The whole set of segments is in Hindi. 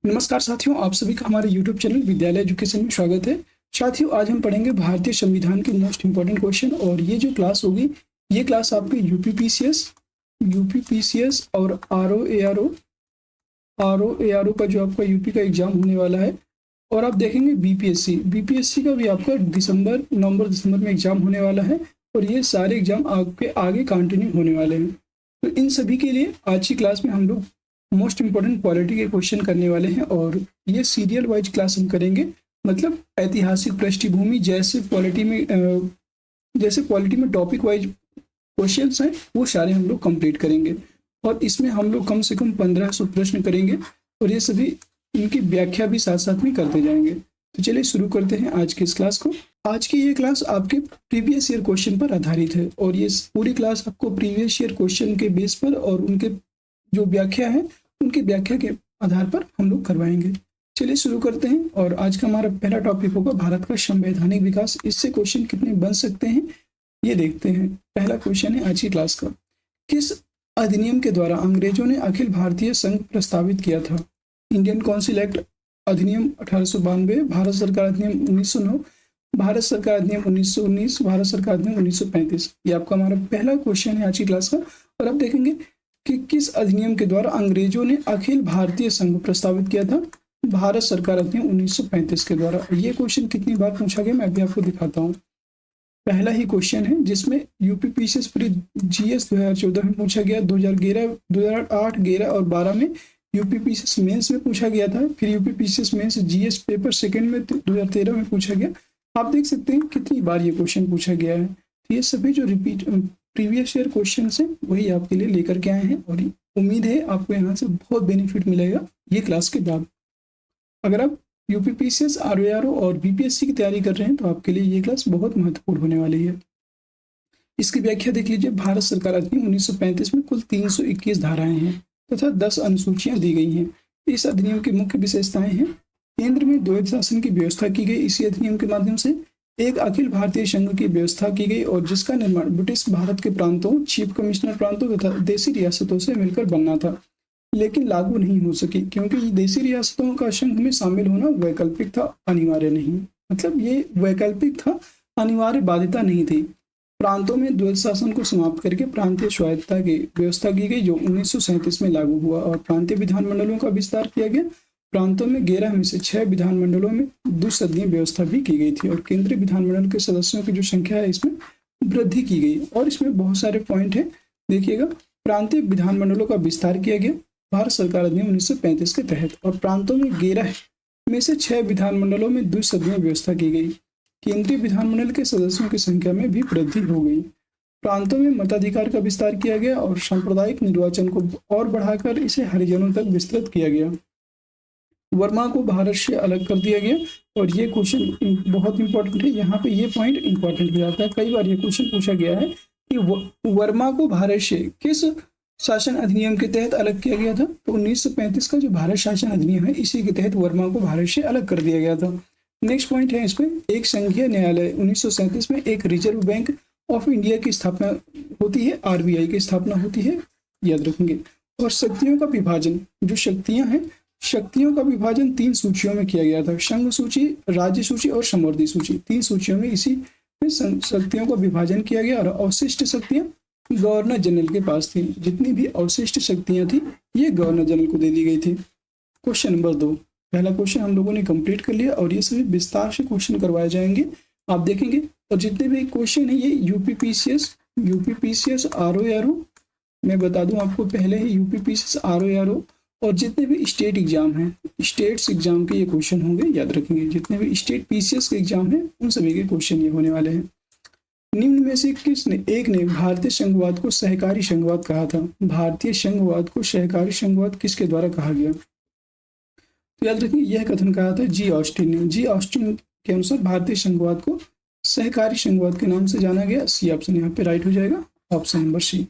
नमस्कार साथियों, आप सभी का हमारे YouTube चैनल विद्यालय एजुकेशन में स्वागत है। साथियों, आज हम पढ़ेंगे भारतीय संविधान के मोस्ट इम्पोर्टेंट क्वेश्चन और ये जो क्लास होगी, ये क्लास आपके यूपीपीसीएस और आरओएआरओ का जो आपका यूपी का एग्जाम होने वाला है। और आप देखेंगे बीपीएससी का भी आपका नवंबर दिसंबर में एग्जाम होने वाला है और ये सारे एग्जाम आपके आगे कंटिन्यू होने वाले हैं। तो इन सभी के लिए आज की क्लास में हम लोग मोस्ट इम्पोर्टेंट पॉलिटी के क्वेश्चन करने वाले हैं और ये सीरियल वाइज क्लास हम करेंगे। मतलब ऐतिहासिक पृष्ठभूमि जैसे पॉलिटी में टॉपिक वाइज क्वेश्चंस हैं वो सारे हम लोग कंप्लीट करेंगे और इसमें हम लोग कम से कम 1500 प्रश्न करेंगे और ये सभी इनकी व्याख्या भी साथ साथ में करते जाएंगे। तो चलिए शुरू करते हैं आज की इस क्लास को। आज की ये क्लास आपके प्रीवियस ईयर क्वेश्चन पर आधारित है और ये पूरी क्लास आपको प्रीवियस ईयर क्वेश्चन के बेस पर और उनके जो व्याख्या है उनकी व्याख्या के आधार पर हम लोग करवाएंगे। चलिए शुरू करते हैं और आज का हमारा पहला टॉपिक होगा भारत का संवैधानिक विकास। इससे क्वेश्चन कितने बन सकते हैं ये देखते हैं। पहला क्वेश्चन है आज की क्लास का, किस अधिनियम के द्वारा अंग्रेजों ने अखिल भारतीय संघ प्रस्तावित किया था? इंडियन काउंसिल एक्ट अधिनियम 1892, भारत सरकार अधिनियम 1909, भारत सरकार अधिनियम 1919, भारत सरकार अधिनियम 1935। ये आपका हमारा पहला क्वेश्चन है आज की क्लास का। और अब देखेंगे कि किस अधिनियम के द्वारा अंग्रेजों ने अखिल भारतीय संघ प्रस्तावित किया था? भारत सरकार अधिनियम 1935 के द्वारा। ये क्वेश्चन कितनी बार पूछा गया मैं अभी आपको दिखाता हूँ। पहला ही क्वेश्चन है जिसमें यूपीपीसीएस प्री जीएस 2014 में पूछा गया, 2011, 2008, 11 और 12 में यूपीपीसीएस मेंस में पूछा गया था। फिर UPPCS mains GS paper second में 2013 में पूछा गया। आप देख सकते हैं कितनी बार ये क्वेश्चन पूछा गया है। तो ये सभी जो प्रीवियस ईयर क्वेश्चन है वही आपके लिए लेकर के आए हैं और उम्मीद है आपको यहाँ से बहुत बेनिफिट मिलेगा ये क्लास के बाद। अगर आप यूपीपीसीएस, आरओएआरओ और बीपीएससी की तैयारी कर रहे हैं तो आपके लिए ये क्लास बहुत महत्वपूर्ण होने वाली है। इसकी व्याख्या देख लीजिए। भारत सरकार अधिनियम 1935 में कुल 321 धाराएं हैं तथा 10 अनुसूचियां दी गई हैं। इस अधिनियम की मुख्य विशेषताएं हैं, केंद्र में द्वैध शासन की व्यवस्था की गई। इसी अधिनियम के माध्यम से एक अखिल भारतीय संघ की व्यवस्था की गई और जिसका निर्माण ब्रिटिश भारत के प्रांतों, चीफ कमिश्नर प्रांतों तथा देशी रियासतों से मिलकर बनना था, लेकिन लागू नहीं हो सकी क्योंकि देशी रियासतों का संघ में शामिल होना वैकल्पिक था, अनिवार्य नहीं। मतलब ये वैकल्पिक था, अनिवार्य बाध्यता नहीं थी। प्रांतों में द्वैध शासन को समाप्त करके प्रांतीय स्वायत्तता की व्यवस्था की गई जो 1937 में लागू हुआ और प्रांतीय विधानमंडलों का विस्तार किया गया। प्रांतों में 11 में से 6 विधानमंडलों में द्विसदनीय व्यवस्था भी की गई थी और केंद्रीय विधानमंडल के सदस्यों की जो संख्या है इसमें वृद्धि की गई। और इसमें बहुत सारे पॉइंट है, देखिएगा। प्रांतीय विधानमंडलों का विस्तार किया गया भारत सरकार अधिनियम 1935 के तहत और प्रांतों में 11 में से 6 विधानमंडलों में द्विसदनीय व्यवस्था की गई। केंद्रीय विधानमंडल के सदस्यों की संख्या में भी वृद्धि हो गई। प्रांतों में मताधिकार का विस्तार किया गया और सांप्रदायिक निर्वाचन को और बढ़ाकर इसे हरिजनों तक विस्तृत किया गया। वर्मा को भारत से अलग कर दिया गया और ये क्वेश्चन बहुत इंपॉर्टेंट है। यहाँ पे ये पॉइंट इंपॉर्टेंट हो जाता है, कई बार ये क्वेश्चन पूछा गया है कि वर्मा को भारत से किस शासन अधिनियम के तहत अलग किया गया था? तो 1935 का जो भारत शासन अधिनियम है इसी के तहत वर्मा को भारत से अलग कर दिया गया था। नेक्स्ट पॉइंट है इसमें, एक संघीय न्यायालय 1937 में एक रिजर्व बैंक ऑफ इंडिया की स्थापना होती है, आरबीआई की स्थापना होती है, याद रखेंगे। और शक्तियों का विभाजन, जो शक्तियां हैं, शक्तियों का विभाजन 3 सूचियों में किया गया था, संघ सूची, राज्य सूची और समवर्ती सूची। 3 सूचियों में इसी में शक्तियों का विभाजन किया गया और अवशिष्ट शक्तियां गवर्नर जनरल के पास थी। जितनी भी अवशिष्ट शक्तियां थी ये गवर्नर जनरल को दे दी गई थी। क्वेश्चन नंबर 2, पहला क्वेश्चन हम लोगों ने कंप्लीट कर लिया और ये सभी विस्तार से क्वेश्चन करवाए जाएंगे, आप देखेंगे। और जितने भी क्वेश्चन है ये यूपीपीसीएस, आरओएआरओ, मैं बता दूं आपको पहले ही, यूपीपीसीएस, आरओएआरओ और जितने भी स्टेट एग्जाम हैं, स्टेट्स एग्जाम के ये क्वेश्चन होंगे, याद रखेंगे। जितने भी स्टेट पीसीएस के एग्जाम हैं उन सभी के क्वेश्चन ये होने वाले हैं। निम्न में से किसने एक ने भारतीय संघवाद को सहकारी संघवाद कहा था? भारतीय संघवाद को सहकारी संघवाद किसके द्वारा कहा गया? तो याद रखिए यह कथन कहा था जी ऑस्टिन ने। जी ऑस्टिन के अनुसार भारतीय संघवाद को सहकारी संघवाद के नाम से जाना गया। सी ऑप्शन यहाँ पे राइट हो जाएगा, ऑप्शन नंबर सी।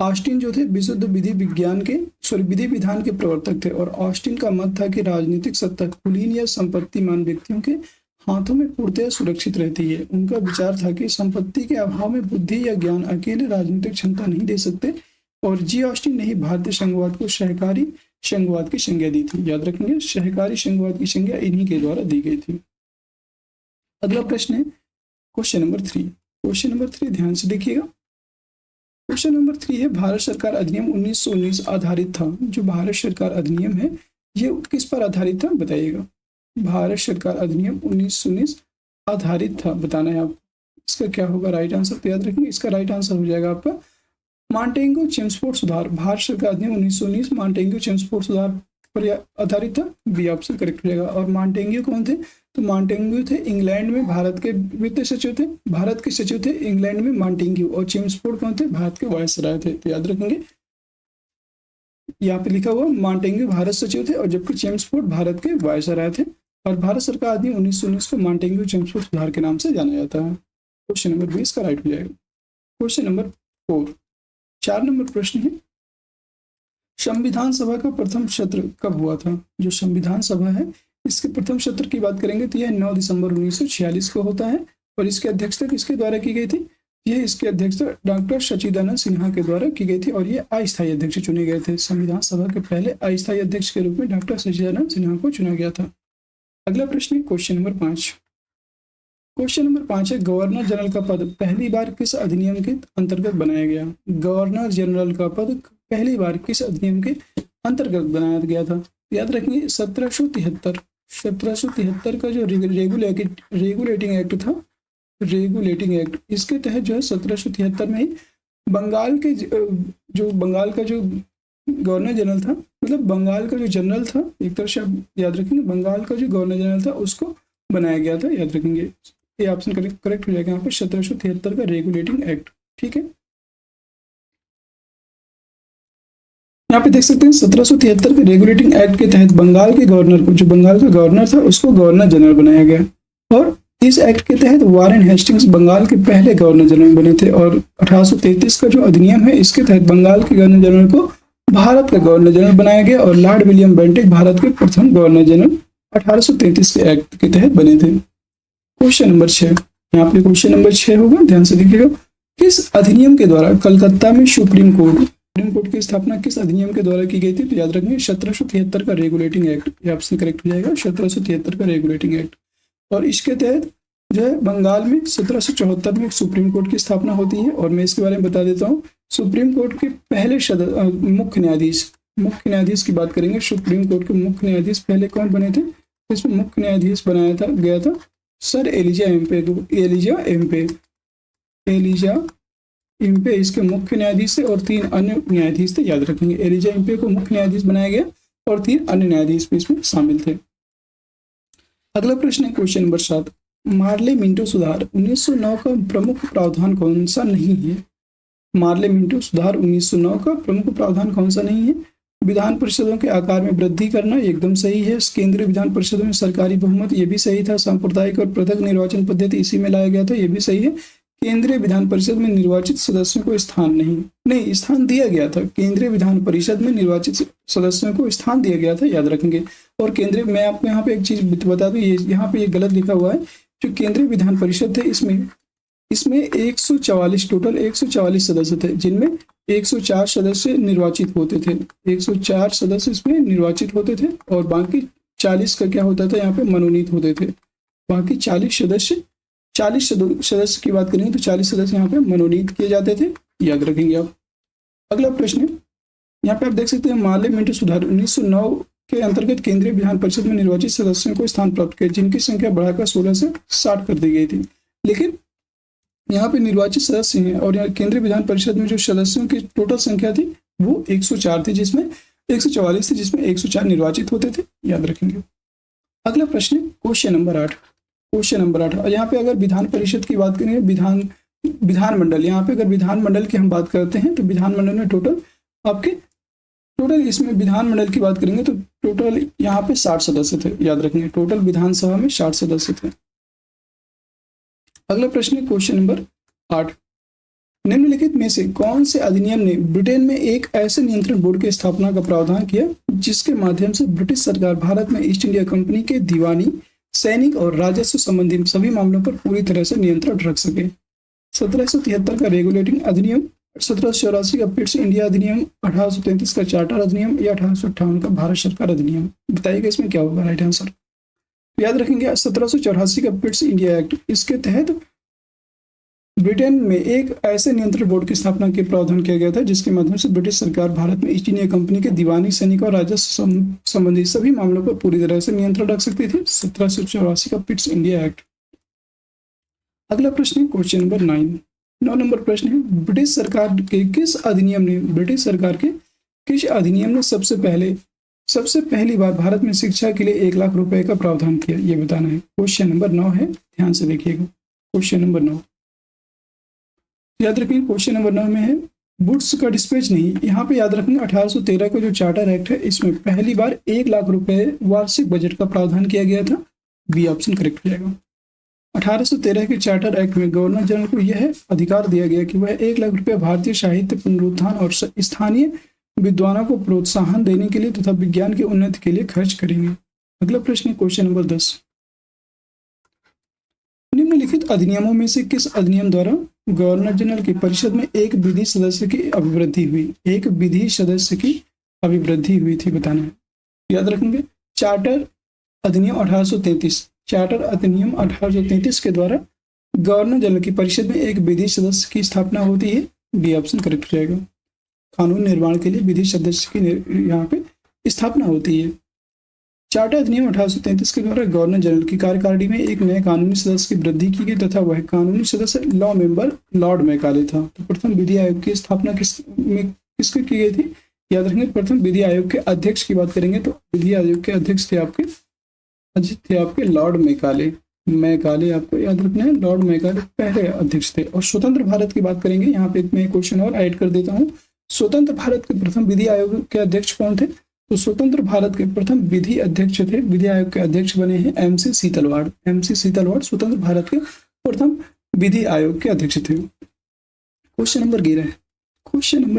ऑस्टिन जो थे विशुद्ध विधि विधान के प्रवर्तक थे और ऑस्टिन का मत था कि राजनीतिक सत्ता कुलीन या संपत्तिमान व्यक्तियों के हाथों में पूर्णतः सुरक्षित रहती है। उनका विचार था कि संपत्ति के अभाव में बुद्धि या ज्ञान अकेले राजनीतिक क्षमता नहीं दे सकते, और जी ऑस्टिन ने ही भारतीय संघवाद को सहकारी संघवाद की संज्ञा दी थी। याद रखेंगे, सहकारी संघवाद की संज्ञा इन्हीं के द्वारा दी गई थी। अगला प्रश्न है क्वेश्चन नंबर 3। क्वेश्चन नंबर 3 ध्यान से देखिएगा। क्वेश्चन नंबर 3 है भारत सरकार अधिनियम 1919 आधारित था। जो भारत सरकार अधिनियम है ये किस पर आधारित था बताइएगा। भारत सरकार अधिनियम 1919 आधारित था, बताना है आप। इसका क्या होगा राइट आंसर, तो याद रखेंगे इसका राइट आंसर हो जाएगा आपका मॉन्टेग्यू चेम्सफोर्ड सुधार। भारत सरकार अधिनियम 1919 मॉन्टेग्यू चेम्सफोर्ड सुधार पर आधारित था, बी ऑप्शन करेक्ट हो जाएगा। और मॉन्टेग्यू कौन थे, तो मॉन्टेग्यू थे इंग्लैंड में भारत के वित्त सचिव थे, भारत के सचिव थे इंग्लैंड में मॉन्टेग्यू। और चेम्सफोर्ड कौन थे, भारत के वायसराय थे। तो याद रखेंगे यहाँ पे लिखा हुआ मॉन्टेग्यू भारत सचिव थे और जबकि चेम्सफोर्ड भारत के वायसराय थे। और भारत सरकार अधिनियम 1919 को मॉन्टेग्यू चेम्सफोर्ड सुधार के नाम से जाना जाता है। क्वेश्चन नंबर 20 का राइट हो जाएगा। क्वेश्चन नंबर 4, 4 नंबर प्रश्न है संविधान सभा का प्रथम सत्र कब हुआ था। जो संविधान सभा है इसके प्रथम सत्र की बात करेंगे तो यह 9 दिसंबर 1946 को होता है। और इसकी अध्यक्षता किसके द्वारा की गई थी, यह इसके अध्यक्षता डॉक्टर सच्चिदानंद सिन्हा के द्वारा की गई थी। और ये अस्थायी अध्यक्ष चुने गए थे। संविधान सभा के पहले अस्थायी अध्यक्ष के रूप में डॉक्टर सच्चिदानंद सिन्हा को चुना गया था। अगला प्रश्न है क्वेश्चन नंबर 5। क्वेश्चन नंबर 5 है गवर्नर जनरल का पद पहली बार किस अधिनियम के अंतर्गत बनाया गया। गवर्नर जनरल का पद पहली बार किस अधिनियम के अंतर्गत बनाया गया था। याद रखेंगे 1773 का जो रेगुलेटिंग एक्ट था, रेगुलेटिंग एक्ट, इसके तहत जो है 1773 में ही बंगाल के जो बंगाल का जो गवर्नर जनरल था, मतलब बंगाल का जो जनरल था, एक तरह से आप याद रखेंगे बंगाल का जो गवर्नर जनरल था उसको बनाया गया था। याद रखेंगे ये ऑप्शन करेक्ट हो जाएगा यहाँ पे 1773 का रेगुलेटिंग एक्ट। ठीक है, यहाँ पे देख सकते हैं 1773 के रेगुलेटिंग एक्ट के तहत बंगाल के गवर्नर को, जो बंगाल का गवर्नर था उसको गवर्नर जनरल बनाया गया। और इस एक्ट के तहत वारेन हेस्टिंग्स बंगाल के पहले गवर्नर जनरल बने थे। और 1833 का जो अधिनियम है इसके तहत बंगाल के गवर्नर जनरल को भारत का गवर्नर जनरल बनाया गया। और लॉर्ड विलियम बेंटिक भारत के प्रथम गवर्नर जनरल 1833 के एक्ट के तहत बने थे। क्वेश्चन नंबर 6, यहाँ पे क्वेश्चन नंबर 6 होगा, ध्यान से देखिएगा। किस अधिनियम के द्वारा कलकत्ता में सुप्रीम कोर्ट की स्थापना किस अधिनियम के द्वारा की गई थी। तो याद रखेंगे 1773 का रेगुलेटिंग एक्ट, ये ऑप्शन करेक्ट हो जाएगा 1773 का रेगुलेटिंग एक्ट। और इसके तहत जो है बंगाल में 1774 में एक सुप्रीम कोर्ट की स्थापना होती है। और मैं इसके बारे में बता देता हूँ, सुप्रीम कोर्ट के पहले मुख्य न्यायाधीश की बात करेंगे। सुप्रीम कोर्ट के मुख्य न्यायाधीश पहले कौन बने थे, इसमें मुख्य न्यायाधीश बनाया गया था सर एलिजा इम्पे इसके मुख्य न्यायाधीश थे। और 3 अन्य न्यायाधीश थे। याद रखेंगे एलिजा इम्पे को मुख्य न्यायाधीश बनाया गया और 3 अन्य न्यायाधीश भी इसमें शामिल थे। अगला प्रश्न है क्वेश्चन नंबर 7, मार्ले मिंटो सुधार 1909 का प्रमुख प्रावधान कौन सा नहीं है। मार्ले मिंटो सुधार 1909 का प्रमुख प्रावधान कौन सा नहीं है। विधान परिषदों के आकार में वृद्धि करना एकदम सही है। केंद्रीय विधान परिषदों में सरकारी बहुमत, ये भी सही था। सांप्रदायिक और पृथक निर्वाचन पद्धति इसी में लाया गया था, ये भी सही है। केंद्रीय विधान परिषद में निर्वाचित सदस्यों को स्थान दिया गया था। केंद्रीय विधान परिषद में निर्वाचित सदस्यों को स्थान दिया गया था, याद रखेंगे। और केंद्रीय, मैं आपको यहाँ पे एक चीज बता दूं, ये यहाँ पे ये गलत लिखा हुआ है। जो केंद्रीय विधान परिषद थे इसमें 144 टोटल 144 सदस्य थे, जिनमें 104 सदस्य निर्वाचित होते थे। 104 सदस्य इसमें निर्वाचित होते थे और बाकी 40 का क्या होता था, यहाँ पे मनोनीत होते थे। बाकी 40 सदस्य की बात करेंगे तो 40 सदस्य यहाँ पे मनोनीत किए जाते थे, याद रखेंगे आप। अगला प्रश्न है, यहाँ पे आप देख सकते हैं मार्ले मिंटो सुधार 1909 के अंतर्गत केंद्रीय विधान परिषद में निर्वाचित सदस्यों को स्थान प्राप्त किया, जिनकी संख्या बढ़ाकर 16 से 60 कर दी गई थी। लेकिन यहाँ पे निर्वाचित सदस्य हैं और यहाँ केंद्रीय विधान परिषद में जो सदस्यों की टोटल संख्या थी वो 104 थी, जिसमें 144 थी, जिसमें 104 निर्वाचित होते थे, याद रखेंगे। अगला प्रश्न क्वेश्चन नंबर 8। और यहाँ पे अगर विधान परिषद की बात करें, विधानमंडल, यहाँ पे अगर विधानमंडल की हम बात करते हैं तो विधानमंडल में टोटल इसमें विधानमंडल की बात करेंगे तो टोटल यहाँ पे 60 सदस्य थे, याद रखेंगे। टोटल विधानसभा में 60 सदस्य थे। अगला प्रश्न है क्वेश्चन नंबर 8, निम्नलिखित में से कौन से अधिनियम ने ब्रिटेन में एक ऐसे नियंत्रण बोर्ड की स्थापना का प्रावधान किया जिसके माध्यम से ब्रिटिश सरकार भारत में ईस्ट इंडिया कंपनी के दीवानी, सैनिक और राजस्व संबंधी सभी मामलों पर पूरी तरह से नियंत्रण रख सके। 1773 का रेगुलेटिंग अधिनियम 1784 का पिट्स इंडिया अधिनियम, 1833 का चार्टर अधिनियम या 1858 का भारत सरकार अधिनियम? बताइएगा इसमें क्या होगा राइट आंसर। याद रखेंगे 1784 का पिट्स इंडिया एक्ट, इसके तहत ब्रिटेन में एक ऐसे नियंत्रण बोर्ड की स्थापना के प्रावधान किया गया था जिसके माध्यम से ब्रिटिश सरकार भारत में ईस्ट इंडिया कंपनी के दीवानी, सैनिक और राजस्व संबंधी सभी मामलों पर पूरी तरह से नियंत्रण रख सकती थी। 1784 का पिट्स इंडिया एक्ट। अगला प्रश्न है क्वेश्चन नंबर 9 नंबर प्रश्न है, ब्रिटिश सरकार के किस अधिनियम ने सबसे पहली बार भारत में शिक्षा के लिए 1 लाख रुपए का प्रावधान किया? ये बताना है। क्वेश्चन नंबर 9 है, ध्यान से देखिएगा। क्वेश्चन नंबर 9 याद रखेंगे, क्वेश्चन नंबर 9 में है बुट्स का डिस्पैच नहीं, यहाँ पे याद रखेंगे 1813 का जो चार्टर एक्ट है इसमें पहली बार 1 लाख रुपए वार्षिक बजट का प्रावधान किया गया था। बी ऑप्शन करेक्ट हो जाएगा। 1813 के चार्टर एक्ट में गवर्नर जनरल को यह अधिकार दिया गया कि वह 1 लाख रुपए भारतीय साहित्य पुनरुत्थान और स्थानीय विद्वानों को प्रोत्साहन देने के लिए तथा विज्ञान की उन्नति के लिए खर्च करेंगे। अगला प्रश्न है क्वेश्चन नंबर 10, निम्नलिखित अधिनियमों में से किस अधिनियम द्वारा गवर्नर जनरल की परिषद में एक विधि सदस्य की अभिवृद्धि हुई थी? बताना है। याद रखेंगे चार्टर अधिनियम 1833 के द्वारा गवर्नर जनरल की परिषद में एक विधि सदस्य की स्थापना होती है। बी ऑप्शन करेक्ट हो जाएगा। कानून निर्माण के लिए विधि सदस्य की यहाँ पे स्थापना होती है। चार्टर अधिनियम 1833 के द्वारा गवर्नर जनरल की कार्यकारिणी में एक नए कानूनी सदस्य की वृद्धि की गई तथा वह कानूनी सदस्य लॉ मेंबर लॉर्ड मैकाले था। तो प्रथम विधि आयोग की स्थापना किसकी की गई थी? याद रखेंगे प्रथम विधि आयोग के अध्यक्ष की बात करेंगे तो विधि आयोग के अध्यक्ष थे आपके लॉर्ड मैकाले आपको याद रखना है। लॉर्ड मैकाले पहले अध्यक्ष थे। और स्वतंत्र भारत की बात करेंगे, यहाँ पे मैं क्वेश्चन और ऐड कर देता हूँ। स्वतंत्र भारत के प्रथम विधि आयोग के अध्यक्ष कौन थे? तो स्वतंत्र भारत के प्रथम विधि अध्यक्ष थे, विधि आयोग के अध्यक्ष बने हैं MC सीतलवाड़ स्वतंत्र भारत के प्रथम विधि आयोग के अध्यक्ष थे। क्वेश्चन नंबर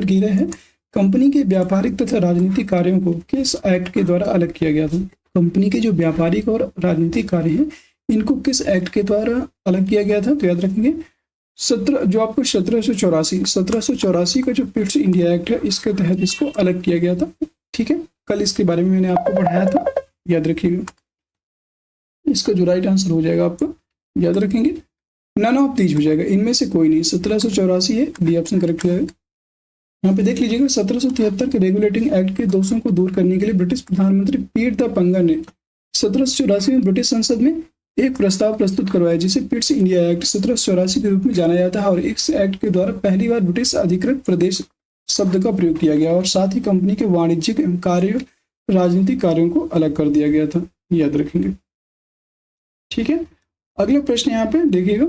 11 है, कंपनी के व्यापारिक तथा राजनीतिक कार्यों को किस एक्ट के द्वारा अलग किया गया था? कंपनी के जो व्यापारिक और राजनीतिक कार्य हैं इनको किस एक्ट के द्वारा अलग किया गया था? तो याद रखेंगे 1784 का जो पिट्स इंडिया एक्ट है इसके तहत इसको अलग किया गया था। ठीक है, कल इसके बारे में मैंने आपको पढ़ाया था, याद रखिएगा। इसका जो राइट आंसर हो जाएगा आपको याद रखेंगे नन ऑफ दीज हो जाएगा, इनमें से कोई नहीं। 1784 है, बी ऑप्शन करेक्ट हो जाएगा। यहाँ पे देख लीजिएगा 1773 के रेगुलेटिंग एक्ट के दोषों को दूर करने के लिए ब्रिटिश प्रधानमंत्री पीट द पंगा ने 1784 में ब्रिटिश संसद में एक प्रस्ताव प्रस्तुत करवाया जिसे पिट्स इंडिया एक्ट 1784 के रूप में जाना जाता है। और इस एक्ट के द्वारा पहली बार ब्रिटिश अधिकृत प्रदेश शब्द का प्रयोग किया गया और साथ ही कंपनी के वाणिज्यिक एवं राजनीतिक कार्यों को अलग कर दिया गया था, याद रखेंगे। ठीक है, अगला प्रश्न यहाँ पे देखिएगा।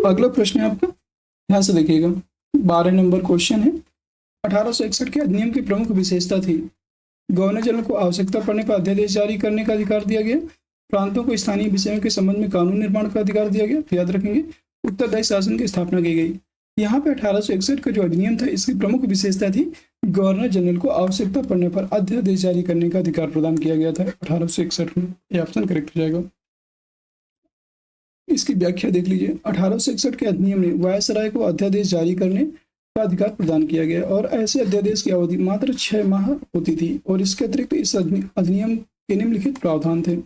अगला प्रश्न है आपका, ध्यान से देखिएगा। 12 नंबर क्वेश्चन है, 1861 के अधिनियम की प्रमुख विशेषता थी गवर्नर जनरल को आवश्यकता पड़ने पर अध्यादेश जारी करने का अधिकार दिया गया, प्रांतों को स्थानीय विषयों के संबंध में कानून निर्माण का अधिकार दिया गया। याद रखेंगे उत्तरदायी शासन की स्थापना की गई। यहाँ पे 1861 का जो अधिनियम था इसकी प्रमुख विशेषता थी गवर्नर जनरल को आवश्यकता पड़ने पर अध्यादेश जारी करने का अधिकार प्रदान किया गया था 1861 में। ये ऑप्शन करेक्ट हो जाएगा। इसकी व्याख्या देख लीजिए। 1861 के अधिनियम ने वायसराय को अध्यादेश जारी करने का अधिकार प्रदान किया गया और ऐसे अध्यादेश की अवधि मात्र 6 माह होती थी और इसके अतिरिक्त इस अधिनियम के निम्नलिखित प्रावधान थे।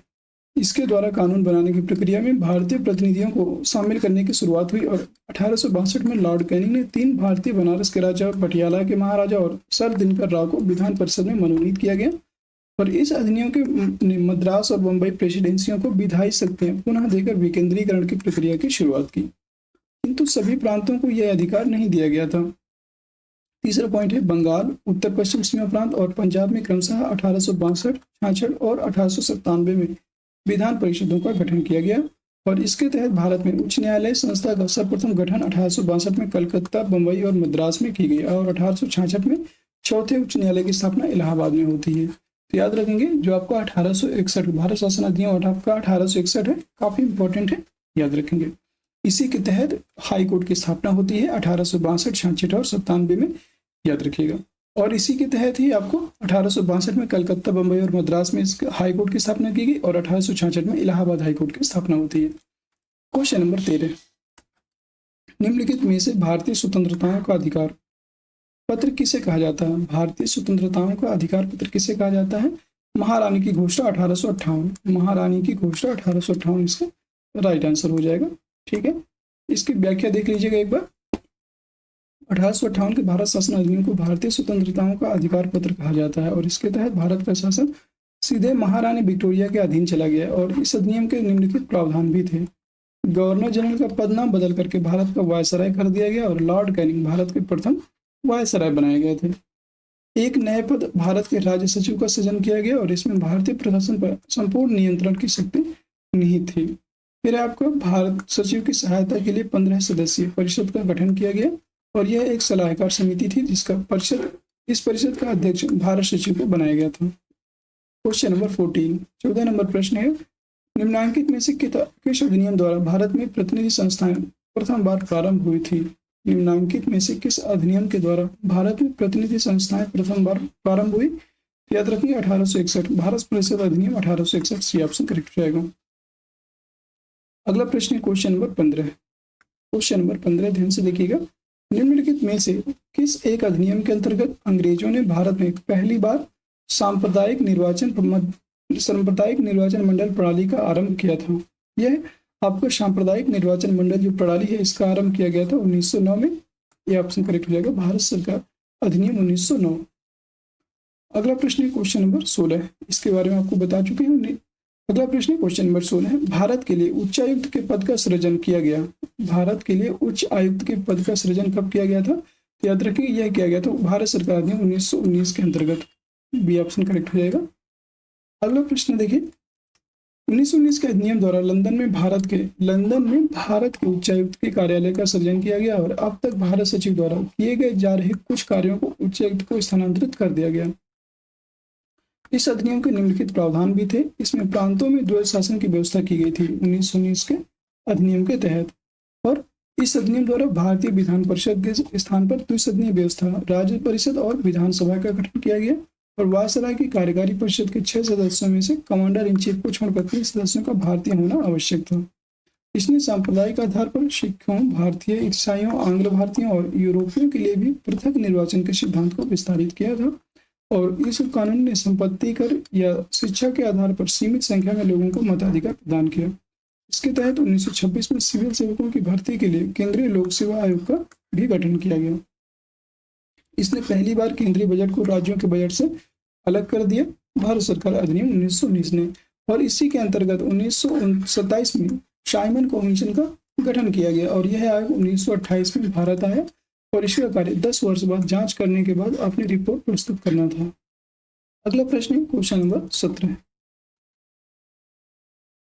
इसके द्वारा कानून बनाने की प्रक्रिया में भारतीय प्रतिनिधियों को शामिल करने की शुरुआत हुई और 1862 में लॉर्ड कैनिंग ने 3 भारतीय बनारस के राजा, पटियाला के महाराजा और सर दिनकर राव को विधान परिषद में मनोनीत किया गया और इस अधिनियम के मद्रास और बम्बई प्रेसिडेंसियों को विधायी शक्तियां पुनः देकर विकेंद्रीकरण की प्रक्रिया की शुरुआत की, किंतु सभी प्रांतों को यह अधिकार नहीं दिया गया था। तीसरा पॉइंट है, बंगाल, उत्तर पश्चिम सीमा प्रांत और पंजाब में क्रमशः 1862, 66 और 1897 में विधान परिषदों का गठन किया गया और इसके तहत भारत में उच्च न्यायालय संस्था का सर्वप्रथम गठन 1862 में कलकत्ता, बम्बई और मद्रास में की गई और 1866 में चौथे उच्च न्यायालय की स्थापना इलाहाबाद में होती है। तो याद रखेंगे जो आपका 1861 भारत शासन अधिनियम आपका 1861 है, काफी इंपॉर्टेंट है, याद रखेंगे। इसी के तहत हाई कोर्ट की स्थापना होती है 1862, 66 और 97 में, याद रखिएगा। और इसी के तहत ही आपको 1862 में कलकत्ता, बम्बई और मद्रास में हाई कोर्ट की स्थापना की गई और 1866 में इलाहाबाद हाई कोर्ट की स्थापना होती है। क्वेश्चन नंबर 13, निम्नलिखित में से भारतीय स्वतंत्रताओं का अधिकार पत्र किसे कहा जाता है? भारतीय स्वतंत्रताओं का अधिकार पत्र किसे कहा जाता है? महारानी की घोषणा 1858। महारानी की घोषणा 1858 इसका राइट आंसर हो जाएगा। ठीक है, इसकी व्याख्या देख लीजिएगा एक बार। 1858 के भारत शासन अधिनियम को भारतीय स्वतंत्रताओं का अधिकार पत्र कहा जाता है और इसके तहत भारत का शासन सीधे महारानी विक्टोरिया के अधीन चला गया और इस अधिनियम के निम्नलिखित प्रावधान भी थे। गवर्नर जनरल का पद नाम बदल करके भारत का वायसराय कर दिया गया और लॉर्ड कैनिंग भारत के प्रथम वायसराय बनाए गए थे। एक नए पद भारत के राज्य सचिव का सृजन किया गया और इसमें भारतीय प्रशासन पर संपूर्ण नियंत्रण की शक्ति निहित थी। फिर आपको भारत सचिव की सहायता के लिए 15 सदस्यीय परिषद का गठन किया गया और यह एक सलाहकार समिति थी जिसका इस परिषद का अध्यक्ष भारत सचिव को बनाया गया था। क्वेश्चन नंबर 14, 14 नंबर प्रश्न है, निम्नलिखित में से किस अधिनियम द्वारा भारत में प्रतिनिधि संस्थाएं प्रथम बार प्रारंभ हुई थी? निम्नलिखित में से किस अधिनियम के द्वारा भारत में प्रतिनिधि संस्थाएं प्रथम बार प्रारंभ हुई? याद रखिए 1861 भारत परिषद अधिनियम 1861 सी ऑप्शन करेक्ट रहेगा। अगला प्रश्न है क्वेश्चन नंबर 15। क्वेश्चन नंबर 15 ध्यान से देखिएगा, निम्नलिखित में से किस एक अधिनियम के अंतर्गत अंग्रेजों ने भारत में पहली बार सांप्रदायिक निर्वाचन मंडल प्रणाली का आरंभ किया था? यह आपका सांप्रदायिक निर्वाचन मंडल जो प्रणाली है इसका आरंभ किया गया था 1909 में। यह ऑप्शन करेक्ट हो जाएगा, भारत सरकार अधिनियम 1909। अगला प्रश्न है क्वेश्चन नंबर 16, इसके बारे में आपको बता चुके हैं। अगला प्रश्न क्वेश्चन नंबर 16 है, भारत के लिए उच्चायुक्त के पद का सृजन किया गया। भारत के लिए उच्च आयुक्त के पद का सृजन कब किया गया था? तो याद रखिए यह किया गया था भारत सरकार अधिनियम 1919 के अंतर्गत। बी ऑप्शन करेक्ट हो जाएगा। अगला प्रश्न देखिए, 1919 के अधिनियम द्वारा लंदन में भारत के उच्चायुक्त के कार्यालय का सृजन किया गया और अब तक भारत सचिव द्वारा किए गए जा रहे कुछ कार्यों को उच्चायुक्त को स्थानांतरित कर दिया गया। इस अधिनियम के निम्नलिखित प्रावधान भी थे। इसमें प्रांतों में द्वैध शासन की व्यवस्था की गई थी 1919 के अधिनियम के तहत और इस अधिनियम द्वारा भारतीय विधान परिषद के स्थान पर द्विसदनीय व्यवस्था राज्य परिषद और विधानसभा का गठन किया गया और वायसराय की कार्यकारी परिषद के 6 सदस्यों में से कमांडर इन चीफ को छोड़कर 3 सदस्यों का भारतीय होना आवश्यक था। इसने सांप्रदायिक आधार पर सिखों, भारतीय, ईसाइयों, आंग्ल भारतीयों और यूरोपियों के लिए भी पृथक निर्वाचन के सिद्धांत को विस्तारित किया था और इस कानून ने संपत्ति कर या शिक्षा के आधार पर सीमित संख्या में लोगों को मताधिकार प्रदान किया। इसके तहत 1926 में सिविल सेवकों की भर्ती के लिए केंद्रीय लोक सेवा आयोग का भी गठन किया गया। इसने पहली बार केंद्रीय बजट को राज्यों के बजट से अलग कर दिया भारत सरकार अधिनियम 1919 ने और इसी के अंतर्गत 1927 में साइमन कमीशन का गठन किया गया और यह आयोग 1928 में भारत आया और इसका कार्य 10 वर्ष बाद जांच करने के बाद अपनी रिपोर्ट प्रस्तुत करना था। अगला प्रश्न है क्वेश्चन नंबर 17।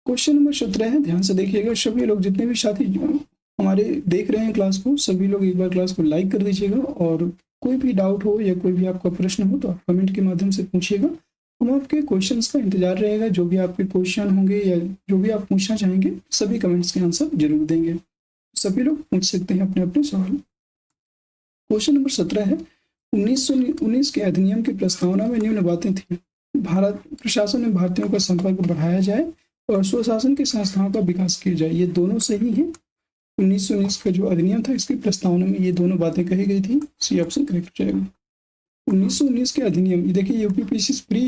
क्वेश्चन नंबर 17 है, ध्यान से देखिएगा। सभी लोग जितने भी साथी हमारे देख रहे हैं क्लास को, सभी लोग एक बार क्लास को लाइक कर दीजिएगा और कोई भी डाउट हो या कोई भी आपका प्रश्न हो तो आप कमेंट के माध्यम से पूछिएगा। हम आपके क्वेश्चंस का इंतजार रहेगा। जो भी आपके क्वेश्चन होंगे या जो भी आप पूछना चाहेंगे सभी कमेंट्स के आंसर जरूर देंगे। सभी लोग पूछ सकते हैं अपने अपने सवाल। क्वेश्चन नंबर 17 है, 1919 के अधिनियम की प्रस्तावना में निम्न बातें थी। भारत प्रशासन में भारतीयों का संपर्क बढ़ाया जाए और स्वशासन की संस्थाओं का विकास किया जाए। ये दोनों सही हैं। 1919 का जो अधिनियम था इसकी प्रस्तावना में ये दोनों बातें कही गई थी। सी ऑप्शन करेक्ट हो जाएगा। 1919 के अधिनियम, ये देखिए यूपीपीएससी प्री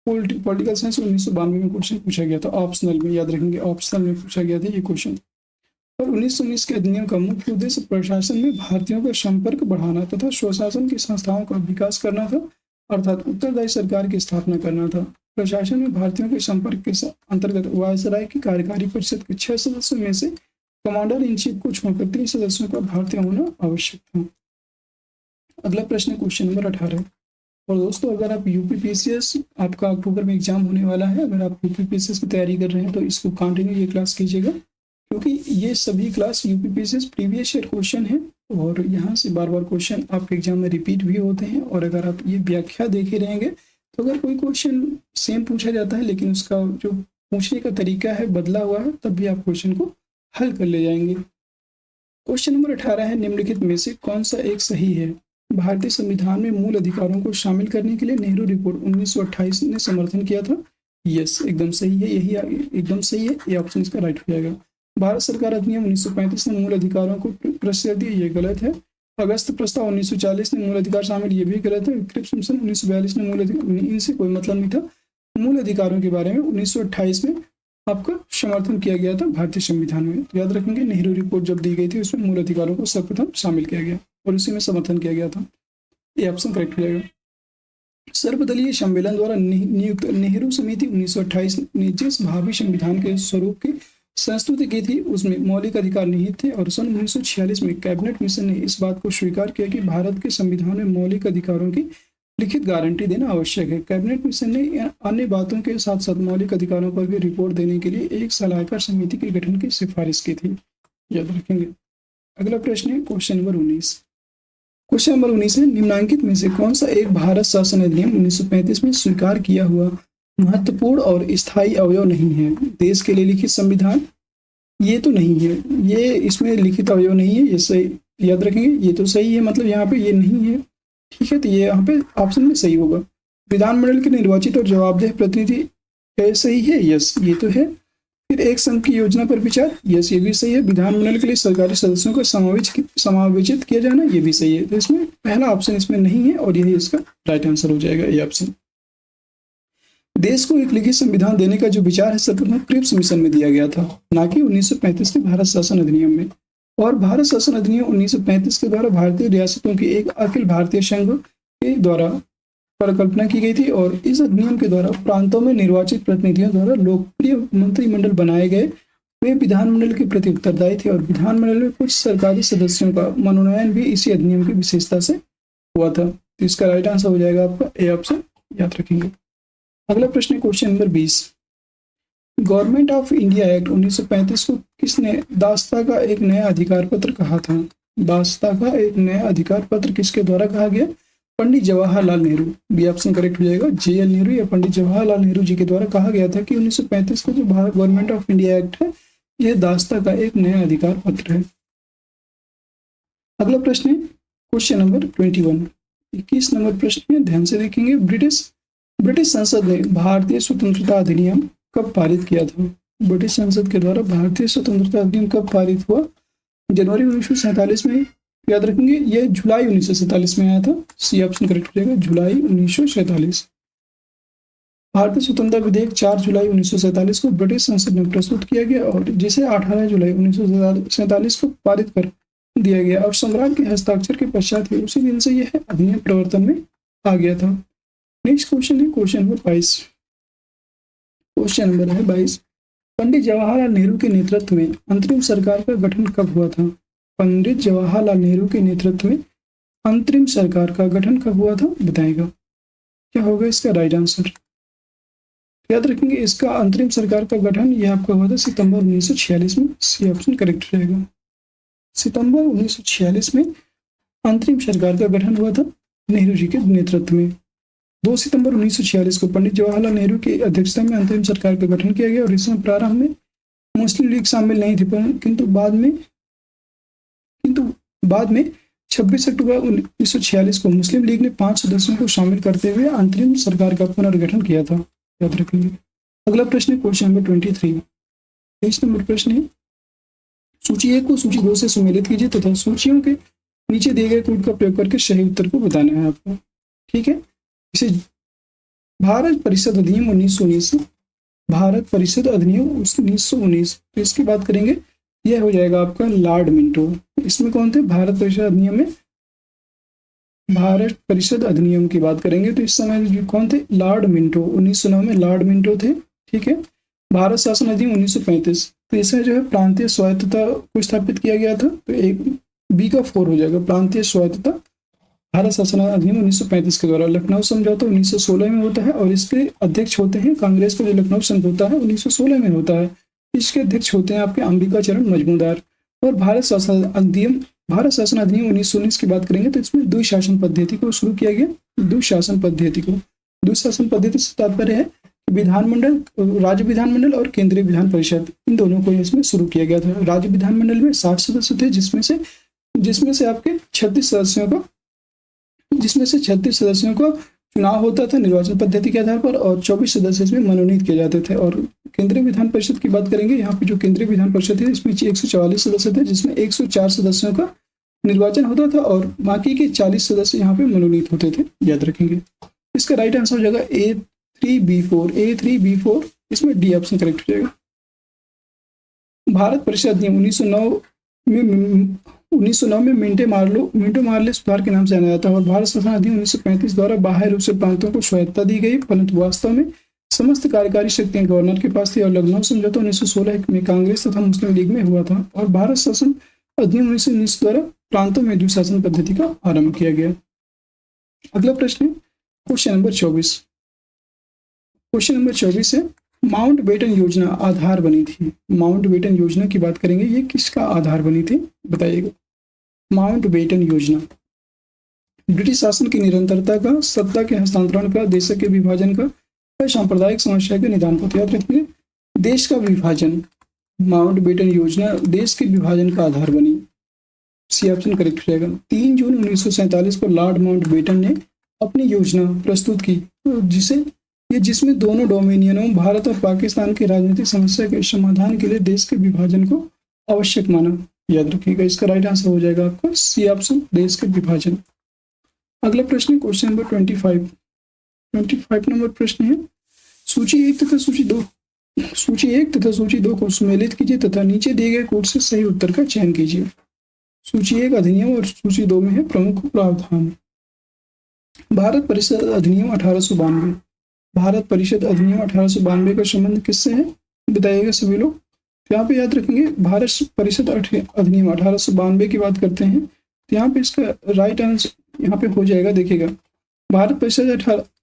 पॉलिटिकल साइंस 1992 में क्वेश्चन पूछा गया था ऑप्शनल में, याद रखेंगे ऑप्शनल में पूछा गया था ये क्वेश्चन। और 1919 के अधिनियम का मुख्य उद्देश्य प्रशासन में भारतीयों का संपर्क बढ़ाना तथा स्वशासन की संस्थाओं का विकास करना था, अर्थात उत्तरदायी सरकार की स्थापना करना था। प्रशासन में भारतीयों के संपर्क के अंतर्गत वायसराय की कार्यकारी परिषद के 6 सदस्यों में से कमांडर इन चीफ को छोड़कर 3 सदस्यों का भारतीय होना आवश्यक था। अगला प्रश्न क्वेश्चन नंबर 18। और दोस्तों अगर आप यूपीपीसीएस, आपका अक्टूबर में एग्जाम होने वाला है, अगर आप यूपीपीसीएस की तैयारी कर रहे हैं तो इसको कंटिन्यू ये क्लास कीजिएगा क्योंकि ये सभी class UPPCS previous year question है और यहाँ से बार बार क्वेश्चन आपके एग्जाम में रिपीट भी होते हैं। और अगर आप ये व्याख्या देखे रहेंगे तो अगर कोई क्वेश्चन सेम पूछा जाता है लेकिन उसका जो पूछने का तरीका है बदला हुआ है तब भी आप क्वेश्चन को हल कर ले जाएंगे। क्वेश्चन नंबर 18 है, निम्नलिखित में से कौन सा एक सही है? भारतीय संविधान में मूल अधिकारों को शामिल करने के लिए नेहरू रिपोर्ट 1928 ने समर्थन किया था। यस, एकदम सही है, यही एकदम सही है, ये ऑप्शन इसका राइट हो जाएगा। भारत सरकार अधिनियम 1935 ने मूल अधिकारों को प्रश्रय दी, ये गलत है। अगस्त प्रस्ताव 1940 ने मूल अधिकार शामिल, ये भी गलत है। क्रिप्स मिशन 1942 ने मूल अधिकार, इनसे कोई मतलब नहीं था। मूल अधिकारों के बारे में 1928 में आपका समर्थन किया गया था भारतीय संविधान में। तो याद रखेंगे, नेहरू रिपोर्ट जब दी गई थी उसमें मूल अधिकारों को सर्वप्रथम शामिल किया गया और उसी में समर्थन किया गया था। ये ऑप्शन करेक्ट हो जाएगा। सर्वदलीय सम्मेलन द्वारा नियुक्त नेहरू समिति 1928 ने जिस भावी संविधान के स्वरूप की संस्तुति की थी उसमें मौलिक अधिकार निहित थे और सन 1946 में कैबिनेट मिशन ने इस बात को स्वीकार किया कि भारत के संविधान में मौलिक अधिकारों की लिखित गारंटी देना आवश्यक है। कैबिनेट मिशन ने अन्य बातों के साथ साथ मौलिक अधिकारों पर भी रिपोर्ट देने के लिए एक सलाहकार समिति के गठन की सिफारिश की थी, याद रखेंगे। अगला प्रश्न है क्वेश्चन नंबर 19। क्वेश्चन नंबर 19 है, निम्नांकित में से कौन सा एक भारत शासन अधिनियम 1935 में स्वीकार किया हुआ महत्वपूर्ण और स्थायी अवयव नहीं है? देश के लिए लिखित संविधान, ये तो नहीं है, ये इसमें लिखित अवयव नहीं है, ये सही, याद रखेंगे, ये तो सही है, मतलब यहाँ पे ये नहीं है, ठीक है। तो ये यहाँ पे ऑप्शन में सही होगा। विधानमंडल के निर्वाचित और जवाबदेह प्रतिनिधि सही है, यस ये तो है। फिर एक संघ की योजना पर विचार, यस ये भी सही है। विधानमंडल के लिए सरकारी सदस्यों को समावेशित किया जाना, ये भी सही है। तो इसमें पहला ऑप्शन इसमें नहीं है और यही इसका राइट आंसर हो जाएगा, ये ऑप्शन। देश को एक लिखित संविधान देने का जो विचार है सर्वप्रथम क्रिप्स मिशन में दिया गया था, ना कि 1935 के भारत शासन अधिनियम में। और भारत शासन अधिनियम 1935 के द्वारा भारतीय रियासतों की एक अखिल भारतीय संघ के द्वारा परिकल्पना की गई थी और इस अधिनियम के द्वारा प्रांतों में निर्वाचित प्रतिनिधियों द्वारा लोकप्रिय मंत्रिमंडल बनाए गए वे विधानमंडल के प्रति उत्तरदायी थे और विधानमंडल में कुछ सरकारी सदस्यों का मनोनयन भी इसी अधिनियम की विशेषता से हुआ था। तो इसका राइट आंसर हो जाएगा आपका ए ऑप्शन, याद रखेंगे। अगला प्रश्न question number 20। Government of India act 1935 को किसने दास्ता का एक नया अधिकार पत्र कहा था? दास्ता का एक नया अधिकार पत्र किसके द्वारा कहा गया? Pandit Jawaharlal Nehru, B option correct हो जाएगा। JL नेहरू या पंडित जवाहरलाल नेहरू जी के द्वारा कहा गया था कि 1935 को जो Bharat government of India act है यह दास्ता का एक नया अधिकार पत्र है। अगला प्रश्न है क्वेश्चन नंबर 21। 21 नंबर प्रश्न है, ध्यान से देखेंगे। ब्रिटिश संसद ने भारतीय स्वतंत्रता अधिनियम कब पारित किया था? ब्रिटिश संसद के द्वारा भारतीय स्वतंत्रता अधिनियम कब पारित हुआ? जनवरी 1947 में, याद रखेंगे। यह जुलाई 1947 में आया था, सी ऑप्शन करेक्ट हो जाएगा, जुलाई 1947। भारतीय स्वतंत्रता विधेयक 4 जुलाई 1947 को ब्रिटिश संसद में प्रस्तुत किया गया और जिसे 18 जुलाई 1947 को पारित कर दिया गया और सम्राट के हस्ताक्षर के पश्चात ही उसी दिन से यह अधिनियम प्रवर्तन में आ गया था। नेक्स्ट क्वेश्चन है क्वेश्चन नंबर 22। क्वेश्चन नंबर है 22। पंडित जवाहरलाल नेहरू के नेतृत्व में अंतरिम सरकार का गठन कब हुआ था? पंडित जवाहरलाल नेहरू के नेतृत्व में अंतरिम सरकार का गठन कब हुआ था, बताएगा। क्या होगा इसका राइट आंसर? याद रखेंगे, इसका अंतरिम सरकार का गठन यह आपका हुआ था सितंबर 1946 में, सी ऑप्शन करेक्ट हो जाएगा। सितंबर 1946 में अंतरिम सरकार का गठन हुआ था नेहरू जी के नेतृत्व में। 2 सितंबर 1946 को पंडित जवाहरलाल नेहरू की अध्यक्षता में अंतरिम सरकार का गठन किया गया और इसमें प्रारंभ में मुस्लिम लीग शामिल नहीं थी, किंतु बाद में 26 अक्टूबर 1946 को मुस्लिम लीग ने 5 सदस्यों को शामिल करते हुए अंतरिम सरकार का पुनर्गठन किया था, याद रखेंगे। अगला प्रश्न है क्वेश्चन नंबर 23। 23 नंबर प्रश्न है, सूची 1 को सूची 2 से सम्मिलित कीजिए तथा सूचियों के नीचे दिए गए कोड का प्रयोग करके सही उत्तर को बताना है आपको, ठीक है। इसे भारत परिषद अधिनियम 1919, भारत परिषद अधिनियम 1919, तो इसकी बात करेंगे, यह हो जाएगा आपका लॉर्ड मिंटो। इसमें कौन थे? भारत परिषद अधिनियम में भारत परिषद अधिनियम की बात करेंगे तो इस समय कौन थे? Lord Minto. 1909 में लॉर्ड मिंटो थे, ठीक है। भारत शासन अधिनियम 1935, तो इसमें जो है प्रांतीय स्वायत्तता को स्थापित किया गया था, तो एक बी का 4 हो जाएगा, प्रांतीय स्वायत्तता। भारत शासन अधिनियम 1935 के द्वारा लखनऊ समझौता 1916 में होता है और इसके अध्यक्ष होते हैं, कांग्रेस का जो लखनऊ समझौता है 1916 में होता है, इसके अध्यक्ष होते हैं आपके अंबिका चरण मजमूदार। और भारत शासन अधिनियम 1919 की बात करेंगे तो इसमें द्विशासन पद्धति को शुरू किया गया। द्विशासन पद्धति से तात्पर्य है विधानमंडल, राज्य विधानमंडल और केंद्रीय विधान परिषद, इन दोनों को इसमें शुरू किया गया था। राज्य विधानमंडल में 60 सदस्य थे, जिसमें से आपके 36 सदस्यों को चुनाव होता था निर्वाचन पद्धति के आधार पर और 24 सदस्य इसमें मनोनीत किए जाते थे। और केंद्रीय विधान परिषद की बात करेंगे, यहाँ पे जो केंद्रीय विधान परिषद है इसमें 144 सदस्य थे, जिसमें 104 सदस्यों का निर्वाचन होता था और बाकी के 40 सदस्य यहाँ पे मनोनीत होते थे, याद रखेंगे। इसका राइट आंसर हो जाएगा A3B4, इसमें डी ऑप्शन करेक्ट हो जाएगा। भारत परिषद अधिनियम 1909 में मिंटो मार्ले सुधार के नाम से जाना जाता है। और भारत शासन अधिनियम 1935 द्वारा बाह्य रूप से प्रांतों को स्वायत्तता दी गई, परंतु वास्तव में समस्त कार्यकारी शक्तियां गवर्नर के पास थी। और लखनऊ समझौता 1916 में कांग्रेस तथा मुस्लिम लीग में हुआ था। और भारत शासन अधिनियम 1919 द्वारा प्रांतों में द्विशासन पद्धति का आरंभ किया गया। अगला प्रश्न है क्वेश्चन नंबर 24। क्वेश्चन नंबर 24 है माउंटबेटन योजना आधार बनी थी। माउंटबेटन योजना की बात करेंगे, ये किसका आधार बनी थी बताइएगा। माउंटबेटन योजना ब्रिटिश शासन की निरंतरता का, सत्ता के हस्तांतरण का, देश के विभाजन का, सांप्रदायिक समस्या के निदान को। याद रखिए देश का विभाजन, माउंटबेटन योजना देश के विभाजन का आधार बनी, सी ऑप्शन करेक्ट हो जाएगा। 3 जून 1947 को लॉर्ड माउंटबेटन ने अपनी योजना प्रस्तुत की, जिसमें दोनों डोमिनियनों भारत और पाकिस्तान की राजनीतिक समस्या के समाधान के लिए देश के विभाजन को आवश्यक माना। याद रखिएगा इसका राइट आंसर हो जाएगा आपका सी ऑप्शन, देश के विभाजन। अगला प्रश्न क्वेश्चन नंबर 25 नंबर प्रश्न है सूची 1 तथा सूची 2 को सुमेलित कीजिए तथा नीचे दिए गए कोड से सही उत्तर का चयन कीजिए। सूची 1 अधिनियम और सूची 2 में है प्रमुख प्रावधान। भारत परिषद अधिनियम 1892, भारत परिषद अधिनियम 1892 का संबंध किससे है बताइएगा सभी लोग। तो यहाँ पे याद रखेंगे भारत परिषद अधिनियम 1892 की बात करते हैं, तो यहाँ पे इसका राइट आंसर यहाँ पे हो जाएगा। देखिएगा भारत परिषद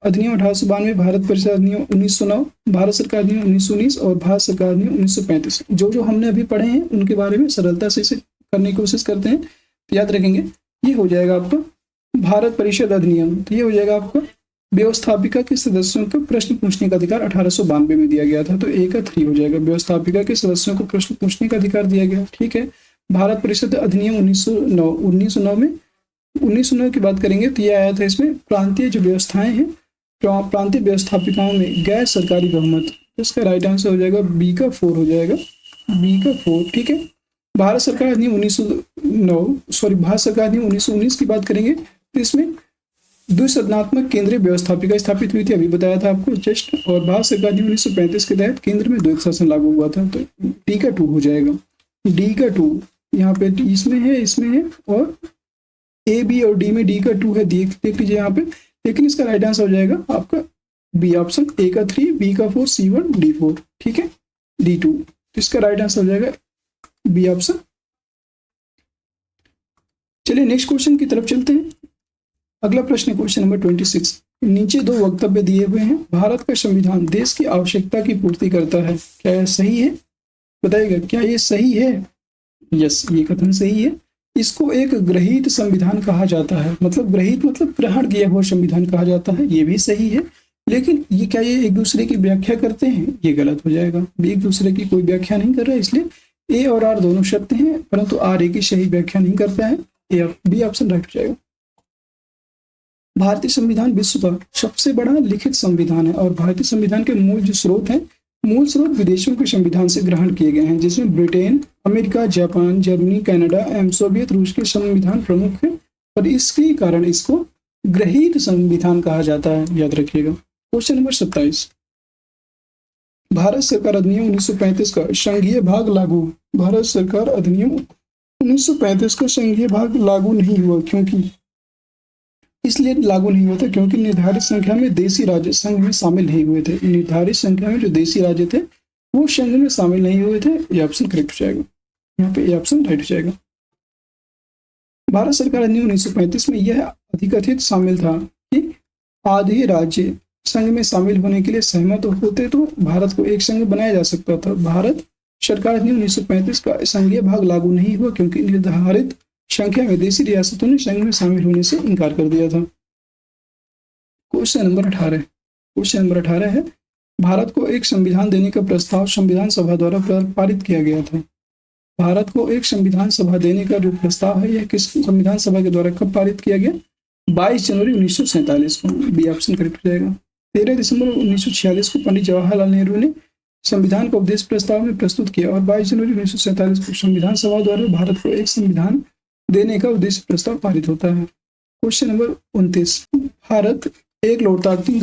अधिनियम 1892, भारत परिषद अधिनियम 1909, भारत सरकार अधिनियम 1919 और भारत सरकार अधिनियम 1935। जो हमने अभी पढ़े हैं उनके बारे में सरलता से इसे करने की कोशिश करते हैं। तो याद रखेंगे ये हो जाएगा आपका भारत परिषद अधिनियम, तो ये हो जाएगा आपका व्यवस्थापिका के सदस्यों को प्रश्न पूछने का अधिकार 1892 में दिया गया था, तो ए का 3 हो जाएगा। व्यवस्थापिका के सदस्यों को प्रश्न पूछने का अधिकार दिया गया, ठीक है। भारत परिषद अधिनियम 1909 में 1909 की बात करेंगे तो ये आया था, इसमें प्रांतीय जो व्यवस्थाएं हैं, प्रांतीय व्यवस्थापिकाओं में गैर सरकारी बहुमत, इसका राइट आंसर हो जाएगा बी का 4 हो जाएगा, बी का 4, ठीक है। भारत सरकार अधिनियम 1919 की बात करेंगे तो इसमें द्विसदनात्मक केंद्रीय व्यवस्थापिका स्थापित हुई थी, अभी बताया था आपको जस्ट। और भारत सरकार अधिनियम 1935 के तहत केंद्र में द्वैत शासन लागू हुआ था, तो डी का 2 हो जाएगा, डी का 2 यहाँ पे इसमें है और ए बी और डी में डी का 2 है, देख लीजिए यहाँ पे। लेकिन इसका राइट आंसर हो जाएगा आपका बी ऑप्शन, ए का 3, बी का 4, सी 1, डी 4, ठीक है, डी 2। तो इसका राइट आंसर हो जाएगा बी ऑप्शन। चलिए नेक्स्ट क्वेश्चन की तरफ चलते हैं। अगला प्रश्न क्वेश्चन नंबर 26। नीचे 2 वक्तव्य दिए हुए हैं। भारत का संविधान देश की आवश्यकता की पूर्ति करता है, क्या यह सही है बताइएगा, क्या ये सही है? यस, ये कथन सही है। इसको एक गृहीत संविधान कहा जाता है, मतलब गृहीत मतलब ग्रहण किया हुआ संविधान कहा जाता है, ये भी सही है। लेकिन ये क्या ये एक दूसरे की व्याख्या करते हैं? ये गलत हो जाएगा, एक दूसरे की कोई व्याख्या नहीं कर रहा है, इसलिए ए और आर दोनों सत्य हैं, परंतु आर ए की सही व्याख्या नहीं करता है, बी ऑप्शन राइट हो जाएगा। भारतीय संविधान विश्व का सबसे बड़ा लिखित संविधान है और भारतीय संविधान के मूल स्रोत विदेशों के संविधान से ग्रहण किए गए हैं, जिसमें Britain, America, Japan, Germany, Canada एवं सोवियत रूस के संविधान प्रमुख हैं और इसके कारण इसको गृहीत संविधान कहा जाता है, याद रखिएगा। Question number 27। भारत सरकार अधिनियम 1935 का संघीय भाग लागू। भारत सरकार अधिनियम 1935 का संघीय भाग लागू नहीं हुआ, क्योंकि इसलिए लागू नहीं हुआ था क्योंकि निर्धारित संख्या में देशी राज्य संघ में शामिल नहीं हुए थे। निर्धारित संख्या में जो देशी राज्य थे वो संघ में शामिल नहीं हुए थे, ये ऑप्शन करेक्ट हो जाएगा, यहाँ पे ये ऑप्शन राइट हो जाएगा। भारत सरकार अधिनियम 1935 में यह अधिकथित शामिल था कि आधे राज्य संघ में शामिल होने के लिए सहमत होते तो भारत को एक संघ बनाया जा सकता था। भारत सरकार अधिनियम 1935 का संघीय भाग लागू नहीं हुआ क्योंकि निर्धारित संख्या में देशी रियासतों ने संघ में शामिल होने से इनकार कर दिया था। क्वेश्चन नंबर 18 है भारत को एक संविधान देने का प्रस्ताव संविधान सभा द्वारा पारित किया गया था। भारत को एक संविधान सभा देने का जो प्रस्ताव है यह किस संविधान सभा के द्वारा कब पारित किया गया? 22 जनवरी 1947 को, बी ऑप्शन करेक्ट हो जाएगा। 13 दिसंबर 1946 को पंडित जवाहरलाल नेहरू ने संविधान का उपदेश प्रस्ताव में प्रस्तुत किया और 22 जनवरी 1947 को संविधान सभा द्वारा भारत को एक संविधान देने का उद्देश्य प्रस्ताव पारित होता है। क्वेश्चन नंबर 29, भारत एक लोकतांत्रिक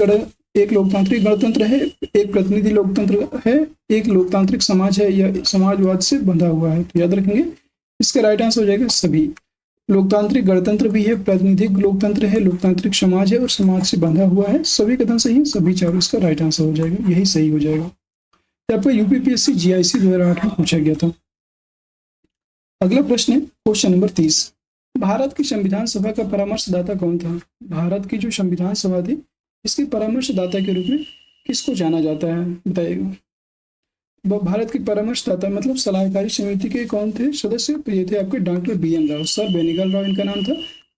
गणतंत्र है, एक प्रतिनिधि लोकतंत्र है, एक लोकतांत्रिक समाज है या समाजवाद से बंधा हुआ है? तो याद रखेंगे इसका राइट आंसर हो जाएगा सभी। लोकतांत्रिक गणतंत्र भी है, प्रातिनिधिक लोकतंत्र है, लोकतांत्रिक समाज है और समाज से बंधा हुआ है। सभी कथन सही है, सभी चारों इसका राइट आंसर हो जाएगा, यही सही हो जाएगा। आपको यूपीपीएससी जीआईसी 2008 में पूछा गया था। अगला प्रश्न है क्वेश्चन नंबर 30, भारत की संविधान सभा का परामर्शदाता कौन था? भारत की जो संविधान सभा थी इसके परामर्शदाता के रूप में किसको जाना जाता है, बताइएगा। भारत की परामर्शदाता मतलब सलाहकारी समिति के कौन थे सदस्य? तो ये थे आपके doctor BN Rau, sir Benegal Rau इनका नाम था।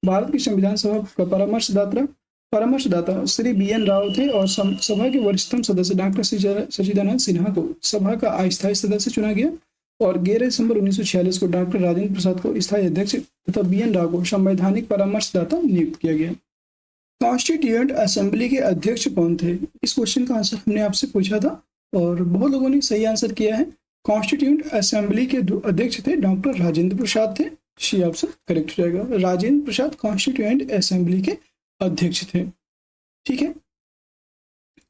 भारत की संविधान सभा का परामर्शदाता श्री BN राव थे और सभा के वरिष्ठतम सदस्य डॉक्टर सच्चिदानंद सिन्हा को सभा का अस्थायी सदस्य चुना गया और 11 दिसंबर 1946 को डॉक्टर राजेंद्र प्रसाद को स्थायी अध्यक्ष तथा BN राव को संवैधानिक परामर्शदाता नियुक्त किया गया। कॉन्स्टिट्यूएंट असेंबली के अध्यक्ष कौन थे? इस क्वेश्चन का आंसर हमने आपसे पूछा था और बहुत लोगों ने सही आंसर किया है। कॉन्स्टिट्यूएंट असेंबली के अध्यक्ष थे डॉक्टर राजेंद्र प्रसाद थे, सी ऑप्शन करेक्ट हो जाएगा। राजेंद्र प्रसाद कॉन्स्टिट्यूएंट असेंबली के अध्यक्ष थे, ठीक है।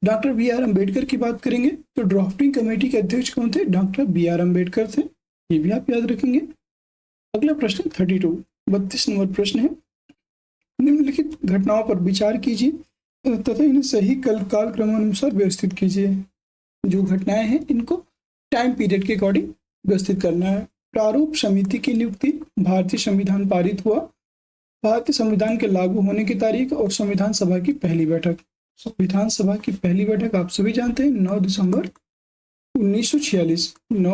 डॉक्टर BR अम्बेडकर की बात करेंगे तो ड्राफ्टिंग कमेटी के अध्यक्ष कौन थे? डॉक्टर BR अम्बेडकर थे, ये भी आप याद रखेंगे। अगला प्रश्न 32 नंबर प्रश्न है, निम्नलिखित घटनाओं पर विचार कीजिए तथा इन्हें सही कालक्रमानुसार व्यवस्थित कीजिए। जो घटनाएं हैं इनको टाइम पीरियड के अकॉर्डिंग व्यवस्थित करना है। प्रारूप समिति की नियुक्ति, भारतीय संविधान पारित हुआ, भारतीय संविधान के लागू होने की तारीख और संविधान सभा की पहली बैठक। संविधान सभा की पहली बैठक आप सभी जानते हैं 9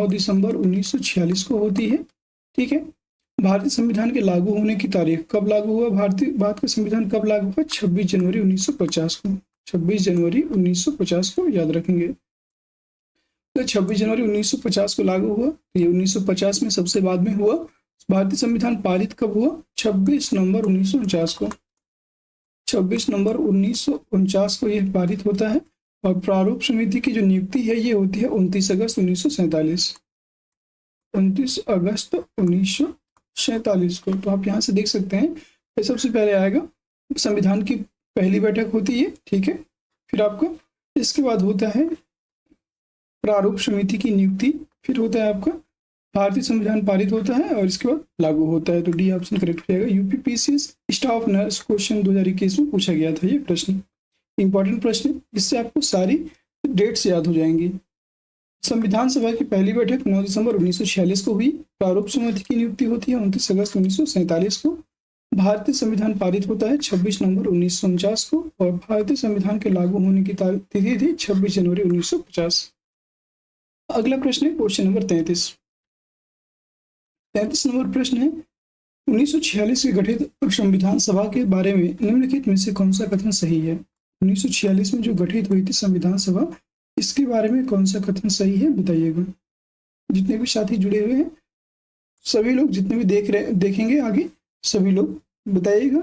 दिसंबर 1946 को होती है, ठीक है। भारतीय संविधान के लागू होने की तारीख कब लागू हुआ? भारत का संविधान कब लागू हुआ? 26 जनवरी 1950 को, 26 जनवरी 1950 को याद रखेंगे। तो 26 जनवरी 1950 को लागू हुआ, ये 1950 में सबसे बाद में हुआ। भारतीय संविधान पारित कब हुआ? 26 नवंबर 1949 को, 26 नवंबर 1949 को यह पारित होता है और प्रारूप समिति की जो नियुक्ति है ये होती है 29 अगस्त 1947, 29 अगस्त 1947 को। तो आप यहाँ से देख सकते हैं सबसे पहले आएगा संविधान की पहली बैठक होती है, ठीक है। फिर आपका इसके बाद होता है प्रारूप समिति की नियुक्ति, फिर होता है आपका भारतीय संविधान पारित होता है और इसके बाद लागू होता है। तो डी ऑप्शन करेक्ट हो जाएगा। यूपीपीएससी स्टाफ नर्स क्वेश्चन 2021 में पूछा गया था ये प्रश्न, इंपॉर्टेंट प्रश्न, जिससे आपको सारी डेट्स याद हो जाएंगी। संविधान सभा की पहली बैठक 9 दिसंबर 1946 को हुई। प्रारूप समिति की नियुक्ति होती है 29 अगस्त 1947 को। भारतीय संविधान पारित होता है 26 नवंबर 1949 को और भारतीय संविधान के लागू होने की तिथि थी 26 जनवरी 1950। अगला प्रश्न है क्वेश्चन नंबर 33 नंबर प्रश्न है 1946 के गठित संविधान सभा के बारे में निम्नलिखित में से कौन सा कथन सही है? 1946 में जो गठित हुई थी संविधान सभा, इसके बारे में कौन सा कथन सही है बताइएगा। जितने भी साथी जुड़े हुए हैं सभी लोग, जितने भी देखेंगे आगे सभी लोग बताइएगा,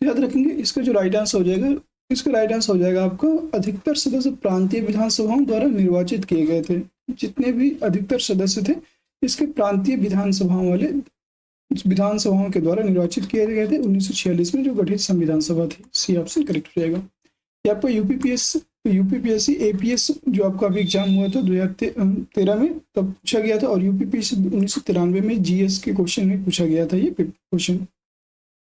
याद रखेंगे। इसका जो राइट आंसर हो जाएगा, इसका राइट आंसर हो जाएगा आपका अधिकतर सदस्य प्रांतीय विधानसभाओं द्वारा निर्वाचित किए गए थे। जितने भी अधिकतर सदस्य थे इसके प्रांतीय विधानसभाओं के द्वारा निर्वाचित किए गए थे 1946 में जो गठित संविधान सभा थी। सी ऑप्शन करेक्ट हो जाएगा। ये आपका यूपीपीएससी एपीएस जो आपका अभी एग्जाम हुआ था 2013 में तब पूछा गया था और यूपीपीएससी 1993 में जीएस के क्वेश्चन में पूछा गया था ये क्वेश्चन।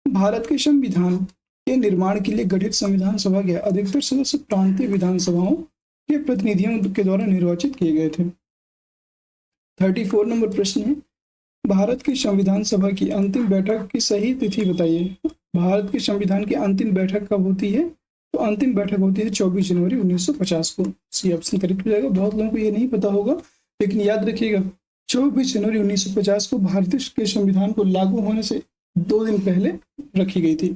भारत के संविधान के निर्माण के लिए गठित संविधान सभा के अधिकतर सदस्य प्रांतीय विधानसभाओं के प्रतिनिधियों के द्वारा निर्वाचित किए गए थे। 34 नंबर प्रश्न है भारत की संविधान सभा की अंतिम बैठक की सही तिथि बताइए। भारत के संविधान की अंतिम बैठक कब होती है? तो अंतिम बैठक होती है 24 जनवरी 1950 को। सी ऑप्शन करेक्ट हो जाएगा। बहुत लोगों को ये नहीं पता होगा लेकिन याद रखिएगा 24 जनवरी 1950 को भारतीय के संविधान को लागू होने से 2 दिन पहले रखी गई थी।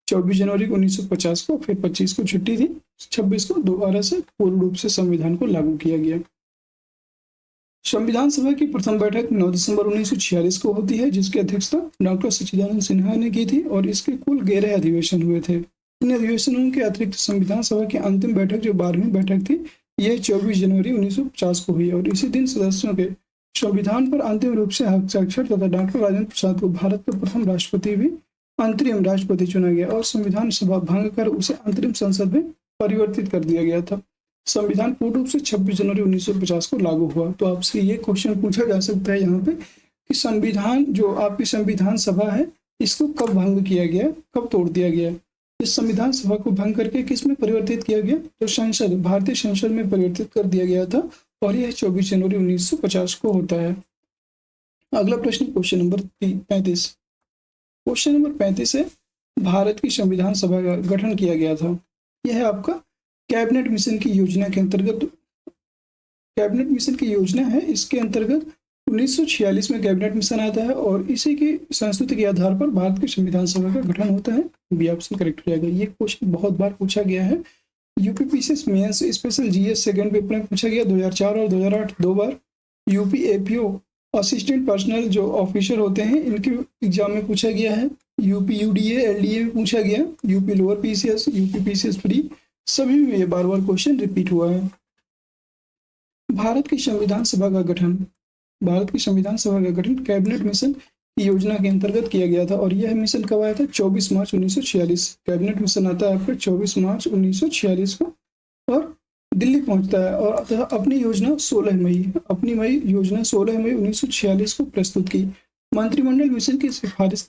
24 जनवरी 1950 को, फिर 25 को छुट्टी थी, 26 को दोबारा से पूर्ण रूप से संविधान को लागू किया गया। संविधान सभा की प्रथम बैठक 9 दिसंबर 1946 को होती है, जिसकी अध्यक्षता डॉक्टर सच्चिदानंद सिन्हा ने की थी और इसके कुल 11 अधिवेशन हुए थे। इन अधिवेशनों के अतिरिक्त संविधान सभा की अंतिम बैठक जो 12वीं बैठक थी, यह 24 जनवरी 1950 को हुई और इसी दिन सदस्यों के संविधान पर अंतिम रूप से हस्ताक्षर तथा डॉक्टर राजेंद्र प्रसाद को भारत के प्रथम राष्ट्रपति भी अंतरिम राष्ट्रपति चुना गया और संविधान सभा भंग कर उसे अंतरिम संसद में परिवर्तित कर दिया गया था। संविधान पूर्ण रूप से 26 जनवरी 1950 को लागू हुआ। तो आपसे ये क्वेश्चन पूछा जा सकता है यहाँ पे कि संविधान जो आपकी संविधान सभा है, इसको कब भंग किया गया, कब तोड़ दिया गया। इस संविधान सभा को भंग करके किस में परिवर्तित किया गया, तो संसद, भारतीय संसद में परिवर्तित कर दिया गया था और यह 24 जनवरी 1950 को होता है। अगला प्रश्न क्वेश्चन नंबर 35। क्वेश्चन नंबर 35 है, भारत की संविधान सभा का गठन किया गया था। यह है आपका कैबिनेट मिशन की योजना के अंतर्गत, कैबिनेट मिशन की योजना है। इसके अंतर्गत 1946 में कैबिनेट मिशन आता है और इसी की संस्तुति के आधार पर भारत की संविधान सभा का गठन होता है। बी ऑप्शन करेक्ट हो जाएगा। ये क्वेश्चन बहुत बार पूछा गया है। UPPCS mains special GS second paper में पूछा गया 2004 और 2008 दो बार। यूपी एपीओ असिस्टेंट पर्सनल जो ऑफिसर होते हैं, इनके एग्जाम में पूछा गया है। यूपी यूडीए एलडीए में पूछा गया, UP lower PCS, UP PCS pre, सभी में ये बार बार क्वेश्चन रिपीट हुआ है। भारत की संविधान सभा का गठन, भारत की संविधान सभा का गठन कैबिनेट मिशन की योजना के अंतर्गत किया गया था और यह मिशन कब आया था, 24 मार्च 1946। कैबिनेट मिशन आता है आपका 24 मार्च 1946 को और दिल्ली पहुंचता है और अपनी योजना 16 मई 1946 को प्रस्तुत की। मंत्रिमंडल मिशन की सिफारिश,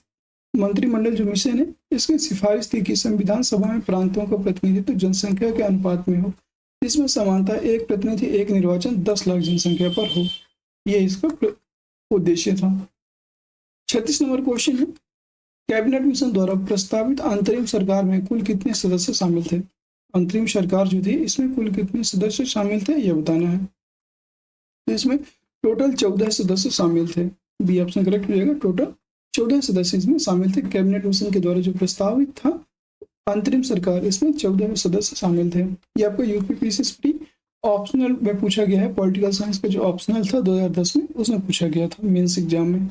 मंत्रिमंडल जो मिशन है, इसकी सिफारिश थी कि संविधान सभा में प्रांतों का प्रतिनिधित्व जनसंख्या के अनुपात में हो, जिसमें समानता एक प्रतिनिधि एक निर्वाचन 10 लाख जनसंख्या पर हो। यह इसका उद्देश्य था। 36 नंबर क्वेश्चन है, कैबिनेट मिशन द्वारा प्रस्तावित अंतरिम सरकार में कुल कितने सदस्य शामिल थे। अंतरिम सरकार जो थी, इसमें कुल कितने सदस्य शामिल थे, यह बताना है। तो इसमें टोटल 14 सदस्य शामिल थे। बी ऑप्शन करेक्ट हो जाएगा। टोटल 14 सदस्य इसमें शामिल थे। कैबिनेट मिशन के द्वारा जो प्रस्तावित था अंतरिम सरकार, इसमें 14 सदस्य शामिल थे। ये आपको यूपीपीसीएस प्री ऑप्शनल में पूछा गया है। पॉलिटिकल साइंस का जो ऑप्शनल था 2010 में, उसमें पूछा गया था मेंस एग्जाम में।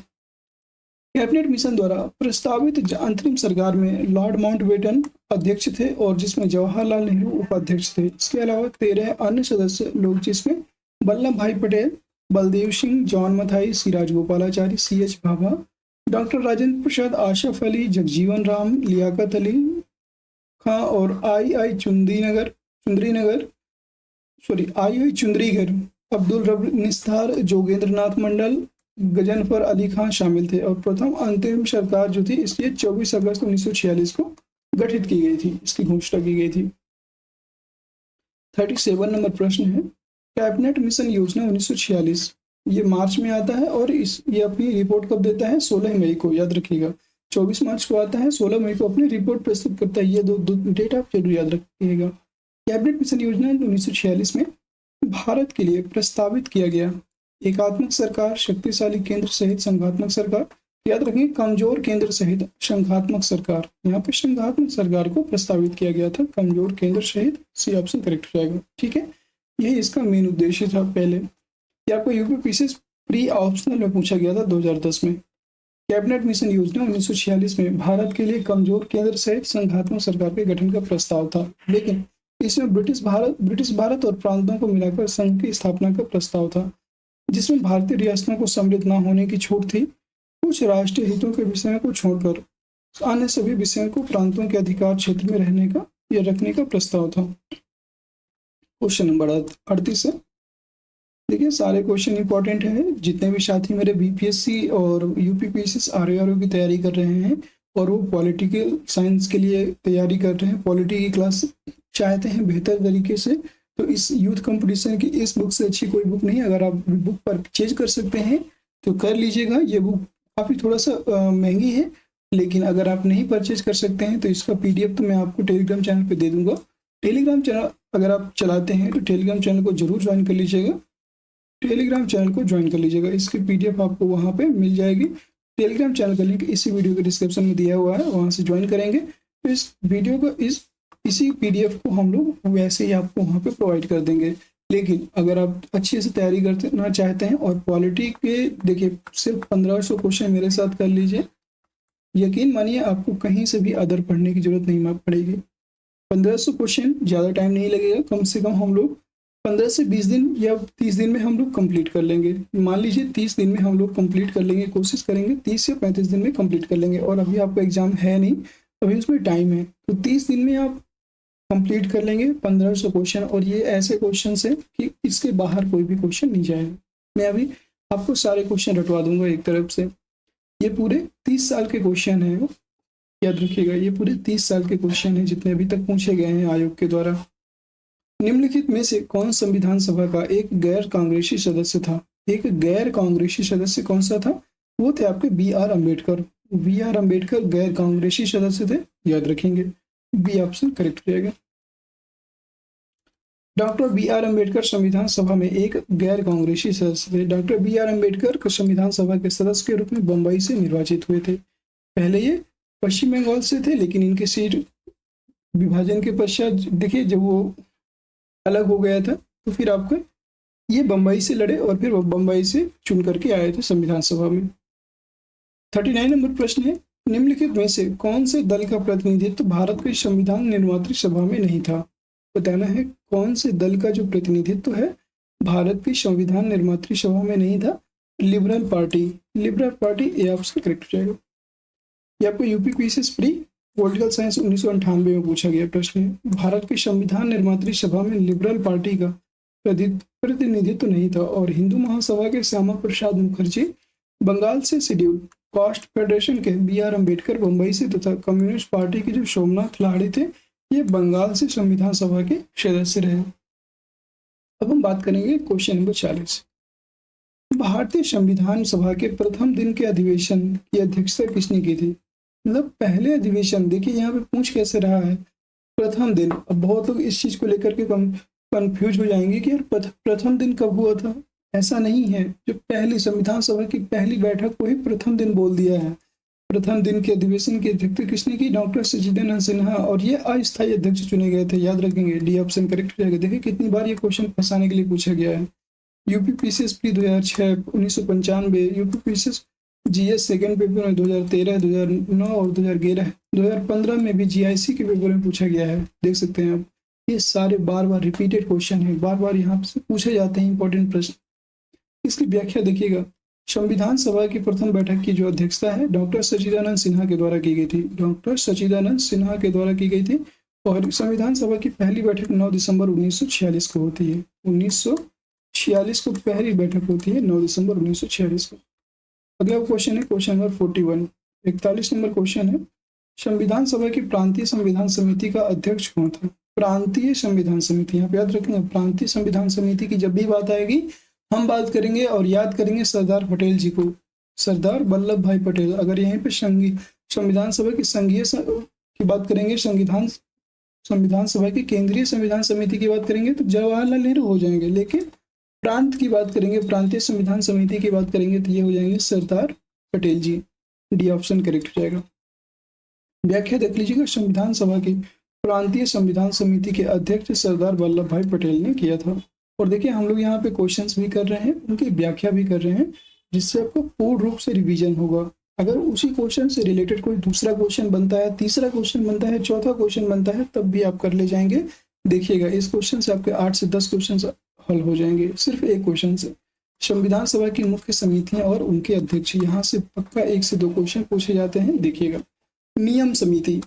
कैबिनेट मिशन द्वारा प्रस्तावित अंतरिम सरकार में लॉर्ड माउंटबेटन अध्यक्ष थे और जिसमें जवाहरलाल नेहरू उपाध्यक्ष थे। इसके अलावा 13 अन्य सदस्य लोग, जिसमें वल्लभ भाई पटेल, बलदेव सिंह, जॉन मथाई, सी राजगोपालाचारी, CH भाभा, डॉक्टर राजेंद्र प्रसाद, आशफ अली, जगजीवन राम, लियाकत अली खां और आई चुंद्रीगर, अब्दुल रब निस्तार, जोगेंद्र नाथ मंडल, गजनफर अली खान शामिल थे और प्रथम अंतरिम सरकार जो थी, इसलिए 24 अगस्त 1946 को गठित की गई थी, इसकी घोषणा की गई थी। 37 नंबर प्रश्न है, कैबिनेट मिशन योजना 1946 ये मार्च में आता है और ये अपनी रिपोर्ट कब देता है, 16 मई को। याद रखिएगा, 24 मार्च को आता है, 16 मई को अपनी रिपोर्ट प्रस्तुत करता है। ये दो डेट आप जरूर याद रखिएगा। कैबिनेट मिशन योजना 1946 में भारत के लिए प्रस्तावित किया गया एकात्मक सरकार, शक्तिशाली केंद्र सहित संघात्मक सरकार। याद रखिए, कमजोर केंद्र सहित संघात्मक सरकार। यहाँ पे संघात्मक सरकार को प्रस्तावित किया गया था, कमजोर केंद्र सहित। सी ऑप्शन करेक्ट हो जाएगा। ठीक है, यही इसका मेन उद्देश्य था। पहले ये आपको यूपीपीसीएस प्री ऑप्शनल में पूछा गया था 2010 में। कैबिनेट मिशन योजना 1946 में भारत के लिए कमजोर केंद्र सहित संघात्मक सरकार के गठन का प्रस्ताव था, लेकिन इसमें ब्रिटिश भारत और प्रांतों को मिलाकर संघ की स्थापना का प्रस्ताव था, जिसमें भारतीय रियासतों को सम्मिलित न होने की छूट थी। कुछ राष्ट्रीय हितों के विषयों को छोड़कर अन्य सभी विषयों को प्रांतों के अधिकार क्षेत्र में रहने का या रखने का प्रस्ताव था। क्वेश्चन नंबर 38 है। देखिए, सारे क्वेश्चन इंपॉर्टेंट है। जितने भी साथी मेरे बीपीएससी और यूपीपीसीएस आरओआरओ की तैयारी कर रहे हैं और वो पॉलिटिकल साइंस के लिए तैयारी कर रहे हैं, पॉलिटी की क्लास चाहते हैं बेहतर तरीके से, तो इस यूथ कंपटीशन की इस बुक से अच्छी कोई बुक नहीं। अगर आप बुक परचेज कर सकते हैं तो कर लीजिएगा। ये बुक काफ़ी थोड़ा सा महंगी है, लेकिन अगर आप नहीं परचेज कर सकते हैं तो इसका PDF तो मैं आपको टेलीग्राम चैनल पे दे दूंगा। टेलीग्राम चैनल अगर आप चलाते हैं तो टेलीग्राम चैनल को जरूर ज्वाइन कर लीजिएगा। टेलीग्राम चैनल को ज्वाइन कर लीजिएगा, इसकी PDF आपको वहाँ पे मिल जाएगी। टेलीग्राम चैनल का लिंक इसी वीडियो के डिस्क्रिप्शन में दिया हुआ है, वहाँ से ज्वाइन करेंगे तो इस वीडियो को इसी PDF को हम लोग वैसे ही आपको वहाँ पे प्रोवाइड कर देंगे। लेकिन अगर आप अच्छे से तैयारी करना चाहते हैं और पॉलिटी के देखिए सिर्फ 1500 क्वेश्चन मेरे साथ कर लीजिए, यकीन मानिए आपको कहीं से भी अदर पढ़ने की जरूरत नहीं पड़ेगी। 1500 क्वेश्चन ज़्यादा टाइम नहीं लगेगा, कम से कम हम लोग 15 से 20 दिन या 30 दिन में हम लोग कंप्लीट कर लेंगे। मान लीजिए 30 दिन में हम लोग कंप्लीट कर लेंगे, कोशिश करेंगे 30 या 35 दिन में कंप्लीट कर लेंगे। और अभी आपका एग्जाम है नहीं, अभी उसमें टाइम है, तो 30 दिन में आप कंप्लीट कर लेंगे 1500 क्वेश्चन। और ये ऐसे क्वेश्चन है कि इसके बाहर कोई भी क्वेश्चन नहीं जाएगा। मैं अभी आपको सारे क्वेश्चन रटवा दूंगा एक तरफ से। ये पूरे 30 साल के क्वेश्चन है, याद रखिएगा, ये पूरे 30 साल के क्वेश्चन हैं जितने अभी तक पूछे गए हैं आयोग के द्वारा। निम्नलिखित में से कौन संविधान सभा का एक गैर कांग्रेसी सदस्य था? एक गैर कांग्रेसी सदस्य कौन सा था? वो थे आपके B.R. अम्बेडकर। B.R. अम्बेडकर गैर कांग्रेसी सदस्य थे, याद रखेंगे, बी ऑप्शन करेक्ट हो जाएगा। Doctor B.R. अम्बेडकर संविधान सभा में एक गैर कांग्रेसी सदस्य थे। Doctor B.R. अम्बेडकर संविधान सभा के सदस्य के रूप में बंबई से निर्वाचित हुए थे। पहले ये पश्चिम बंगाल से थे, लेकिन इनके सीट विभाजन के पश्चात देखिए जब वो अलग हो गया था तो फिर आपका ये बंबई से लड़े और फिर वो बंबई से चुन करके आए थे संविधान सभा में। 39 नंबर प्रश्न है, निम्नलिखित में से कौन से दल का प्रतिनिधित्व भारत की संविधान निर्मात्री सभा में नहीं था? बताना है कौन से दल का जो प्रतिनिधित्व है भारत की संविधान निर्मात्री सभा में नहीं था? Liberal party. Liberal party A option correct हो जाएगा। ये आपको UP quiz pre political science 1998 में पूछा गया प्रश्न है। भारत की संविधान निर्मात्री सभा में लिबरल पार्टी का प्रतिनिधित्व नहीं था और हिंदू महासभा के श्यामा प्रसाद मुखर्जी बंगाल से, शेड्यूल कास्ट फेडरेशन के B.R. अम्बेडकर बंबई से तथा कम्युनिस्ट पार्टी के जो सोमनाथ लाहिड़ी थे ये बंगाल से संविधान सभा के सदस्य रहे। अब हम बात करेंगे क्वेश्चन नंबर 40। भारतीय संविधान सभा के प्रथम दिन के अधिवेशन की अध्यक्षता किसने की थी? मतलब पहले अधिवेशन, देखिए यहाँ पे पूछ कैसे रहा है प्रथम दिन। अब बहुत लोग इस चीज को लेकर के कंफ्यूज हो जाएंगे कि यार प्रथम दिन कब हुआ था। ऐसा नहीं है, जो पहली संविधान सभा की पहली बैठक को ही प्रथम दिन बोल दिया है। प्रथम दिन के अधिवेशन की अध्यक्षता किसने की? डॉक्टर सचिदानंद सिन्हा, और ये अस्थायी अध्यक्ष चुने गए थे, याद रखेंगे, डी ऑप्शन करेक्ट हो जाएगा। देखिए कितनी बार ये क्वेश्चन फंसाने के लिए पूछा गया है। UP PCS pre 2006, 1995, UP PCS GS second paper में 2013, 2009 और 2011, 2015 में भी जीआईसी के पेपर में पूछा गया है। देख सकते हैं आप, ये सारे बार बार रिपीटेड क्वेश्चन है, बार बार यहाँ से पूछे जाते हैं इंपॉर्टेंट प्रश्न। इसकी व्याख्या देखिएगा, संविधान सभा की प्रथम बैठक की जो अध्यक्षता है डॉक्टर सचिदानंद सिन्हा के द्वारा की गई थी। डॉक्टर सचिदानंद सिन्हा के द्वारा की गई थी और संविधान सभा की पहली बैठक 9 दिसंबर 1946 को होती है। 1946 को पहली बैठक होती है, 9 दिसंबर 1946 को। अगला क्वेश्चन है क्वेश्चन नंबर 41, 41 नंबर क्वेश्चन है, संविधान सभा की प्रांतीय संविधान समिति का अध्यक्ष कौन था? प्रांतीय संविधान समिति, यहाँ पे याद रखेंगे, प्रांतीय संविधान समिति की जब भी बात आएगी हम बात करेंगे और याद करेंगे सरदार पटेल जी को, सरदार वल्लभ भाई पटेल। अगर यहीं पे संविधान सभा की संघीय की बात करेंगे, संविधान सभा की केंद्रीय संविधान समिति की बात करेंगे तो जवाहरलाल नेहरू हो जाएंगे, लेकिन प्रांत की बात करेंगे, प्रांतीय संविधान समिति की बात करेंगे तो ये हो जाएंगे सरदार पटेल जी। डी ऑप्शन करेक्ट हो जाएगा। व्याख्या देख लीजिएगा, संविधान सभा की प्रांतीय संविधान समिति के अध्यक्ष सरदार वल्लभ भाई पटेल ने किया था। और देखिए हम लोग यहाँ पे क्वेश्चंस भी कर रहे हैं, उनकी व्याख्या भी कर रहे हैं, जिससे आपको पूर्ण रूप से रिवीजन होगा। अगर उसी क्वेश्चन से रिलेटेड कोई दूसरा क्वेश्चन बनता है, तीसरा क्वेश्चन बनता है, चौथा क्वेश्चन बनता है, तब भी आप कर ले जाएंगे। देखिएगा इस क्वेश्चन से आपके 8 से 10 क्वेश्चन हल हो जाएंगे सिर्फ एक क्वेश्चन से। संविधान सभा की मुख्य समितियां और उनके अध्यक्ष, यहाँ से पक्का 1 से 2 क्वेश्चन पूछे जाते हैं। देखिएगा नियम समिति,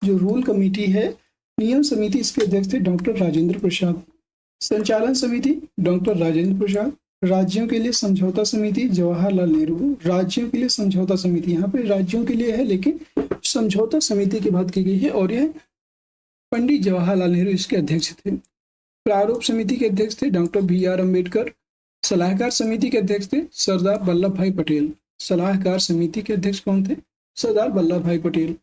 जो रूल कमेटी है, नियम समिति, इसके अध्यक्ष थे डॉक्टर राजेंद्र प्रसाद। संचालन समिति डॉक्टर राजेंद्र प्रसाद। राज्यों के लिए समझौता समिति जवाहरलाल नेहरू। राज्यों के लिए समझौता समिति, यहाँ पे राज्यों के लिए है लेकिन समझौता समिति की बात की गई है और यह पंडित जवाहरलाल नेहरू इसके अध्यक्ष थे। प्रारूप समिति के अध्यक्ष थे डॉक्टर B.R. अम्बेडकर। सलाहकार समिति के अध्यक्ष थे सरदार वल्लभ भाई पटेल। सलाहकार समिति के अध्यक्ष कौन थे? सरदार वल्लभ भाई पटेल।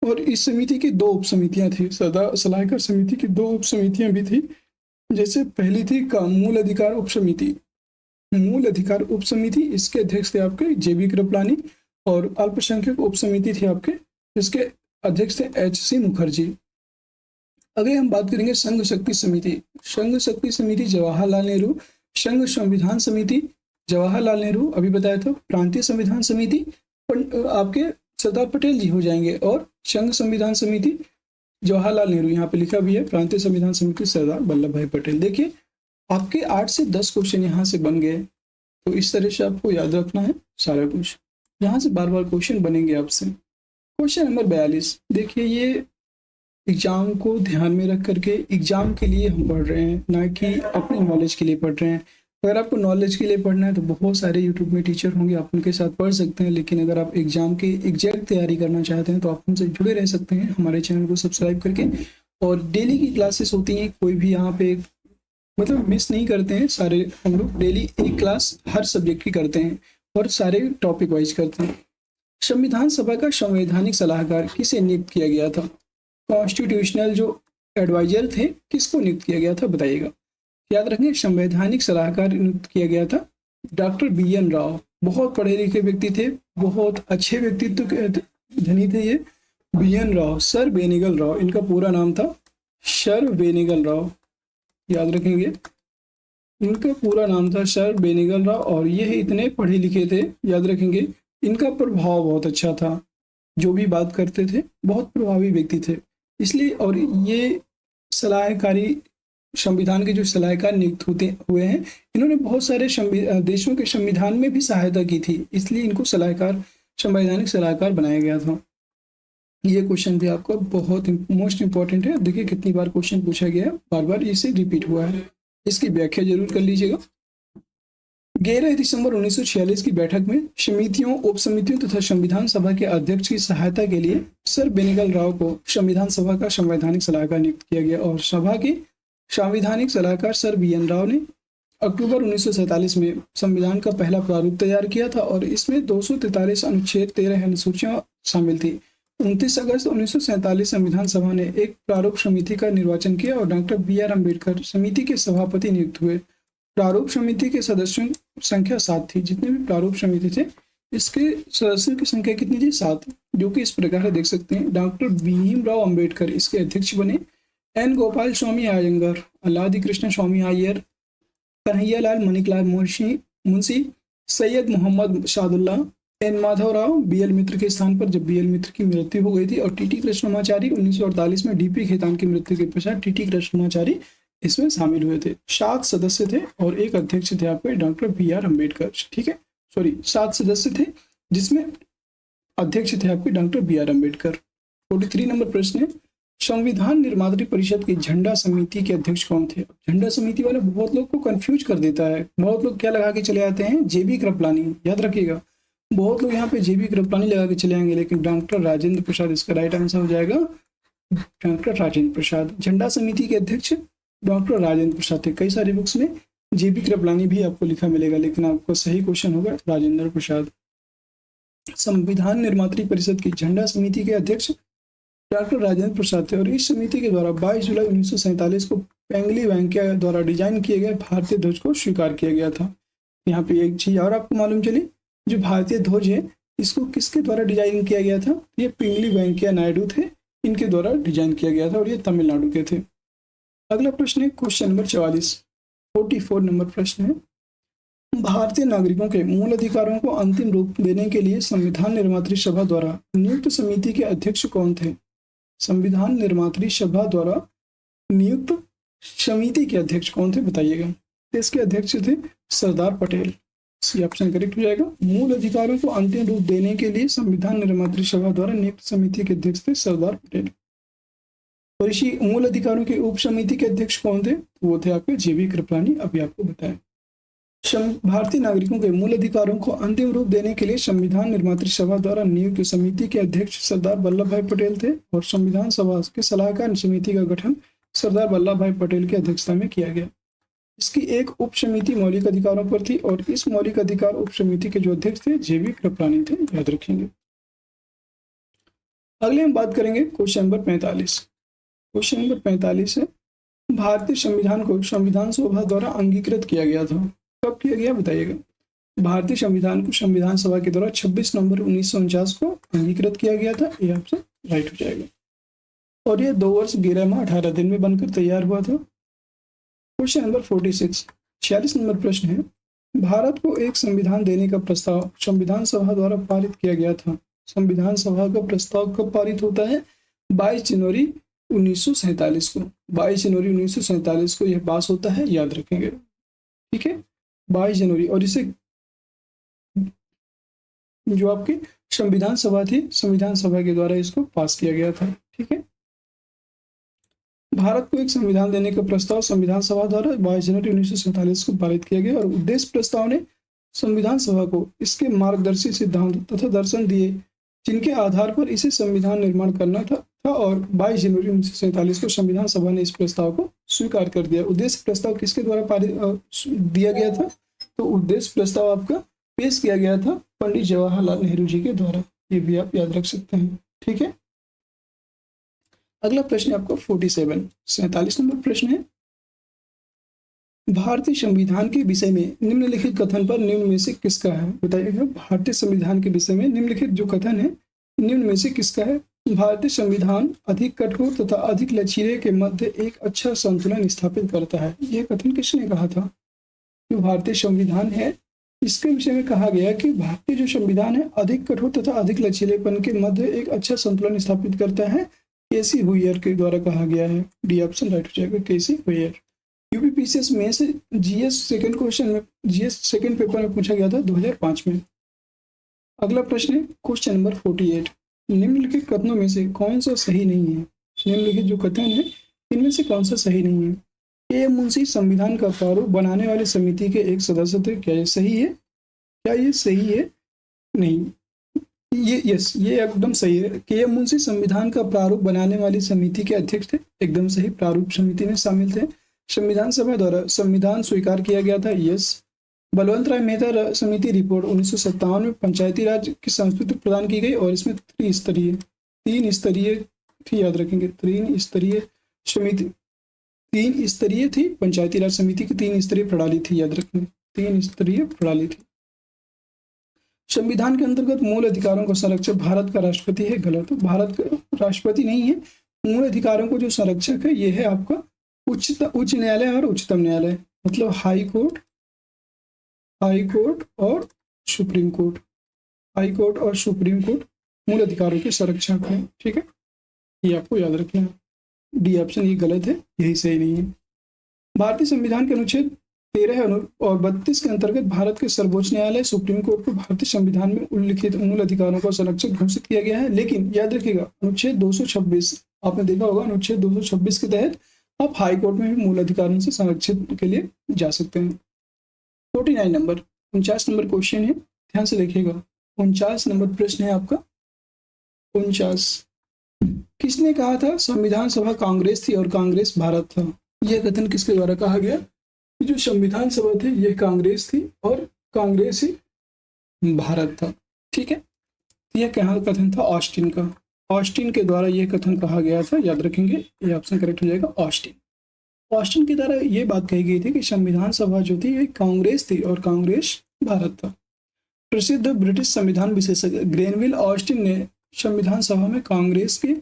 और इस समिति की 2 उप समितियां थी, सलाहकार समिति की 2 उप समितियां भी थी। जैसे पहली थी मूल अधिकार उप समिति। मूल अधिकार उप समिति, इसके अध्यक्ष थे आपके JB कृपलानी। और अल्पसंख्यक उप समिति थी आपके, इसके अध्यक्ष थे H.C. मुखर्जी। अगले हम बात करेंगे संघ शक्ति समिति। संघ शक्ति समिति जवाहरलाल नेहरू, संघ संविधान समिति जवाहरलाल नेहरू अभी बताया था, प्रांतीय संविधान समिति आपके सरदार पटेल जी हो जाएंगे, और संघ संविधान समिति जवाहरलाल नेहरू, यहाँ पे लिखा भी है प्रांतीय संविधान समिति सरदार वल्लभ भाई पटेल। देखिए आपके 8 से 10 क्वेश्चन यहाँ से बन गए, तो इस तरह से आपको याद रखना है सारा कुछ। यहाँ से बार बार क्वेश्चन बनेंगे आपसे। क्वेश्चन नंबर 42, देखिए ये एग्जाम को ध्यान में रख करके एग्जाम के लिए हम पढ़ रहे हैं, ना कि अपने नॉलेज के लिए पढ़ रहे हैं। अगर आपको नॉलेज के लिए पढ़ना है तो बहुत सारे यूट्यूब में टीचर होंगे, आप उनके साथ पढ़ सकते हैं, लेकिन अगर आप एग्जाम की एग्जैक्ट तैयारी करना चाहते हैं तो आप हमसे जुड़े रह सकते हैं हमारे चैनल को सब्सक्राइब करके। और डेली की क्लासेस होती हैं, कोई भी यहाँ पे मतलब मिस नहीं करते हैं, सारे हम लोग डेली एक क्लास हर सब्जेक्ट की करते हैं और सारे टॉपिक वाइज करते हैं। संविधान सभा का संवैधानिक सलाहकार किसे नियुक्त किया गया था? कॉन्स्टिट्यूशनल जो एडवाइजर थे किसको नियुक्त किया गया था बताइएगा। याद रखें संवैधानिक सलाहकार नियुक्त किया गया था डॉक्टर BN राव। बहुत पढ़े लिखे व्यक्ति थे, बहुत अच्छे व्यक्तित्व के धनी थे ये BN राव, सर बेनेगल राव, इनका पूरा नाम था सर बेनेगल राव। याद रखेंगे इनका पूरा नाम था सर बेनेगल राव, और ये इतने पढ़े लिखे थे, याद रखेंगे इनका प्रभाव बहुत अच्छा था, जो भी बात करते थे बहुत प्रभावी व्यक्ति थे इसलिए। और ये सलाहकारी संविधान के जो सलाहकार नियुक्त होते हुए हैं, इन्होंने बहुत सारे देशों के संविधान में भी सहायता की थी, इसलिए इनको सलाहकार संवैधानिक सलाहकार बनाया गया था। ये क्वेश्चन भी आपको बहुत मोस्ट इंपॉर्टेंट है। देखिए कितनी बार क्वेश्चन पूछा गया है, बार बार इसे रिपीट हुआ है, इसकी व्याख्या जरूर कर लीजिएगा। 11 दिसंबर 1946 की बैठक में समितियों, उप समितियों तथा संविधान सभा के अध्यक्ष की सहायता के लिए सर बेनेगल राव को संविधान सभा का संवैधानिक सलाहकार नियुक्त किया गया, और सभा के संवैधानिक सलाहकार सर BN राव ने अक्टूबर 1947 में संविधान का पहला प्रारूप तैयार किया था, और इसमें 243 अनुच्छेद 13 अनुसूचियां शामिल थी। 29 अगस्त 1947 संविधान सभा ने एक प्रारूप समिति का निर्वाचन किया और डॉक्टर BR अम्बेडकर समिति के सभापति नियुक्त हुए। प्रारूप समिति के सदस्यों की संख्या 7 थी। जितने भी प्रारूप समिति थे इसके सदस्यों की संख्या कितनी थी? 7, जो कि इस प्रकार देख सकते हैं। डॉक्टर भीमराव अंबेडकर इसके अध्यक्ष बने। N गोपाल स्वामी अयंगर, अल्लादी कृष्ण स्वामी अय्यर, कन्हैयालाल मणिकलाल मुंशी, सैयद मोहम्मद शादुल्ला, N माधवराव BL मित्र के स्थान पर जब BL मित्र की मृत्यु हो गई थी, और TT कृष्णमाचारी 1948 में DP खेतान की मृत्यु के पश्चात TT कृष्णमाचारी इसमें शामिल हुए थे। 7 सदस्य थे और एक अध्यक्ष थे आपके डॉक्टर BR अम्बेडकर। ठीक है, सॉरी 7 सदस्य थे जिसमें अध्यक्ष थे आपके डॉक्टर BR अम्बेडकर। 43 नंबर प्रश्न है, संविधान निर्मात्री परिषद की झंडा समिति के अध्यक्ष कौन थे? झंडा समिति वाले बहुत लोग को कंफ्यूज कर देता है, बहुत लोग क्या लगा के चले आते हैं? JB कृपलानी। याद रखिएगा बहुत लोग यहाँ पे JB कृपलानी लगा के चले आएंगे, लेकिन डॉक्टर राजेंद्र प्रसाद इसका राइट आंसर हो जाएगा, डॉक्टर राजेंद्र प्रसाद। झंडा समिति के अध्यक्ष डॉक्टर राजेंद्र प्रसाद थे। कई सारी बुक्स में JB कृपलानी भी आपको लिखा मिलेगा, लेकिन आपका सही क्वेश्चन होगा राजेंद्र प्रसाद। संविधान निर्मात्री परिषद की झंडा समिति के अध्यक्ष डॉक्टर राजेंद्र प्रसाद थे, और इस समिति के द्वारा 22 जुलाई 1947 को पेंगली वेंकैया द्वारा डिजाइन किए गए भारतीय ध्वज को स्वीकार किया गया था। यहाँ पे एक चीज और आपको मालूम चली, जो भारतीय ध्वज है इसको किसके द्वारा डिजाइन किया गया था? ये पिंगली वेंकैया नायडू थे, इनके द्वारा डिजाइन किया गया था, और ये तमिलनाडु के थे। अगला प्रश्न है क्वेश्चन नंबर 44 नंबर प्रश्न है, भारतीय नागरिकों के मूल अधिकारों को अंतिम रूप देने के लिए संविधान निर्मात्री सभा द्वारा नियुक्त समिति के अध्यक्ष कौन थे? संविधान निर्मात्री सभा द्वारा नियुक्त समिति के अध्यक्ष कौन थे बताइएगा। तो इसके अध्यक्ष थे Sardar Patel. C option correct हो जाएगा। मूल अधिकारों को अंतिम रूप देने के लिए संविधान निर्मात्री सभा द्वारा नियुक्त समिति के अध्यक्ष थे सरदार पटेल। और इसी मूल अधिकारों के उप समिति के अध्यक्ष कौन थे? वो थे आपके JB कृपलानी, अभी आपको बताया। भारतीय नागरिकों के मूल अधिकारों को अंतिम रूप देने के लिए संविधान निर्मात्री सभा द्वारा नियुक्त समिति के अध्यक्ष सरदार वल्लभ भाई पटेल थे, और संविधान सभा के सलाहकार समिति का गठन सरदार वल्लभ भाई पटेल की अध्यक्षता में किया गया। इसकी एक उप समिति मौलिक अधिकारों पर थी, और इस मौलिक अधिकार उप समिति के जो अध्यक्ष थे JB कृपलानी थे, याद रखेंगे। अगले हम बात करेंगे क्वेश्चन नंबर 45। क्वेश्चन नंबर 45 है, भारतीय संविधान को संविधान सभा द्वारा अंगीकृत किया गया था। कब किया गया बताइएगा। भारतीय संविधान को संविधान सभा के द्वारा 26 नवंबर 1949 को अंगीकृत किया गया था। ये आपसे राइट हो जाएगा। और ये 2 वर्ष 11 माह 18 दिन में बनकर तैयार हुआ था। क्वेश्चन नंबर 46, 46 नंबर प्रश्न है, भारत को एक संविधान देने का प्रस्ताव संविधान सभा द्वारा पारित किया गया था। संविधान सभा का प्रस्ताव कब पारित होता है? 22 जनवरी 1947 को। 22 जनवरी 1947 को यह पास होता है, याद रखेंगे। ठीक है, 22 जनवरी। और इसे जो आपकी संविधान सभा थी, संविधान सभा के द्वारा इसको पास किया गया था। ठीक है, भारत को एक संविधान देने का प्रस्ताव संविधान सभा द्वारा 22 जनवरी 1947 को पारित किया गया और उद्देश्य प्रस्ताव ने संविधान सभा को इसके मार्गदर्शी सिद्धांत तथा दर्शन दिए जिनके आधार पर इसे संविधान निर्माण करना था और 22 जनवरी 1947 को संविधान सभा ने इस प्रस्ताव को स्वीकार कर दिया। उद्देश्य प्रस्ताव किसके द्वारा पारित दिया गया था? तो उद्देश्य प्रस्ताव आपका पेश किया गया था पंडित जवाहरलाल नेहरू जी के द्वारा। ये भी आप याद रख सकते हैं। ठीक है, अगला प्रश्न आपका 47 नंबर प्रश्न है, भारतीय संविधान के विषय में निम्नलिखित कथन पर निम्न में से किसका है? बताइएगा, भारतीय संविधान के विषय में निम्नलिखित जो कथन है निम्न में से किसका है? भारतीय संविधान अधिक कठोर तथा अधिक लचीले के मध्य एक अच्छा संतुलन स्थापित करता है। यह कथन किसने कहा था? जो भारतीय संविधान है इसके विषय में कहा गया कि भारतीय जो संविधान है अधिक कठोर तथा अधिक लचीलेपन के मध्य एक अच्छा संतुलन स्थापित करता है। केसी हुइयर के द्वारा कहा गया है। डी ऑप्शन राइट हो जाएगा, केसी हुइयर। यूपीपीसीएस में से जीएस सेकंड क्वेश्चन में, जीएस सेकंड पेपर में पूछा गया था 2005 में। अगला प्रश्न है क्वेश्चन नंबर 48, निम्नलिखित कथनों में से कौन सा सही नहीं है? निम्नलिखित जो कथन है इनमें से कौन सा सही नहीं है? के मुंशी संविधान का प्रारूप बनाने वाली समिति के एक सदस्य थे। क्या ये सही है? क्या ये सही है? नहीं, ये एकदम सही है। के मुंशी संविधान का प्रारूप बनाने वाली समिति के अध्यक्ष थे, एकदम सही, प्रारूप समिति में शामिल थे। संविधान सभा द्वारा संविधान स्वीकार किया गया था, यस। बलवंत राय मेहता समिति रिपोर्ट 1957 में पंचायती राज की संस्कृति प्रदान की गई और इसमें तीन स्तरीय थी, याद रखेंगे, तीन स्तरीय थी। पंचायती राज समिति की 3 स्तरीय प्रणाली थी, याद रखेंगे, 3 स्तरीय प्रणाली थी। संविधान के अंतर्गत मूल अधिकारों का संरक्षक भारत का राष्ट्रपति है, गलत। भारत का राष्ट्रपति नहीं है। मूल अधिकारों को जो संरक्षक है ये है आपका उच्च न्यायालय और उच्चतम न्यायालय, मतलब हाई कोर्ट और सुप्रीम कोर्ट। हाई कोर्ट और सुप्रीम कोर्ट मूल अधिकारों के संरक्षक है। ठीक है, ये आपको याद रखना है। डी ऑप्शन ये गलत है, यही सही नहीं है। भारतीय संविधान के अनुच्छेद 13 और 32 के अंतर्गत भारत के सर्वोच्च न्यायालय सुप्रीम कोर्ट को भारतीय संविधान में उल्लिखित मूल अधिकारों का संरक्षक घोषित किया गया है। लेकिन याद रखिएगा, अनुच्छेद 226 आपने देखा होगा, अनुच्छेद 226 के तहत आप हाई कोर्ट में भी मूल अधिकारों से संरक्षित के लिए जा सकते हैं। 49 नंबर 49 नंबर क्वेश्चन है, ध्यान से देखिएगा। 49 नंबर प्रश्न है आपका 49, किसने कहा था संविधान सभा कांग्रेस थी और कांग्रेस भारत था? यह कथन किसके द्वारा कहा गया? जो संविधान सभा थी यह कांग्रेस थी और कांग्रेस ही भारत था। ठीक है, यह क्या कथन था? ऑस्टिन का। ऑस्टिन के द्वारा यह कथन कहा गया था, याद रखेंगे, ये ऑप्शन करेक्ट हो जाएगा, ऑस्टिन। ऑस्टिन के द्वारा यह बात कही गई थी कि संविधान सभा जो थी यह कांग्रेस थी और कांग्रेस भारत था। प्रसिद्ध ब्रिटिश संविधान विशेषज्ञ ग्रेनविल ऑस्टिन ने संविधान सभा में कांग्रेस के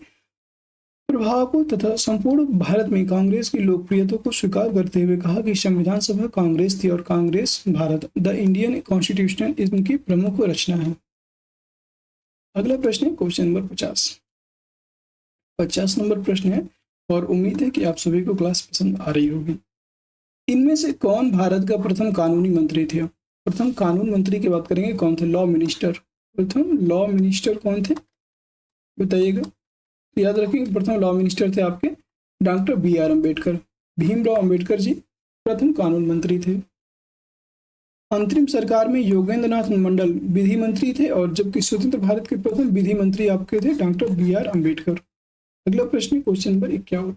प्रभाव को तथा संपूर्ण भारत में कांग्रेस की लोकप्रियता को स्वीकार करते हुए कहा कि संविधान सभा कांग्रेस थी और Congress Bharat. The Indian constitution इनकी प्रमुख रचना है। अगला प्रश्न है क्वेश्चन नंबर 50 नंबर प्रश्न है और उम्मीद है कि आप सभी को क्लास पसंद आ रही होगी। इनमें से कौन भारत का प्रथम कानूनी मंत्री थे? प्रथम कानून मंत्री की बात करेंगे, कौन थे? Law minister. प्रथम लॉ मिनिस्टर कौन थे बताइएगा? तो याद रखिए, प्रथम लॉ मिनिस्टर थे आपके डॉक्टर BR अम्बेडकर। भीमराव अम्बेडकर जी प्रथम कानून मंत्री थे। अंतरिम सरकार में योगेंद्र नाथ मंडल विधि मंत्री थे और जबकि स्वतंत्र भारत के प्रथम विधि मंत्री आपके थे डॉक्टर BR अम्बेडकर। अगला प्रश्न क्वेश्चन नंबर 51,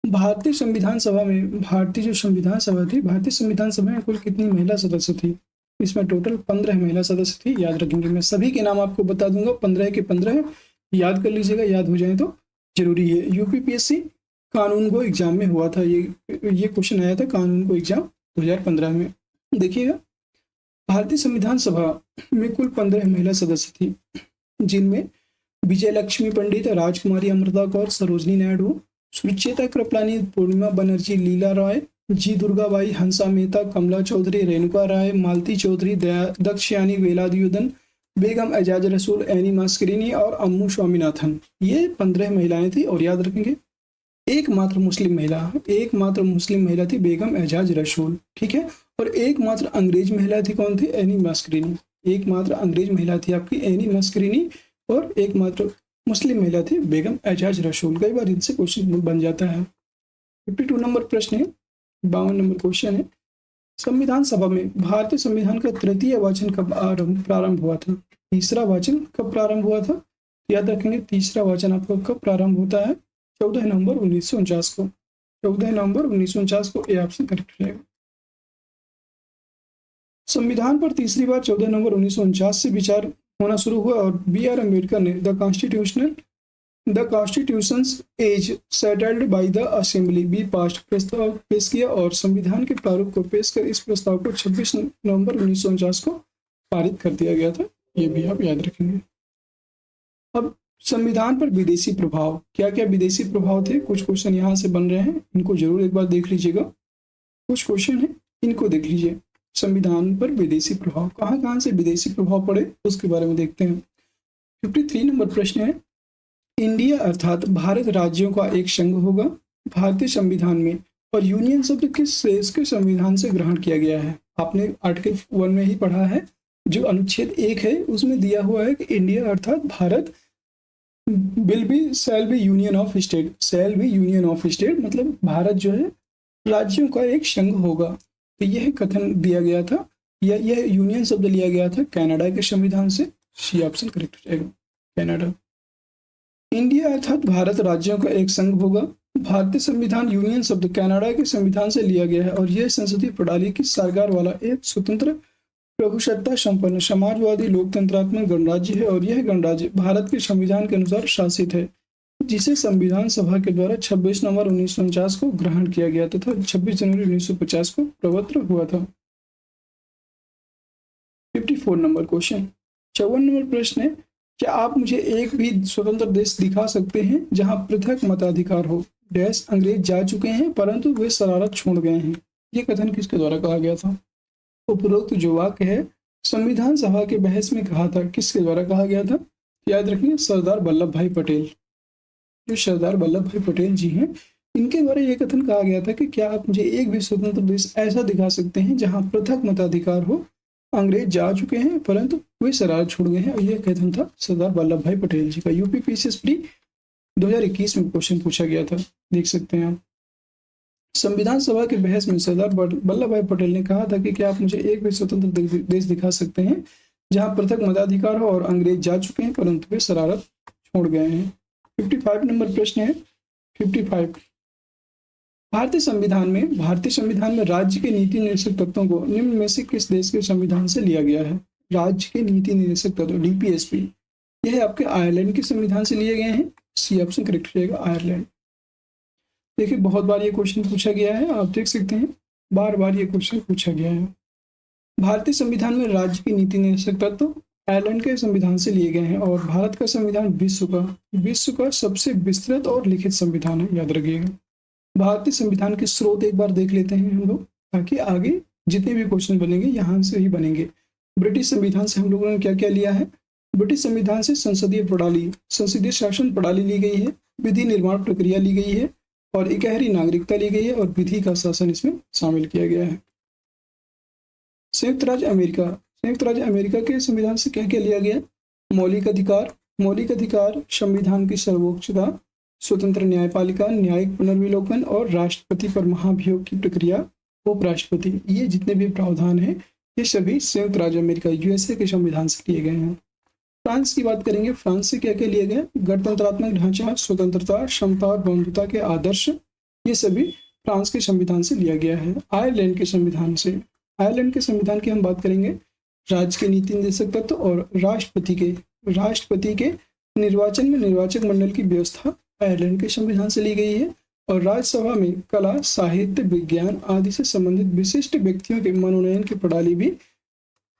भारतीय संविधान सभा में भारतीय जो संविधान सभा थी, भारतीय संविधान सभा में कुल कितनी महिला सदस्य थी? इसमें टोटल 15 महिला सदस्य थी, याद रखेंगे। मैं सभी के नाम आपको बता दूंगा, 15 के 15 याद कर लीजिएगा, याद हो जाए तो जरूरी है। यूपीपीएससी कानून को एग्जाम में हुआ था, ये क्वेश्चन आया था कानून को एग्जाम 2015 में। देखिएगा, भारतीय संविधान सभा में कुल 15 महिला सदस्य थी, जिनमें विजय लक्ष्मी पंडित, राजकुमारी अमृता कौर, सरोजनी नायडू, सुचेता कृपलानी, पूर्णिमा बनर्जी, लीला रॉय, जी दुर्गाबाई, हंसा मेहता, कमला चौधरी, रेणुका राय, मालती चौधरी, दक्षयानी वेलायुधन, बेगम एजाज रसूल, एनी मास्करीनी और अम्मू स्वामीनाथन। ये 15 महिलाएं थी। और याद रखेंगे एकमात्र मुस्लिम महिला थी बेगम एजाज रसूल, ठीक है। और एकमात्र अंग्रेज महिला थी, कौन थी? एनी मास्करीनी। एकमात्र अंग्रेज महिला थी आपकी एनी मास्करीनी, और एकमात्र मुस्लिम महिला थी बेगम एजाज रसूल। कई बार इनसे क्वेश्चन बन जाता है। 52 नंबर प्रश्न है, 52 नंबर क्वेश्चन है, संविधान सभा में भारतीय संविधान का तृतीय वाचन कब प्रारंभ हुआ था? तीसरा वाचन कब प्रारंभ हुआ था? याद रखेंगे तीसरा वाचन आपको कब प्रारंभ होता है? 14 नवंबर 1949 को। 14 नवंबर 1949 को ये ऑप्शन करेक्ट हो जाएगा। संविधान पर तीसरी बार 14 नवंबर 1949 से विचार होना शुरू हुआ और B.R. अम्बेडकर ने the constitutions as settled by the assembly be passed प्रस्ताव पेश किया और संविधान के प्रारूप को पेश कर इस प्रस्ताव को 26 नवंबर 1949 को पारित कर दिया गया था। ये भी आप याद रखेंगे। अब संविधान पर विदेशी प्रभाव, क्या क्या विदेशी प्रभाव थे? कुछ क्वेश्चन यहाँ से बन रहे हैं, इनको जरूर एक बार देख लीजिएगा। कुछ क्वेश्चन है, इनको देख लीजिए। संविधान पर विदेशी प्रभाव, कहाँ कहाँ से विदेशी प्रभाव पड़े उसके बारे में देखते हैं। 53 नंबर प्रश्न है, इंडिया अर्थात भारत राज्यों का एक संघ होगा भारतीय संविधान में, और यूनियन शब्द किस देश के संविधान से ग्रहण किया गया है? आपने आर्टिकल 1 में ही पढ़ा है, जो अनुच्छेद 1 है उसमें दिया हुआ है कि इंडिया अर्थात Bharat shall be union of state, मतलब भारत जो है राज्यों का एक संघ होगा। तो यह कथन दिया गया था, यह यूनियन शब्द लिया गया था कनाडा के संविधान से। सी ऑप्शन करेक्ट हो जाएगा, कनाडा। इंडिया अर्थात भारत राज्यों का एक संघ होगा। भारतीय संविधान यूनियन शब्द कनाडा के संविधान से लिया गया है और यह संसदीय प्रणाली की सरकार वाला एक स्वतंत्र प्रभुसत्ता संपन्न समाजवादी लोकतंत्रात्मक गणराज्य है, और यह गणराज्य भारत के संविधान के अनुसार शासित है, जिसे संविधान सभा के द्वारा 26 नवंबर 1949 को ग्रहण किया गया तथा 26 जनवरी 1950 को प्रवर्तन हुआ था। 54 नंबर क्वेश्चन, 54 नंबर प्रश्न है, क्या आप मुझे एक भी स्वतंत्र देश दिखा सकते हैं जहां पृथक मताधिकार हो? डैश अंग्रेज जा चुके हैं परंतु वे शरारत छोड़ गए हैं। ये कथन किसके द्वारा कहा गया था? उपरोक्त जो वाक्य है संविधान सभा के बहस में कहा था, किसके द्वारा कहा गया था? याद रखिए सरदार वल्लभ भाई पटेल। जो सरदार वल्लभ भाई पटेल जी हैं, इनके द्वारा यह कथन कहा गया था कि क्या आप मुझे एक भी स्वतंत्र देश ऐसा दिखा सकते हैं जहां पृथक मताधिकार हो, अंग्रेज जा चुके हैं परंतु वे शरारत छोड़ गए हैं। और यह कथन था सरदार वल्लभ भाई पटेल जी का। यूपीपीसीएस प्री 2021 में क्वेश्चन पूछा गया था, देख सकते हैं आप। संविधान सभा के बहस में सरदार वल्लभ भाई पटेल ने कहा था कि क्या आप मुझे एक भी स्वतंत्र देश दिखा सकते हैं जहां पृथक मताधिकार हो और अंग्रेज जा चुके हैं परंतु वे शरारत छोड़ गए हैं। 55 नंबर प्रश्न है, 55, भारतीय संविधान में राज्य के नीति निर्देशक तत्वों को निम्न में से किस देश के संविधान से लिया गया है? राज्य के नीति निर्देशक तत्व डीपीएसपी, यह आपके आयरलैंड के संविधान से लिए गए हैं। सी ऑप्शन करेक्ट हो जाएगा, आयरलैंड। देखिए बहुत बार ये क्वेश्चन पूछा गया है, आप देख सकते हैं बार बार ये क्वेश्चन पूछा गया है। भारतीय संविधान में राज्य के नीति निर्देशक तत्व आयरलैंड के संविधान से लिए गए हैं, और भारत का संविधान विश्व का सबसे विस्तृत और लिखित संविधान है, याद रखिएगा। भारतीय संविधान के स्रोत एक बार देख लेते हैं हम लोग, ताकि आगे जितने भी क्वेश्चन बनेंगे यहाँ से ही बनेंगे। ब्रिटिश संविधान से हम लोगों ने क्या क्या लिया है? ब्रिटिश संविधान से संसदीय शासन प्रणाली ली गई है, विधि निर्माण प्रक्रिया ली गई है, और इकहरी नागरिकता ली गई है, और विधि का शासन इसमें शामिल किया गया है। संयुक्त राज्य अमेरिका के संविधान से क्या क्या लिया गया? मौलिक अधिकार, संविधान की सर्वोच्चता, स्वतंत्र न्यायपालिका, न्यायिक पुनर्विलोकन, और राष्ट्रपति पर महाभियोग की प्रक्रिया, उपराष्ट्रपति, ये जितने भी प्रावधान हैं ये सभी संयुक्त राज्य अमेरिका यूएसए के संविधान से लिए गए हैं। फ्रांस की बात करेंगे, फ्रांस से क्या क्या लिया गया? गणतंत्रात्मक ढांचा, स्वतंत्रता, समता और बंधुता के आदर्श, ये सभी फ्रांस के संविधान से लिया गया है। आयरलैंड के संविधान की हम बात करेंगे, राज्य के नीति निर्देशक तत्व और राष्ट्रपति के निर्वाचन में निर्वाचक मंडल की व्यवस्था आयरलैंड के संविधान से ली गई है, और राज्यसभा में कला, साहित्य, विज्ञान आदि से संबंधित विशिष्ट व्यक्तियों के मनोनयन की प्रणाली भी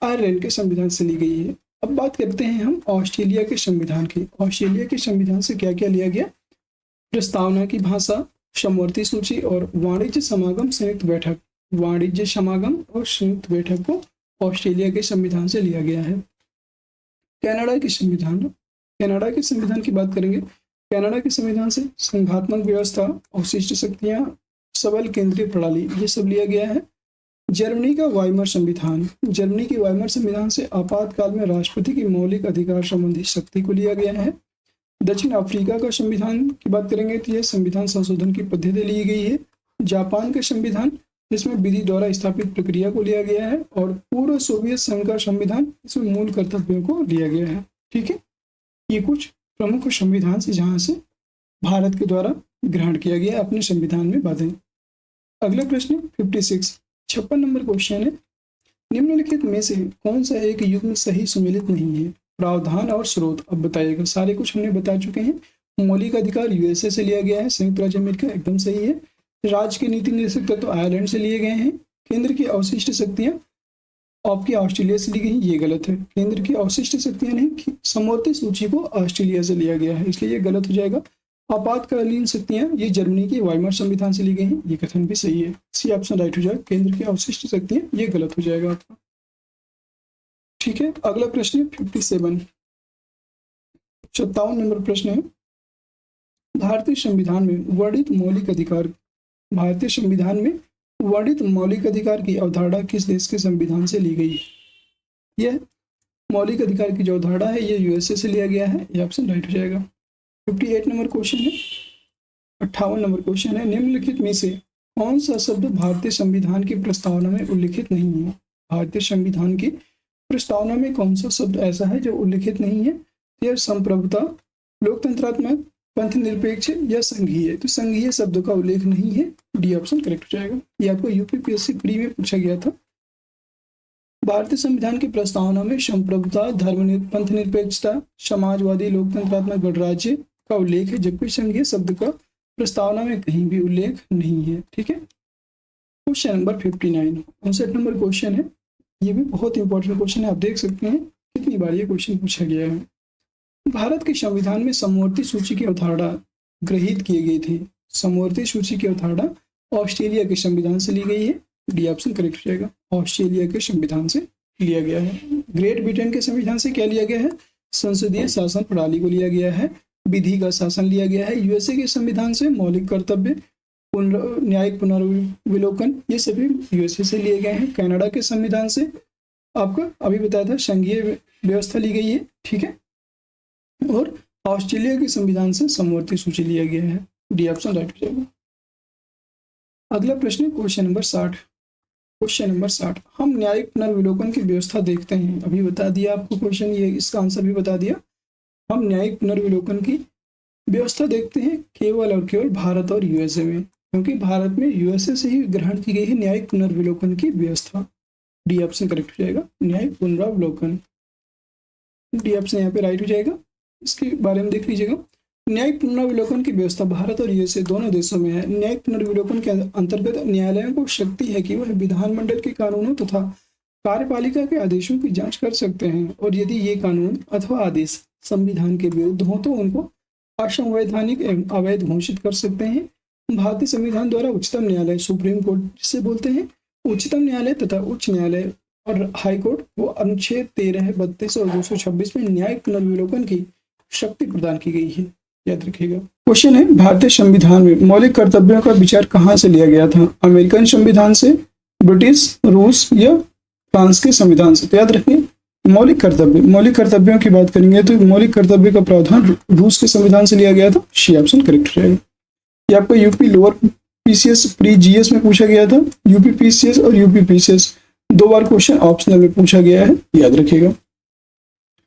आयरलैंड के संविधान से ली गई है। अब बात करते हैं हम ऑस्ट्रेलिया के संविधान की। ऑस्ट्रेलिया के संविधान से क्या क्या लिया गया? प्रस्तावना की भाषा, समवर्ती सूची और वाणिज्य समागम संयुक्त बैठक। वाणिज्य समागम और संयुक्त बैठक को ऑस्ट्रेलिया के संविधान से लिया गया है। कनाडा के संविधान, कनाडा के संविधान की बात करेंगे। कनाडा के संविधान से संघात्मक व्यवस्था, अवशिष्ट शक्तियां, सबल केंद्रीय प्रणाली, ये सब लिया गया है। जर्मनी का वाइमर संविधान, जर्मनी के वाइमर संविधान से आपातकाल में राष्ट्रपति की मौलिक अधिकार संबंधी शक्ति को लिया गया है। दक्षिण अफ्रीका का संविधान की बात करेंगे तो यह संविधान संशोधन की पद्धति ली गई है। जापान का संविधान, इसमें विधि द्वारा स्थापित प्रक्रिया को लिया गया है। और पूर्व सोवियत संघ का संविधान, इसमें मूल कर्तव्यों को लिया गया है। ठीक है, ये कुछ प्रमुख संविधान से जहां से भारत के द्वारा ग्रहण किया गया अपने संविधान में बातें। अगला प्रश्न 56 नंबर क्वेश्चन है, निम्नलिखित में से कौन सा एक युग्म सही सुमेलित नहीं है? प्रावधान और स्रोत अब बताइएगा। सारे कुछ हमने बता चुके हैं। मौलिक अधिकार यूएसए से लिया गया है, संयुक्त राज्य अमेरिका, एकदम सही है। राज्य के नीति निर्देशक तत्व तो आयरलैंड से लिए गए हैं। केंद्र की अवशिष्ट शक्तियां आपकी ऑस्ट्रेलिया से ली गई, ये गलत है। केंद्र की अवशिष्ट शक्तियां नहीं, समवर्ती सूची को ऑस्ट्रेलिया से लिया गया है, इसलिए ये गलत हो जाएगा। आपातकालीन शक्तियां ये जर्मनी के वाइमर संविधान से ली गई हैं, ये कथन भी सही है। सी ऑप्शन राइट हो जाएगा। केंद्र की अवशिष्ट शक्तियां ये गलत हो जाएगा आपका। ठीक है, अगला प्रश्न है 57 नंबर प्रश्न है, भारतीय संविधान में वर्णित मौलिक अधिकार, भारतीय संविधान में वर्णित मौलिक अधिकार की अवधारणा किस देश के संविधान से ली गई है? यह मौलिक अधिकार की जो अवधारणा है ये यूएसए से लिया गया है, ये ऑप्शन राइट हो जाएगा। 58 नंबर क्वेश्चन है, 58 नंबर क्वेश्चन है, निम्नलिखित में से कौन सा शब्द भारतीय संविधान की प्रस्तावना में उल्लिखित नहीं है? भारतीय संविधान की प्रस्तावना में कौन सा शब्द ऐसा है जो उल्लिखित नहीं है? यह संप्रभुता, लोकतंत्रात्मक, पंथ निरपेक्ष या संघीय। तो संघीय शब्द का उल्लेख नहीं है, डी ऑप्शन करेक्ट हो जाएगा। ये आपको यूपीपीएससी प्री में पूछा गया था। भारतीय संविधान की प्रस्तावना में संप्रभुता, पंथ निरपेक्षता, समाजवादी, लोकतंत्रात्मक गणराज्य का उल्लेख है, जबकि संघीय शब्द का प्रस्तावना में कहीं भी उल्लेख नहीं है। ठीक है, क्वेश्चन नंबर 59, 59 नंबर क्वेश्चन है, ये भी बहुत इंपॉर्टेंट क्वेश्चन है। आप देख सकते हैं कितनी बार ये क्वेश्चन पूछा गया है। भारत के संविधान में समवर्ती सूची की अवधारणा ग्रहित किए गई थी। समवर्ती सूची की अवधारणा ऑस्ट्रेलिया के संविधान से ली गई है, डी ऑप्शन करेक्ट हो जाएगा। ऑस्ट्रेलिया के संविधान से लिया गया है। ग्रेट ब्रिटेन के संविधान से क्या लिया गया है? संसदीय शासन प्रणाली को लिया गया है, विधि का शासन लिया गया है। यूएसए के संविधान से मौलिक कर्तव्य, न्यायिक पुनर्विलोकन, ये सभी यूएसए से लिए गए हैं। कनाडा के संविधान से आपको अभी बताया था संघीय व्यवस्था ली गई है। ठीक है, और ऑस्ट्रेलिया के संविधान से समवर्ती सूची लिया गया है, डी ऑप्शन राइट हो जाएगा। अगला प्रश्न क्वेश्चन नंबर 60, क्वेश्चन नंबर 60, हम न्यायिक पुनर्विलोकन की व्यवस्था देखते हैं। अभी बता दिया आपको क्वेश्चन, ये इसका आंसर भी बता दिया। हम न्यायिक पुनर्विलोकन की व्यवस्था देखते हैं केवल और केवल भारत और यूएसए में, क्योंकि भारत में यूएसए से ही ग्रहण की गई है न्यायिक पुनर्विलोकन की व्यवस्था, डी ऑप्शन करेक्ट हो जाएगा। न्यायिक पुनरावलोकन, डी ऑप्शन यहाँ पे राइट हो जाएगा। इसके बारे में देख लीजिएगा। न्यायिक पुनर्विलोकन की व्यवस्था भारत और यूएसए दोनों देशों में है। न्यायिक पुनर्विलोकन के अंतर्गत न्यायालयों को शक्ति है कि वह विधानमंडल के कानूनों तथा कार्यपालिका के आदेशों की जांच कर सकते हैं, और यदि ये कानून अथवा आदेश संविधान के विरुद्ध हो तो उनको असंवैधानिक एवं अवैध घोषित कर सकते हैं। भारतीय संविधान द्वारा उच्चतम न्यायालय, सुप्रीम कोर्ट जिसे बोलते हैं, उच्चतम न्यायालय तथा उच्च न्यायालय और हाई कोर्ट को अनुच्छेद 13, 32 और 226 में न्यायिक पुनर्विलोकन की शक्ति प्रदान की गई है, याद रखिएगा। क्वेश्चन है, भारतीय संविधान में मौलिक कर्तव्यों का विचार कहाँ से लिया गया था? अमेरिकन संविधान से, ब्रिटिश, रूस या फ्रांस के संविधान से? तो याद रखिए मौलिक कर्तव्य, मौलिक कर्तव्यों की बात करेंगे तो मौलिक कर्तव्य का प्रावधान रूस के संविधान से लिया गया था, सी ऑप्शन करेक्ट रहेगा। ये आपको UP lower PCS pre GS में पूछा गया था। यूपी पीसीएस और यूपी पीसीएस 2 बार क्वेश्चन ऑप्शनल में पूछा गया है, याद रखिएगा।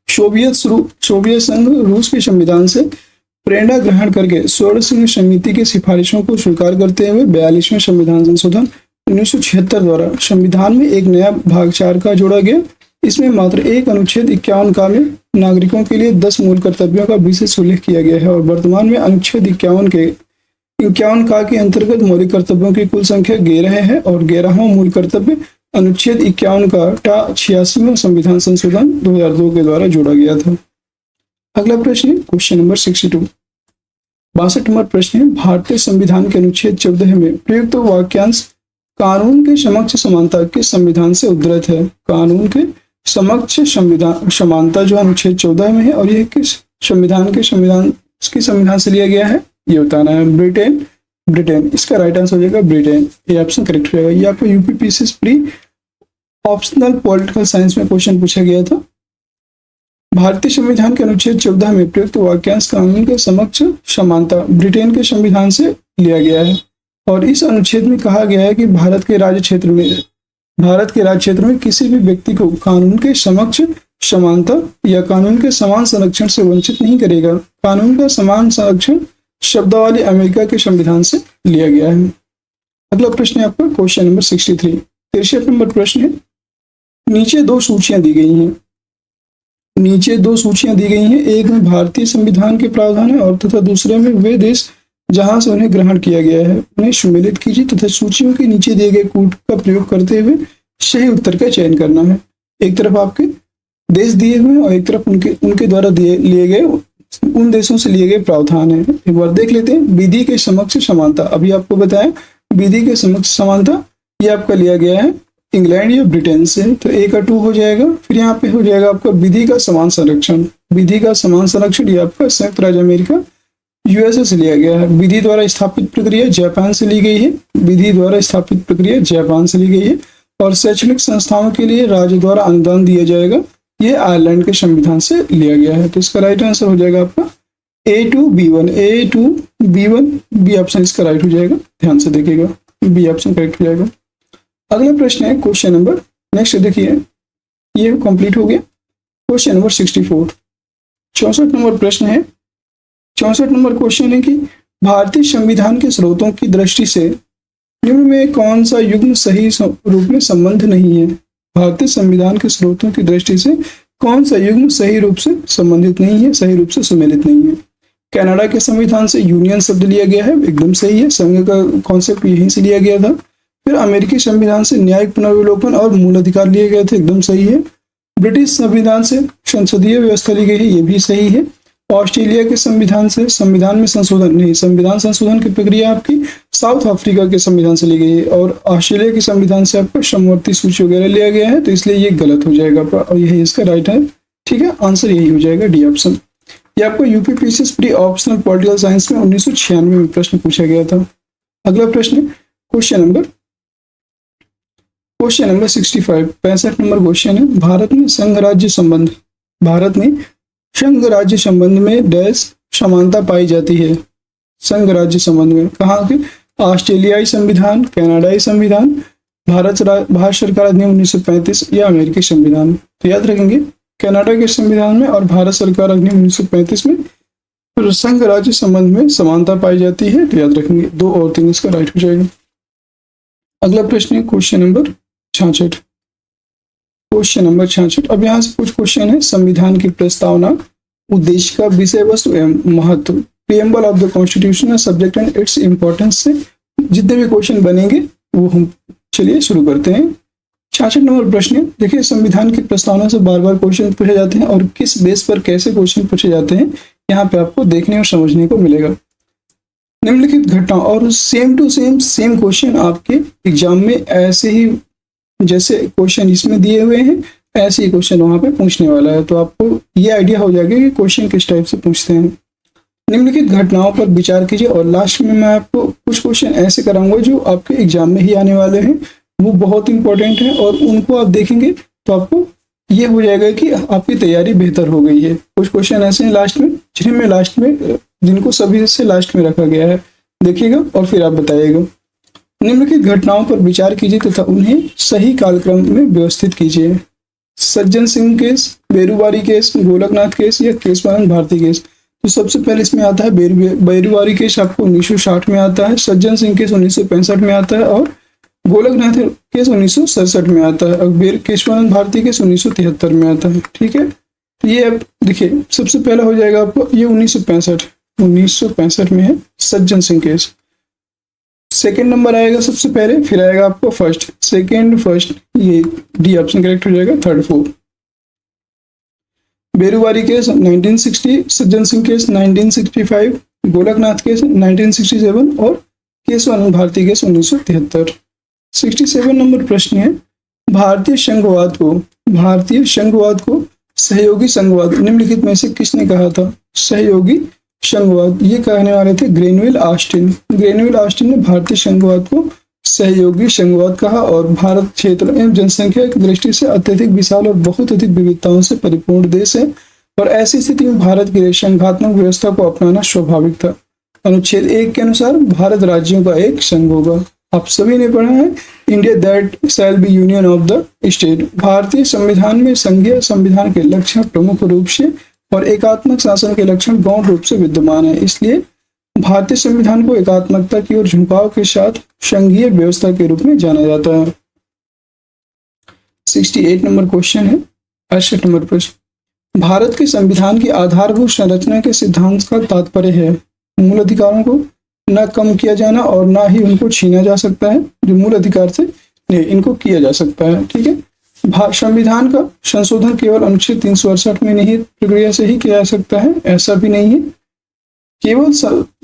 सोवियत संघ रूस के संविधान से प्रेरणा ग्रहण करके षोडश समिति की सिफारिशों को स्वीकार करते हुए 42वें संविधान संशोधन 1976 द्वारा संविधान में एक नया भाग 4 का जोड़ा गया। इसमें मात्र एक अनुच्छेद 51 का में नागरिकों के लिए 10 मूल कर्तव्यों का विशेष उल्लेख किया गया है, और वर्तमान में अनुच्छेद 51 का के अंतर्गत मौलिक कर्तव्यों की कुल संख्या 11 है, और 11वां मूल कर्तव्य अनुच्छेद 51 का 86वां संविधान संशोधन 2002 के द्वारा जोड़ा गया था। अगला प्रश्न है क्वेश्चन नंबर 62। 62 नंबर प्रश्न है, भारतीय संविधान के अनुच्छेद 14 में प्रयुक्त वाक्यांश कानून के समक्ष समानता के संविधान से उद्धृत है। कानून के समक्ष समानता जो अनुच्छेद 14 में है और यह किस संविधान से लिया गया है ये बताना है। ब्रिटेन, इसका राइट आंसर हो जाएगा ब्रिटेन, ये ऑप्शन करेक्ट हो जाएगा। ये आपको UPPCS pre optional political science में क्वेश्चन पूछा गया था। भारतीय संविधान के अनुच्छेद 14 में प्रयुक्त वाक्यांश कानून के समक्ष समानता ब्रिटेन के संविधान से लिया गया है और इस अनुच्छेद में कहा गया है कि भारत के राज्य क्षेत्र में किसी भी व्यक्ति को कानून के समक्ष समानता या कानून के समान संरक्षण से वंचित नहीं करेगा। कानून का समान संरक्षण शब्दावली अमेरिका के संविधान से लिया गया है। अगला प्रश्न है आपका क्वेश्चन नंबर 63। 63 नंबर प्रश्न है, नीचे दो सूचियां दी गई हैं। एक में भारतीय संविधान के प्रावधान है और तथा दूसरे में वे देश जहां से उन्हें ग्रहण किया गया है उन्हें सम्मिलित कीजिए तथा सूचियों के नीचे दिए गए कूट का प्रयोग करते हुए सही उत्तर का चयन करना है। एक तरफ आपके देश दिए हुए हैं और एक तरफ उनके द्वारा लिए गए उन देशों से लिए गए प्रावधान है। एक बार देख लेते हैं। विधि के समक्ष समानता, अभी आपको बताया विधि के समक्ष समानता ये आपका लिया गया है इंग्लैंड या ब्रिटेन से, तो ए का 2 हो जाएगा। फिर यहाँ पे हो जाएगा आपका विधि का समान संरक्षण ये आपका संयुक्त राज्य अमेरिका यूएसए से लिया गया है। विधि द्वारा स्थापित प्रक्रिया जापान से ली गई है और शैक्षणिक संस्थाओं के लिए राज्य द्वारा अनुदान दिया जाएगा, ये आयरलैंड के संविधान से लिया गया है। तो इसका राइट आंसर हो जाएगा आपका A2B1 बी ऑप्शन इसका राइट हो जाएगा। ध्यान से देखिएगा, बी ऑप्शन करेक्ट हो जाएगा। अगला प्रश्न है क्वेश्चन नंबर, नेक्स्ट देखिए ये कंप्लीट हो गया। Question number 64। 64 नंबर प्रश्न है। 64 नंबर क्वेश्चन है कि भारतीय संविधान के स्रोतों की दृष्टि से निम्न में कौन सा युग्म सही रूप में संबंध नहीं है। भारतीय संविधान के स्रोतों की दृष्टि से कौन सा युग्म सही रूप से संबंधित नहीं है, सही रूप से सम्मिलित नहीं है। कनाडा के संविधान से यूनियन शब्द लिया गया है, एकदम सही है, संघ का कॉन्सेप्ट यहीं से लिया गया था। फिर अमेरिकी संविधान से न्यायिक पुनर्विलोकन और मूल अधिकार लिए गए थे, एकदम सही है। ब्रिटिश संविधान से संसदीय व्यवस्था ली गई है, ये भी सही है। ऑस्ट्रेलिया के संविधान से संविधान में संशोधन नहीं, संविधान संशोधन की प्रक्रिया आपकी साउथ अफ्रीका के संविधान से ली गई है और ऑस्ट्रेलिया के संविधान से आपका समवर्ती सूची वगैरह लिया गया है, तो इसलिए ये गलत हो जाएगा और यही इसका राइट है। ठीक है, आंसर यही हो जाएगा डी ऑप्शन। ये आपको UPPCS pre optional political science में 1996 में प्रश्न पूछा गया था। अगला प्रश्न क्वेश्चन नंबर 65, 65 नंबर क्वेश्चन है। भारत में संघ राज्य संबंध में डैश समानता पाई जाती है। संघ राज्य संबंध में कहाँ के? ऑस्ट्रेलियाई संविधान, कनाडाई संविधान, भारत सरकार अधिनियम 1935 या अमेरिकी संविधान। तो याद रखेंगे कनाडा के संविधान में और भारत सरकार अधिनियम 1935 में संघ राज्य संबंध में समानता पाई जाती है, तो याद रखेंगे 2 और 3 इसका राइट हो जाएगा। अगला प्रश्न है क्वेश्चन नंबर 66। Question number 66। अब यहाँ से कुछ क्वेश्चन है। संविधान की प्रस्तावना, उद्देश्य का विषय वस्तु एवं महत्व, preamble of the constitution, subject and its importance से जितने भी क्वेश्चन बनेंगे वो हम चलिए शुरू करते हैं। 66 नंबर प्रश्न है। देखिए संविधान की प्रस्तावना से बार बार क्वेश्चन पूछे जाते हैं और किस बेस पर कैसे क्वेश्चन पूछे जाते हैं यहाँ पे आपको देखने और समझने को मिलेगा। निम्नलिखित घटना और सेम टू सेम क्वेश्चन आपके एग्जाम में ऐसे ही जैसे क्वेश्चन इसमें दिए हुए हैं ऐसे ही क्वेश्चन वहां पे पूछने वाला है, तो आपको ये आइडिया हो जाएगा कि क्वेश्चन किस टाइप से पूछते हैं। निम्नलिखित घटनाओं पर विचार कीजिए और लास्ट में मैं आपको कुछ क्वेश्चन ऐसे कराऊंगा जो आपके एग्जाम में ही आने वाले हैं, वो बहुत इंपॉर्टेंट है और उनको आप देखेंगे तो आपको ये हो जाएगा कि आपकी तैयारी बेहतर हो गई है। कुछ क्वेश्चन ऐसे हैं लास्ट में जिनको सभी से लास्ट में रखा गया है, देखिएगा और फिर आप बताइएगा। निम्नलिखित घटनाओं पर विचार कीजिए तथा उन्हें सही कालक्रम में व्यवस्थित कीजिए। Sajjan Singh case, Berubari case, Golaknath case या केशवानंद भारती केस। तो सबसे पहले इसमें आता है बेरुवारी केस, आपको 1960 में आता है। सज्जन सिंह केस 1965 में आता है और गोलकनाथ केस 1967 में आता है और केशवानंद भारती केस 1973 में आता है। ठीक है, तो ये अब देखिए सबसे पहला हो जाएगा आपको ये 1965 में है सज्जन सिंह केस। सेकंड नंबर आएगा सबसे पहले, फिर आएगा आपको फर्स्ट, सेकंड, फर्स्ट, ये डी ऑप्शन करेक्ट हो जाएगा। Third, fourth. बेरुवारी केस 1960, सज्जन सिंह केस 1965, गोलकनाथ केस 1967 और केशवानंद भारती केस 1973। 67 नंबर प्रश्न है, भारतीय संघवाद को सहयोगी संघवाद निम्नलिखित में से किसने कहा था? सहयोगी संघवाद, ये कहने वाले थे ग्रेनविल ऑस्टिन। ग्रेनविल ऑस्टिन ने भारतीय संघवाद को सहयोगी संघवाद कहा और भारत क्षेत्र एवं जनसंख्या की दृष्टि से अत्यधिक विशाल और बहुत अधिक विविधताओं से परिपूर्ण देश है और ऐसी स्थिति में भारत की संघात्मक व्यवस्था को अपनाना स्वाभाविक था। अनुच्छेद 1 के अनुसार भारत राज्यों का एक संघ होगा। आप सभी ने पढ़ा है, India that shall be union of the state. भारतीय संविधान में संघीय संविधान के लक्षण प्रमुख रूप से और एकात्मक शासन के लक्षण गौण रूप से विद्यमान है, इसलिए भारतीय संविधान को एकात्मकता की ओर झुकाव के साथ संघीय व्यवस्था के रूप में जाना जाता है। 68 नंबर क्वेश्चन है, 68 नंबर प्रश्न, भारत के संविधान की आधारभूत संरचना के सिद्धांत का तात्पर्य है मूल अधिकारों को न कम किया जाना और ना ही उनको छीना जा सकता है, जो मूल अधिकार थे इनको किया जा सकता है। ठीक है, संविधान का संशोधन केवल अनुच्छेद 368 में निहित प्रक्रिया से ही किया जा सकता है, ऐसा भी नहीं है। केवल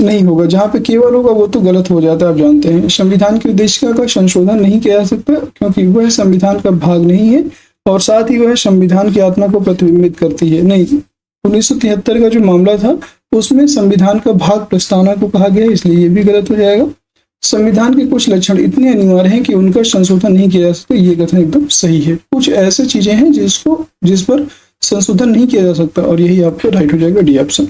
नहीं होगा, जहाँ पे केवल होगा वो तो गलत हो जाता है, आप जानते हैं। संविधान की उद्देशिका का संशोधन नहीं किया जा सकता क्योंकि वह संविधान का भाग नहीं है और साथ ही वह संविधान की आत्मा को प्रतिबिंबित करती है। नहीं, 1973 का जो मामला था उसमें संविधान का भाग प्रस्तावना को कहा गया, इसलिए ये भी गलत हो जाएगा। संविधान के कुछ लक्षण इतने अनिवार्य हैं कि उनका संशोधन नहीं किया जा सकता, ये कथन एकदम सही है। कुछ ऐसे चीजें हैं जिस पर संशोधन नहीं किया जा सकता और यही आपको राइट हो जाएगा, डी ऑप्शन।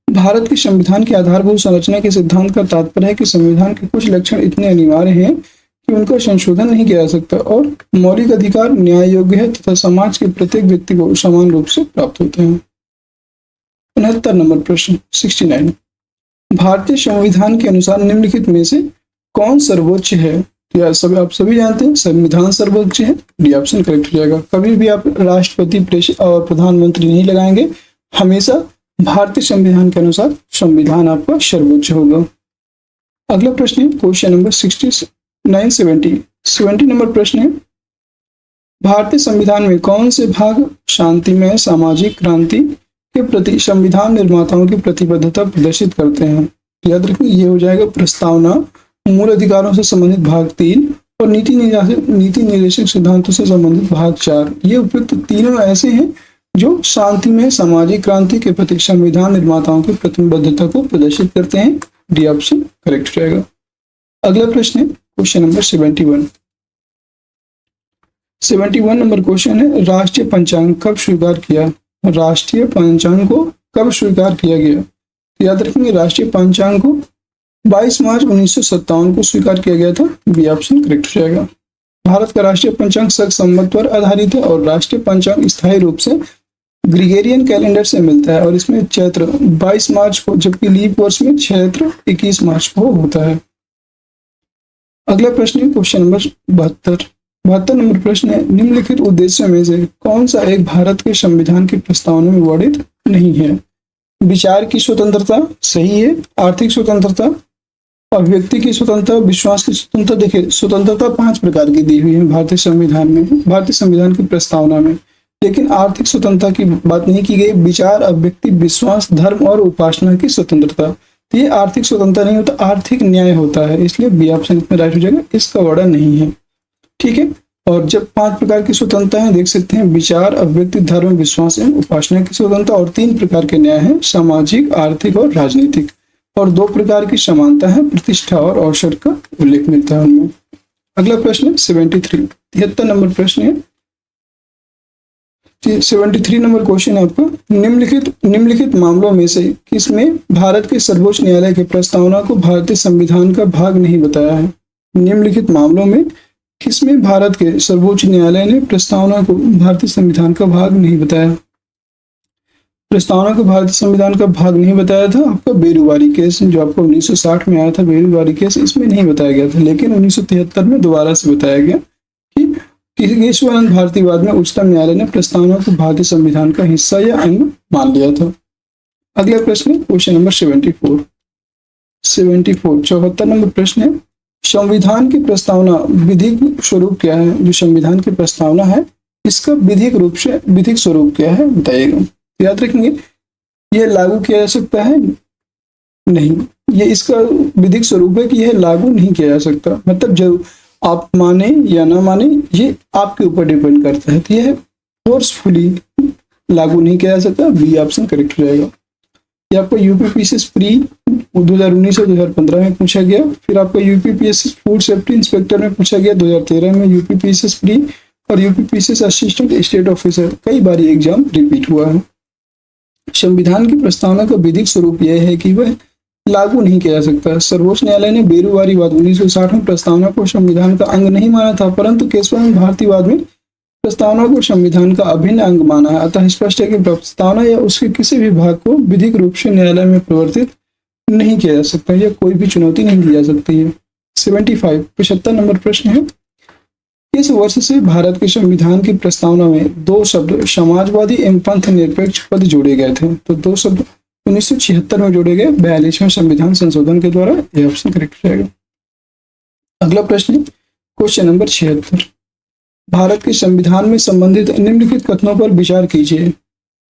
भारत के संविधान की आधारभूत संरचना के सिद्धांत का तात्पर्य है कि संविधान के कुछ लक्षण इतने अनिवार्य हैं कि उनका संशोधन नहीं किया जा सकता और मौलिक अधिकार न्याय योग्य है तथा समाज के प्रत्येक व्यक्ति को समान रूप से प्राप्त होते हैं। 69 नंबर प्रश्न, 69, भारतीय संविधान के अनुसार निम्नलिखित में से कौन सर्वोच्च है? आप सभी जानते हैं संविधान सर्वोच्च है, डी ऑप्शन करेक्ट हो जाएगा। कभी भी आप राष्ट्रपति और प्रधानमंत्री नहीं लगाएंगे, हमेशा भारतीय संविधान के अनुसार संविधान आपका सर्वोच्च होगा। अगला प्रश्न है क्वेश्चन नंबर 70 नंबर प्रश्न है, भारतीय संविधान में कौन से भाग शांतिमय सामाजिक क्रांति के प्रति संविधान निर्माताओं की प्रतिबद्धता प्रदर्शित करते हैं? याद रखिए, ये हो जाएगा प्रस्तावना, मूल अधिकारों से संबंधित भाग 3 और नीति निर्देशक सिद्धांतों से संबंधित भाग 4। ये उपयुक्त तीनों ऐसे हैं जो शांतिमय सामाजिक क्रांति के प्रति संविधान निर्माताओं की प्रतिबद्धता को प्रदर्शित करते हैं, डी ऑप्शन करेक्ट हो जाएगा। अगला प्रश्न है क्वेश्चन नंबर 71 नंबर क्वेश्चन है, राष्ट्रीय पंचांग कब स्वीकार किया? राष्ट्रीय पंचांग को कब स्वीकार किया गया? याद रखेंगे, राष्ट्रीय पंचांग को 22 मार्च 1957 को स्वीकार किया गया था, बी ऑप्शन करेक्ट हो जाएगा। भारत का राष्ट्रीय पंचांग शक संवत पर आधारित है और राष्ट्रीय पंचांग स्थायी रूप से ग्रिगोरियन कैलेंडर से मिलता है और इसमें चैत्र 22 मार्च को, जबकि लीप वर्ष में चैत्र 21 मार्च को होता है। अगला प्रश्न है क्वेश्चन नंबर 72 नंबर प्रश्न है, निम्नलिखित उद्देश्यों में से कौन सा एक भारत के संविधान की प्रस्तावना में वर्णित नहीं है? विचार की स्वतंत्रता सही है, आर्थिक स्वतंत्रता, अभिव्यक्ति की स्वतंत्रता, विश्वास की स्वतंत्रता। देखिए, स्वतंत्रता 5 प्रकार की दी हुई है भारतीय संविधान में, भारतीय संविधान की प्रस्तावना में, लेकिन आर्थिक स्वतंत्रता की बात नहीं की गई। विचार, अभिव्यक्ति, विश्वास, धर्म और उपासना की स्वतंत्रता, ये आर्थिक स्वतंत्रता नहीं होता, आर्थिक न्याय होता है, इसलिए बी ऑप्शन इसमें राइट हो जाएगा, इसका वर्णन नहीं है। ठीक है, और जब 5 प्रकार की स्वतंत्रता है, देख सकते हैं, विचार, अभिव्यक्ति, धर्म, विश्वास एवं उपासना की स्वतंत्रता, और 3 प्रकार के न्याय हैं, सामाजिक, आर्थिक और राजनीतिक, और 2 प्रकार की समानता है, प्रतिष्ठा और अवसर का उल्लेख मिलता है उनमें। अगला प्रश्न 73 नंबर प्रश्न है, 73 नंबर क्वेश्चन है आपका, निम्नलिखित मामलों में से किसमें भारत के सर्वोच्च न्यायालय की प्रस्तावना को भारतीय संविधान का भाग नहीं बताया है? निम्नलिखित मामलों में किसमें भारत के सर्वोच्च न्यायालय ने प्रस्तावना को भारतीय संविधान का भाग नहीं बताया? प्रस्तावना को भारतीय संविधान का भाग नहीं बताया था आपका बेरुवारी केस, जो आपको 1960 में आया था बेरुवारी केस, इसमें नहीं बताया गया था, लेकिन 1973 में दोबारा से बताया गया कि केशवानंद भारतीवाद में उच्चतम न्यायालय ने प्रस्तावना को भारतीय संविधान का हिस्सा या अंग मान लिया था। अगला प्रश्न क्वेश्चन नंबर 74 74 74 नंबर प्रश्न है, संविधान की प्रस्तावना विधिक स्वरूप क्या है? जो संविधान की प्रस्तावना है इसका विधिक रूप से विधिक स्वरूप क्या है बताइएगा। याद रखेंगे, यह लागू किया जा सकता है नहीं, ये इसका विधिक स्वरूप है कि यह लागू नहीं किया जा सकता, मतलब जब आप माने या ना माने ये आपके ऊपर डिपेंड करता है। तो यह फोर्सफुली लागू नहीं किया जा सकता, बी ऑप्शन करेक्ट रहेगा। ये आपको यूपीपीएससी प्री 2019 और 2015 में पूछा गया, फिर आपको यूपीपीएससी फूड सेफ्टी इंस्पेक्टर में पूछा गया 2013 में, यूपीपीएससी प्री और यूपीपीएससी असिस्टेंट स्टेट ऑफिसर, कई बार ये एग्जाम रिपीट हुआ है। संविधान की प्रस्तावना का विधिक स्वरूप यह है कि वह लागू नहीं किया जा सकता। सर्वोच्च न्यायालय ने बेरूवारीवाद 1960 में प्रस्तावना को संविधान का अंग नहीं माना था, परंतु केशवानंद भारतीवाद में प्रस्तावना को संविधान का अभिन्न अंग माना है। अतः स्पष्ट है कि प्रस्तावना या उसके किसी भी भाग को विधिक रूप से न्यायालय में प्रवर्तित नहीं किया जा सकता, या कोई भी चुनौती नहीं दी जा सकती है। 75 नंबर प्रश्न है, इस वर्ष से भारत के संविधान की प्रस्तावना में दो शब्द समाजवादी एवं पंथ निरपेक्ष पद जोड़े गए थे। तो दो शब्द 1976 में जोड़े गए 42वें संविधान संशोधन के द्वारा, यह ऑप्शन करेक्ट रहेगा। अगला प्रश्न क्वेश्चन नंबर 76, भारत के संविधान में संबंधित निम्नलिखित कथनों पर विचार कीजिए।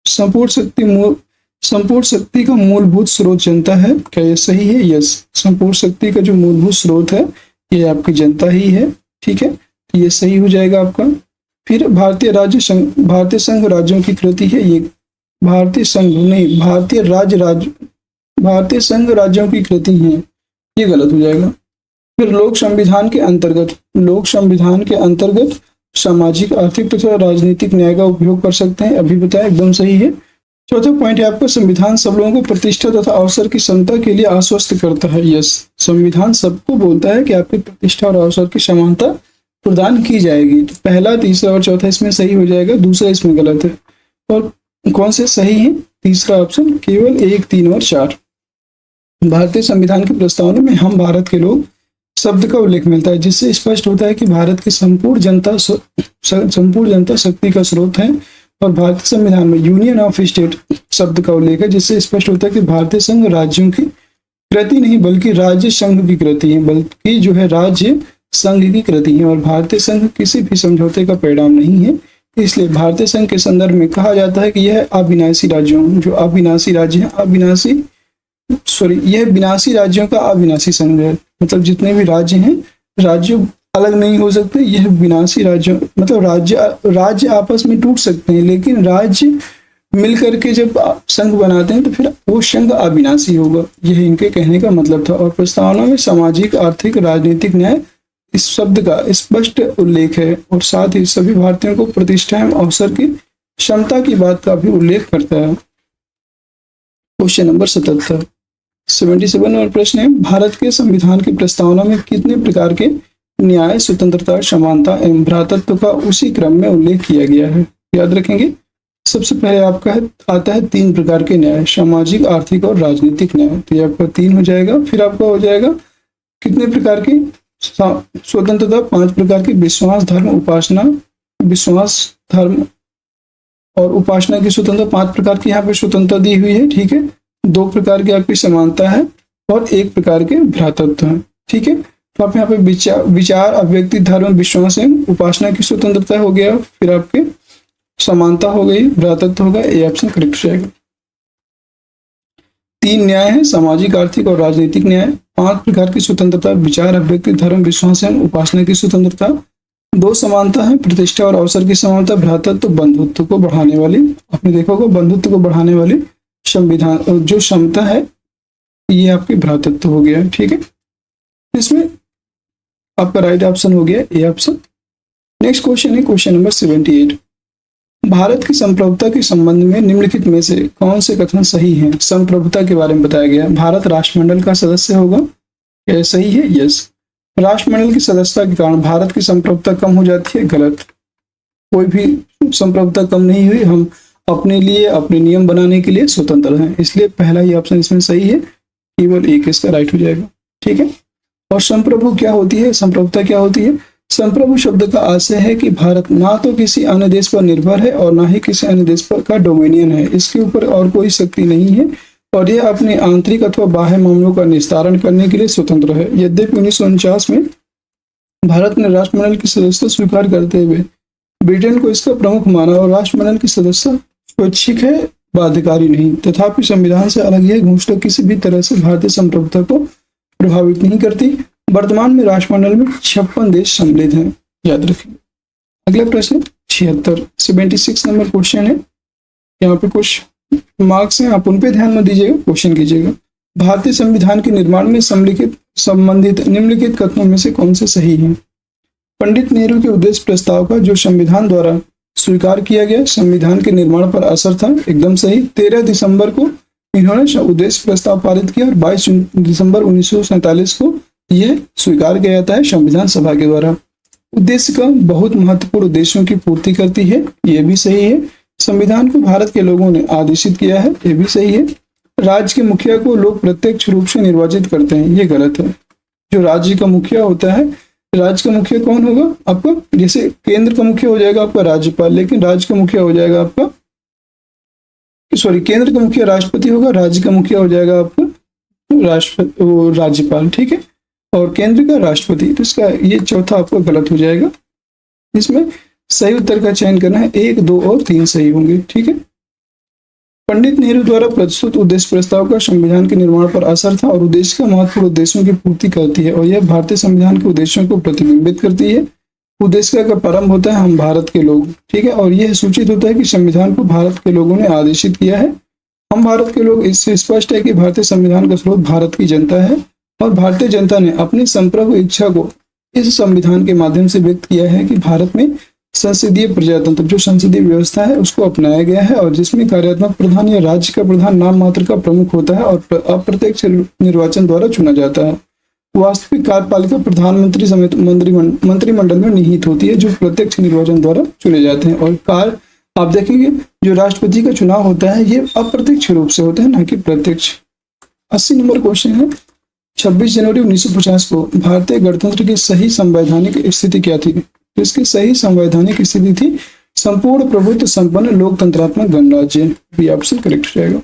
संपूर्ण शक्ति का मूलभूत स्रोत जनता है, क्या यह सही है? यस, संपूर्ण शक्ति का जो मूलभूत स्रोत है ये आपकी जनता ही है, ठीक है, तो ये सही हो जाएगा आपका। फिर भारतीय संघ राज्यों की कृति है, ये भारतीय संघ राज्यों की कृति है, ये गलत हो जाएगा। फिर लोक संविधान के अंतर्गत सामाजिक, आर्थिक तथा राजनीतिक न्याय का उपयोग कर सकते हैं, अभी बताया, एकदम सही है। चौथा पॉइंट है आपका, संविधान सब लोगों को प्रतिष्ठा तथा अवसर की समता के लिए आश्वस्त करता है। यस, संविधान सबको बोलता है कि आपकी प्रतिष्ठा और अवसर की समानता प्रदान की जाएगी। तो पहला, तीसरा और चौथा इसमें सही हो जाएगा, दूसरा इसमें गलत है। और कौन से सही है? तीसरा ऑप्शन, केवल 1, 3 और 4। भारतीय संविधान की प्रस्तावना में हम भारत के लोग शब्द का उल्लेख मिलता है, जिससे स्पष्ट होता है कि भारत की संपूर्ण जनता शक्ति का स्रोत है। और भारतीय संविधान में यूनियन ऑफ स्टेट शब्द का उल्लेख है, जिससे स्पष्ट होता है कि भारतीय संघ राज्यों की कृति नहीं बल्कि राज्य संघ की कृति है, बल्कि जो है राज्य संघ की कृति है। और भारतीय संघ किसी भी समझौते का परिणाम नहीं है, इसलिए भारतीय संघ के संदर्भ में कहा जाता है कि यह अविनाशी राज्यों जो अविनाशी राज्य है, यह विनाशी राज्यों का अविनाशी संघ है। मतलब जितने भी राज्य हैं, राज्य अलग नहीं हो सकते, यह विनाशी राज्यों, मतलब राज्य आपस में टूट सकते हैं, लेकिन राज्य मिलकर के जब संघ बनाते हैं तो फिर वो संघ अविनाशी होगा, यह इनके कहने का मतलब था। और प्रस्तावना में सामाजिक, आर्थिक, राजनीतिक न्याय इस शब्द का स्पष्ट उल्लेख है, और साथ ही सभी भारतीयों को प्रतिष्ठा एवं अवसर की क्षमता की बात का भी उल्लेख करता है। क्वेश्चन नंबर 77 नंबर प्रश्न है, भारत के संविधान की प्रस्तावना में कितने प्रकार के न्याय, स्वतंत्रता, समानता एवं भ्रातृत्व का उसी क्रम में उल्लेख किया गया है? याद रखेंगे, सबसे पहले आपका आता है 3 प्रकार के न्याय, सामाजिक, आर्थिक और राजनीतिक न्याय, तो ये आपका 3 हो जाएगा। फिर आपका हो जाएगा कितने प्रकार की स्वतंत्रता, 5 प्रकार की, विश्वास धर्म और उपासना की स्वतंत्रता, 5 प्रकार की यहाँ पे स्वतंत्रता दी हुई है, ठीक है। 2 प्रकार की आपकी समानता है और 1 प्रकार के भ्रातृत्व है, ठीक है। तो आप यहाँ पे विचार, अभिव्यक्ति, धर्म, विश्वास एवं उपासना की स्वतंत्रता हो गया, फिर आपके समानता हो गई, भ्रातृत्व होगा, ये ऑप्शन करेक्ट रहेगा। 3 न्याय है, सामाजिक, आर्थिक और राजनीतिक न्याय। 5 प्रकार की स्वतंत्रता, विचार, अभिव्यक्ति, धर्म, विश्वास एवं उपासना की स्वतंत्रता। 2 समानता है, प्रतिष्ठा और अवसर की समानता। भ्रातृत्व, बंधुत्व को बढ़ाने वाली, आपने देखा होगा बंधुत्व को बढ़ाने वाली संविधान जो क्षमता है, ये आपके भ्रातृत्व हो गया, ठीक है। इसमें आपका राइट ऑप्शन हो गया ए ऑप्शन। नेक्स्ट क्वेश्चन है क्वेश्चन नंबर 78, भारत की संप्रभुता के संबंध में निम्नलिखित में से कौन से कथन सही हैं? संप्रभुता के बारे में बताया गया है, भारत राष्ट्रमंडल का सदस्य होगा, क्या सही है? यस, राष्ट्रमंडल की सदस्यता के कारण भारत की संप्रभुता कम हो जाती है, गलत। कोई भी संप्रभुता कम नहीं हुई, हम अपने लिए अपने नियम बनाने के लिए स्वतंत्र हैं, इसलिए पहला ही ऑप्शन इसमें सही है, केवल एक इसका राइट हो जाएगा, ठीक है। और संप्रभु क्या होती है? संप्रभुता क्या होती है? संप्रभु शब्द का आशय है कि भारत ना तो किसी अन्य देश पर निर्भर है और ना ही किसी अन्य देश पर का डोमिनियन है, इसके ऊपर और कोई शक्ति नहीं है, और यह अपने आंतरिक अथवा बाह्य मामलों का निस्तारण करने के लिए स्वतंत्र है। यद्यपि 1949 में भारत ने राष्ट्रमंडल की सदस्यता स्वीकार करते हुए ब्रिटेन को इसका प्रमुख माना और राष्ट्रमंडल की सदस्यता स्वैच्छिक है, बाध्यकारी नहीं। तथापि संविधान से अलग यह घोषणा किसी भी तरह से भारतीय संप्रभुता को प्रभावित नहीं करती। वर्तमान में राष्ट्रमंडल में 56 देश सम्मिलित हैं, याद रखिए। अगला प्रश्न 76 नंबर क्वेश्चन है। यहाँ पे कुछ मार्क्स हैं, आप उन पे ध्यान में दीजिएगा, क्वेश्चन कीजिएगा। भारतीय संविधान के निर्माण में संबंधित निम्नलिखित कथनों में से कौन से सही हैं? पंडित नेहरू के उद्देश्य प्रस्ताव का जो संविधान द्वारा स्वीकार किया गया संविधान के निर्माण पर असर था, एकदम सही। 13 दिसंबर को इन्होंने उद्देश्य प्रस्ताव पारित किया और 22 दिसंबर 1947 को यह स्वीकार किया जाता है संविधान सभा के द्वारा। उद्देश्य का बहुत महत्वपूर्ण उद्देश्यों की पूर्ति करती है, यह भी सही है। संविधान को भारत के लोगों ने आदेशित किया है, यह भी सही है। राज्य के मुखिया को लोग प्रत्यक्ष रूप से निर्वाचित करते हैं, ये गलत है। जो राज्य का मुखिया होता है, राज्य का मुखिया कौन होगा आपका? जैसे केंद्र का मुखिया हो जाएगा आपका राज्यपाल, लेकिन राज्य का मुखिया हो जाएगा आपका, केंद्र का मुखिया राष्ट्रपति होगा, राज्य का मुखिया हो जाएगा आपका राज्यपाल, ठीक है, और केंद्र का राष्ट्रपति। तो इसका ये चौथा आपका गलत हो जाएगा। इसमें सही उत्तर का चयन करना है, 1, 2 और 3 सही होंगे, ठीक है। पंडित नेहरू द्वारा प्रस्तुत उद्देश्य प्रस्ताव का संविधान के निर्माण पर असर था और उद्देश्य का महत्वपूर्ण उद्देश्यों की पूर्ति करती है और यह भारतीय संविधान के उद्देश्यों को प्रतिबिंबित करती है। उद्देश्य का प्रारंभ होता है हम भारत के लोग, ठीक है, और यह सूचित होता है कि संविधान को भारत के लोगों ने आदेशित किया है। हम भारत के लोग, इससे स्पष्ट है कि भारतीय संविधान का स्रोत भारत की जनता है और भारतीय जनता ने अपनी संप्रभु इच्छा को इस संविधान के माध्यम से व्यक्त किया है कि भारत में संसदीय प्रजातंत्र, जो संसदीय व्यवस्था है, उसको अपनाया गया है और जिसमें कार्यात्मक प्रधान या राज्य का प्रधान नाम मात्र का प्रमुख होता है और अप्रत्यक्ष निर्वाचन द्वारा चुना जाता है। वास्तविक कार्यपालिका प्रधानमंत्री समेत मंत्रिमंडल में निहित होती है, जो प्रत्यक्ष निर्वाचन द्वारा चुने जाते हैं। और कार्य आप देखेंगे जो राष्ट्रपति का चुनाव होता है ये अप्रत्यक्ष रूप से होता है, ना कि प्रत्यक्ष। 80 नंबर क्वेश्चन है। 26 जनवरी 1950 को भारतीय गणतंत्र की सही संवैधानिक स्थिति क्या थी? तो इसकी सही संवैधानिक स्थिति थी संपूर्ण प्रभुत्व संपन्न लोकतंत्रात्मक गणराज्य, भी ऑप्शन करेक्ट रहेगा।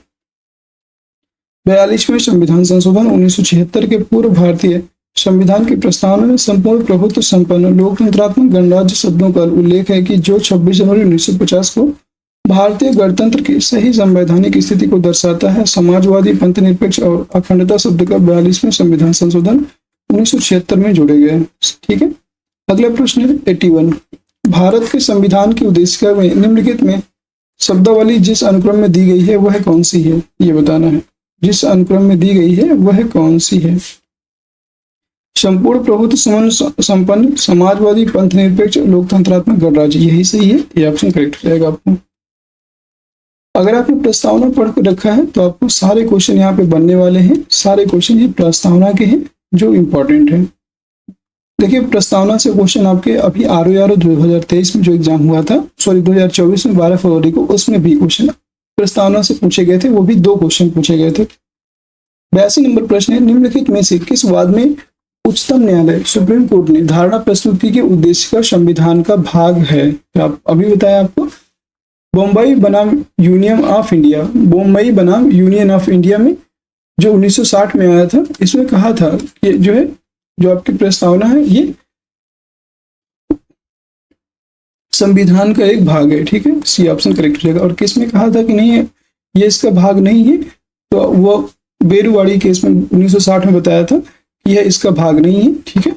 42वें संविधान संशोधन 1976 के पूर्व भारतीय संविधान की प्रस्तावना में संपूर्ण प्रभुत्व संपन्न लोकतंत्रात्मक गणराज्य शब्दों का उल्लेख है कि जो 26 जनवरी 1950 को भारतीय गणतंत्र की सही संवैधानिक स्थिति को दर्शाता है। समाजवादी, पंथनिरपेक्ष और अखंडता शब्द का 42वें संविधान संशोधन 1976 में जोड़े गए, ठीक है। अगला प्रश्न है 81। भारत के संविधान की उद्देशिका में निम्नलिखित में शब्दावली जिस अनुक्रम में दी गई है वह कौन सी है, ये बताना है। जिस अनुक्रम में दी गई है वह कौन सी है? संपूर्ण प्रभुत्व संपन्न समाजवादी, पंथनिरपेक्ष, लोकतंत्रात्मक गणराज्य, यही सही है, ये ऑप्शन करेक्ट रहेगा आपको। अगर आपने प्रस्तावना पढ़ कर रखा है तो आपको सारे क्वेश्चन यहाँ पे बनने वाले हैं। सारे क्वेश्चन ये प्रस्तावना के हैं जो इम्पोर्टेंट है। देखिए प्रस्तावना से क्वेश्चन आपके अभी RO 2023 में जो एग्जाम हुआ था, 2024 में 12 फरवरी को, उसमें भी क्वेश्चन प्रस्तावना से पूछे गए थे, वो भी 2 क्वेश्चन पूछे गए थे। 82 नंबर प्रश्न है। निम्नलिखित में से किस वाद में उच्चतम न्यायालय सुप्रीम कोर्ट ने धारणा प्रस्तुत की कि उद्देश्य का संविधान का भाग है? तो आप अभी बताया आपको बम्बई बनाम यूनियन ऑफ इंडिया, बम्बई बनाम यूनियन ऑफ इंडिया में जो 1960 में आया था, इसमें कहा था कि जो है जो आपकी प्रस्तावना है ये संविधान का एक भाग है, ठीक है, सी ऑप्शन करेक्ट रहेगा। और किस में कहा था कि नहीं है ये इसका भाग नहीं है? तो वो बेरुवाड़ी केस में 1960 में बताया था कि यह इसका भाग नहीं है, ठीक है।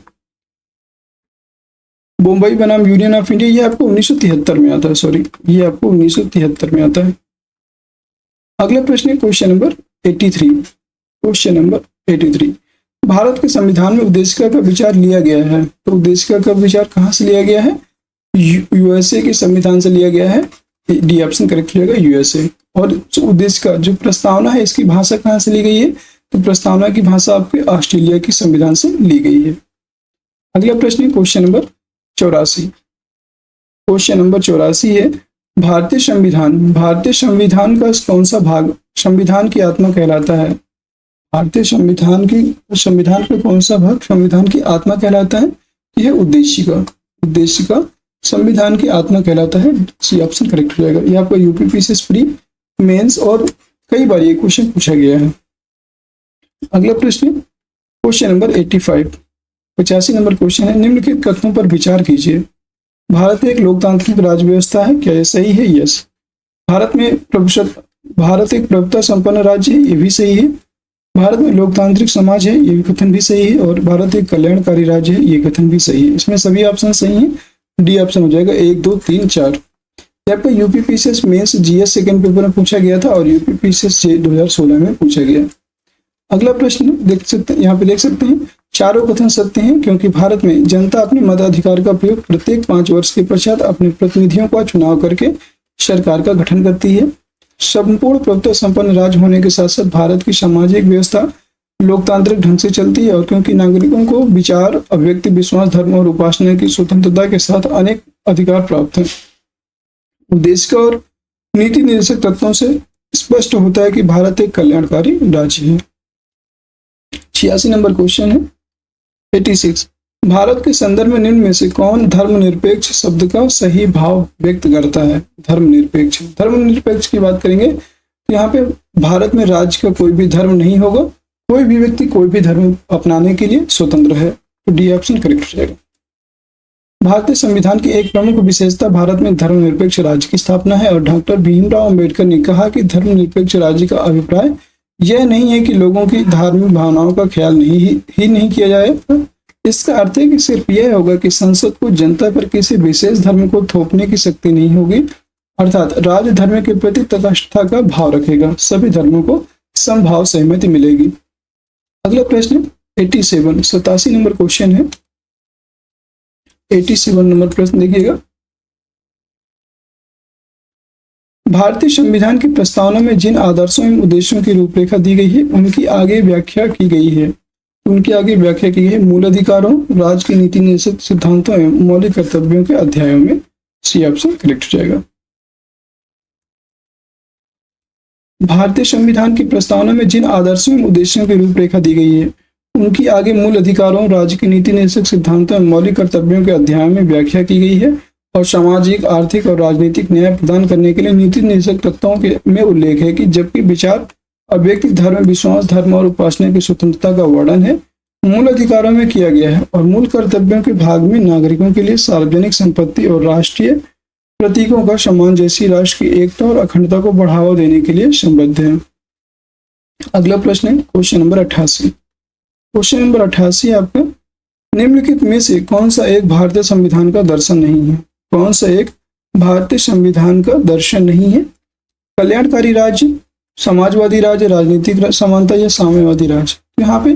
बम्बई बनाम यूनियन ऑफ इंडिया ये आपको 1973 में आता है, सॉरी ये आपको 1973 में आता है। अगला प्रश्न है question number 83। Question number 83, Bharat के संविधान में उद्देशिका का विचार लिया गया है। तो उद्देशिका का विचार कहाँ से लिया गया है? USA के संविधान से लिया गया है, डी ऑप्शन करेक्ट रहेगा, USA। और जो उद्देशिका जो प्रस्तावना है इसकी भाषा कहाँ से ली गई है? तो प्रस्तावना की भाषा आपके ऑस्ट्रेलिया की संविधान से ली गई है। अगला प्रश्न है क्वेश्चन नंबर 84। क्वेश्चन नंबर 84 है भारतीय संविधान का कौन सा भाग संविधान की आत्मा कहलाता है? भारतीय संविधान का कौन सा भाग संविधान की आत्मा कहलाता है? यह उद्देशिका संविधान की आत्मा कहलाता है, सी ऑप्शन करेक्ट रहेगा। ये आपका यूपीपीसीएस प्री, मेंस और कई बार ये क्वेश्चन पूछा गया है। अगला प्रश्न क्वेश्चन नंबर 85, 85 नंबर क्वेश्चन है, निम्नलिखित कथनों पर विचार कीजिए। भारत एक लोकतांत्रिक राज्य व्यवस्था है, क्या यह सही है? यस। भारत एक प्रभुत्व संपन्न राज्य है, ये भी सही है। भारत में लोकतांत्रिक समाज है, ये भी कथन भी सही है। और भारत एक कल्याणकारी राज्य है, ये कथन भी सही है। इसमें सभी ऑप्शन सही हैं। डी ऑप्शन हो जाएगा 1, 2, 3, 4। आपका UPPCS mains GS second paper में पूछा गया था और यूपीपीसीएस 2016 में पूछा गया। अगला प्रश्न देख सकते हैं, यहाँ पे देख सकते हैं, चारों कथन सत्य हैं क्योंकि भारत में जनता अपने मताधिकार का प्रयोग प्रत्येक 5 वर्ष के पश्चात अपने प्रतिनिधियों का चुनाव करके सरकार का गठन करती है। संपूर्ण प्रभुत्व संपन्न राज्य होने के साथ साथ भारत की सामाजिक व्यवस्था लोकतांत्रिक ढंग से चलती है और क्योंकि नागरिकों को विचार, अभिव्यक्ति, विश्वास, धर्म और उपासना की स्वतंत्रता के साथ अनेक अधिकार प्राप्त हैं। उद्देश्य और नीति निर्देशक तत्वों से स्पष्ट होता है कि भारत एक कल्याणकारी राज्य है। 86 नंबर क्वेश्चन है 86, भारत के संदर्भ में निम्न में से कौन धर्मनिरपेक्ष शब्द का सही भाव व्यक्त करता है? धर्मनिरपेक्ष, धर्मनिरपेक्ष की बात करेंगे तो यहाँ पे भारत में राज्य का कोई भी धर्म नहीं होगा, कोई भी व्यक्ति कोई भी धर्म अपनाने के लिए स्वतंत्र है। तो डी ऑप्शन करेक्ट हो जाएगा। भारतीय संविधान की एक प्रमुख विशेषता भारत में धर्मनिरपेक्ष राज्य की स्थापना है और डॉक्टर भीमराव अंबेडकर ने कहा कि धर्मनिरपेक्ष राज्य का अभिप्राय यह नहीं है कि लोगों की धार्मिक भावनाओं का ख्याल नहीं किया जाए। इसका अर्थ है कि सिर्फ यह होगा कि संसद को जनता पर किसी विशेष धर्म को थोपने की शक्ति नहीं होगी, अर्थात राज्य धर्म के प्रति तटस्थता का भाव रखेगा, सभी धर्मों को समभाव सहमति मिलेगी। अगला प्रश्न 87, 87 नंबर क्वेश्चन है। 87 नंबर प्रश्न देखिएगा, भारतीय संविधान की प्रस्तावना में जिन आदर्शों एवं उद्देश्यों की रूपरेखा दी गई है उनकी आगे व्याख्या की गई है। मूल अधिकारों, राज्य की नीति निर्देशक सिद्धांतों एवं मौलिक कर्तव्यों के अध्यायों में। सी ऑप्शन करेक्ट हो जाएगा। भारतीय संविधान की प्रस्तावना में जिन आदर्शों एवं उद्देश्यों की रूपरेखा दी गई है उनकी आगे मूल अधिकारों, राज्य की नीति निर्देशक सिद्धांतों एवं मौलिक कर्तव्यों के अध्यायों में व्याख्या की गई है और सामाजिक, आर्थिक और राजनीतिक न्याय प्रदान करने के लिए नीति निर्देशक तत्वों में उल्लेख है कि जबकि विचार, अव्यक्तिक धर्म, विश्वास, धर्म और उपासना की स्वतंत्रता का वर्णन है मूल अधिकारों में किया गया है और मूल कर्तव्यों के भाग में नागरिकों के लिए सार्वजनिक संपत्ति और राष्ट्रीय प्रतीकों का सम्मान जैसी राष्ट्र की एकता और अखंडता को बढ़ावा देने के लिए संबद्ध है। अगला प्रश्न है क्वेश्चन नंबर 88। क्वेश्चन नंबर 88 आपका, निम्नलिखित में से कौन सा एक भारतीय संविधान का दर्शन नहीं है? कौन सा एक भारतीय संविधान का दर्शन नहीं है? कल्याणकारी राज्य, समाजवादी राज्य, राजनीतिक समानता या साम्यवादी राज्य। यहाँ पे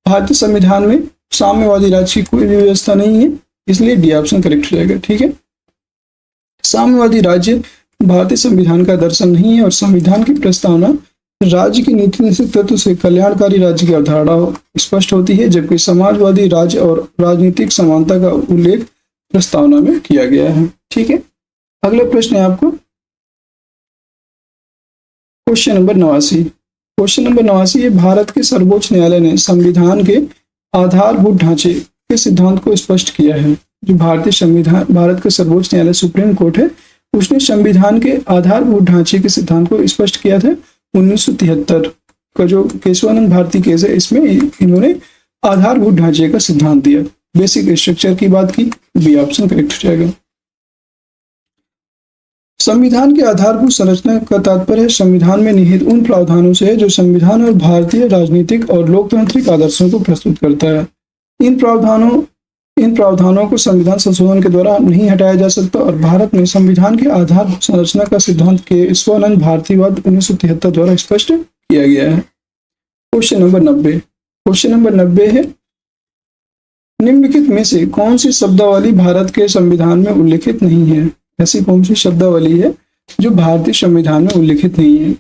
भारतीय संविधान में साम्यवादी राज्य की कोई भी व्यवस्था नहीं है, इसलिए डी ऑप्शन करेक्ट हो जाएगा। ठीक है, साम्यवादी राज्य भारतीय संविधान का दर्शन नहीं है और संविधान की प्रस्तावना राज्य की नीति निर्देशक तत्व से कल्याणकारी राज्य की अवधारणा स्पष्ट होती है, जबकि समाजवादी राज्य और राजनीतिक समानता का उल्लेख प्रस्तावना में किया गया है। ठीक है, अगला प्रश्न है आपको क्वेश्चन नंबर 89। क्वेश्चन नंबर 89 है, भारत के सर्वोच्च न्यायालय ने संविधान के आधारभूत ढांचे के सिद्धांत को स्पष्ट किया है। जो भारत का सर्वोच्च न्यायालय सुप्रीम कोर्ट है, उसने संविधान के आधारभूत ढांचे के सिद्धांत को स्पष्ट किया था। 1973 का जो केशवानंद भारती केस है, इसमें इन्होंने आधारभूत ढांचे का सिद्धांत दिया। बेसिक स्ट्रक्चर की बात की, बी ऑप्शन करेक्ट हो जाएगा। संविधान के आधारभूत संरचना का तात्पर्य संविधान में निहित उन प्रावधानों से है जो संविधान और भारतीय राजनीतिक और लोकतांत्रिक आदर्शों को प्रस्तुत करता है। इन प्रावधानों को संविधान संशोधन के द्वारा नहीं हटाया जा सकता और भारत में संविधान के आधारभूत संरचना का सिद्धांत केशवानंद भारतीवाद 1973 द्वारा स्पष्ट किया गया है। Question number 90। क्वेश्चन नंबर 90 है, निम्नलिखित में से कौन सी शब्दावली भारत के संविधान में उल्लिखित नहीं है? ऐसी कौन सी शब्दावली है जो भारतीय संविधान में उल्लिखित नहीं है?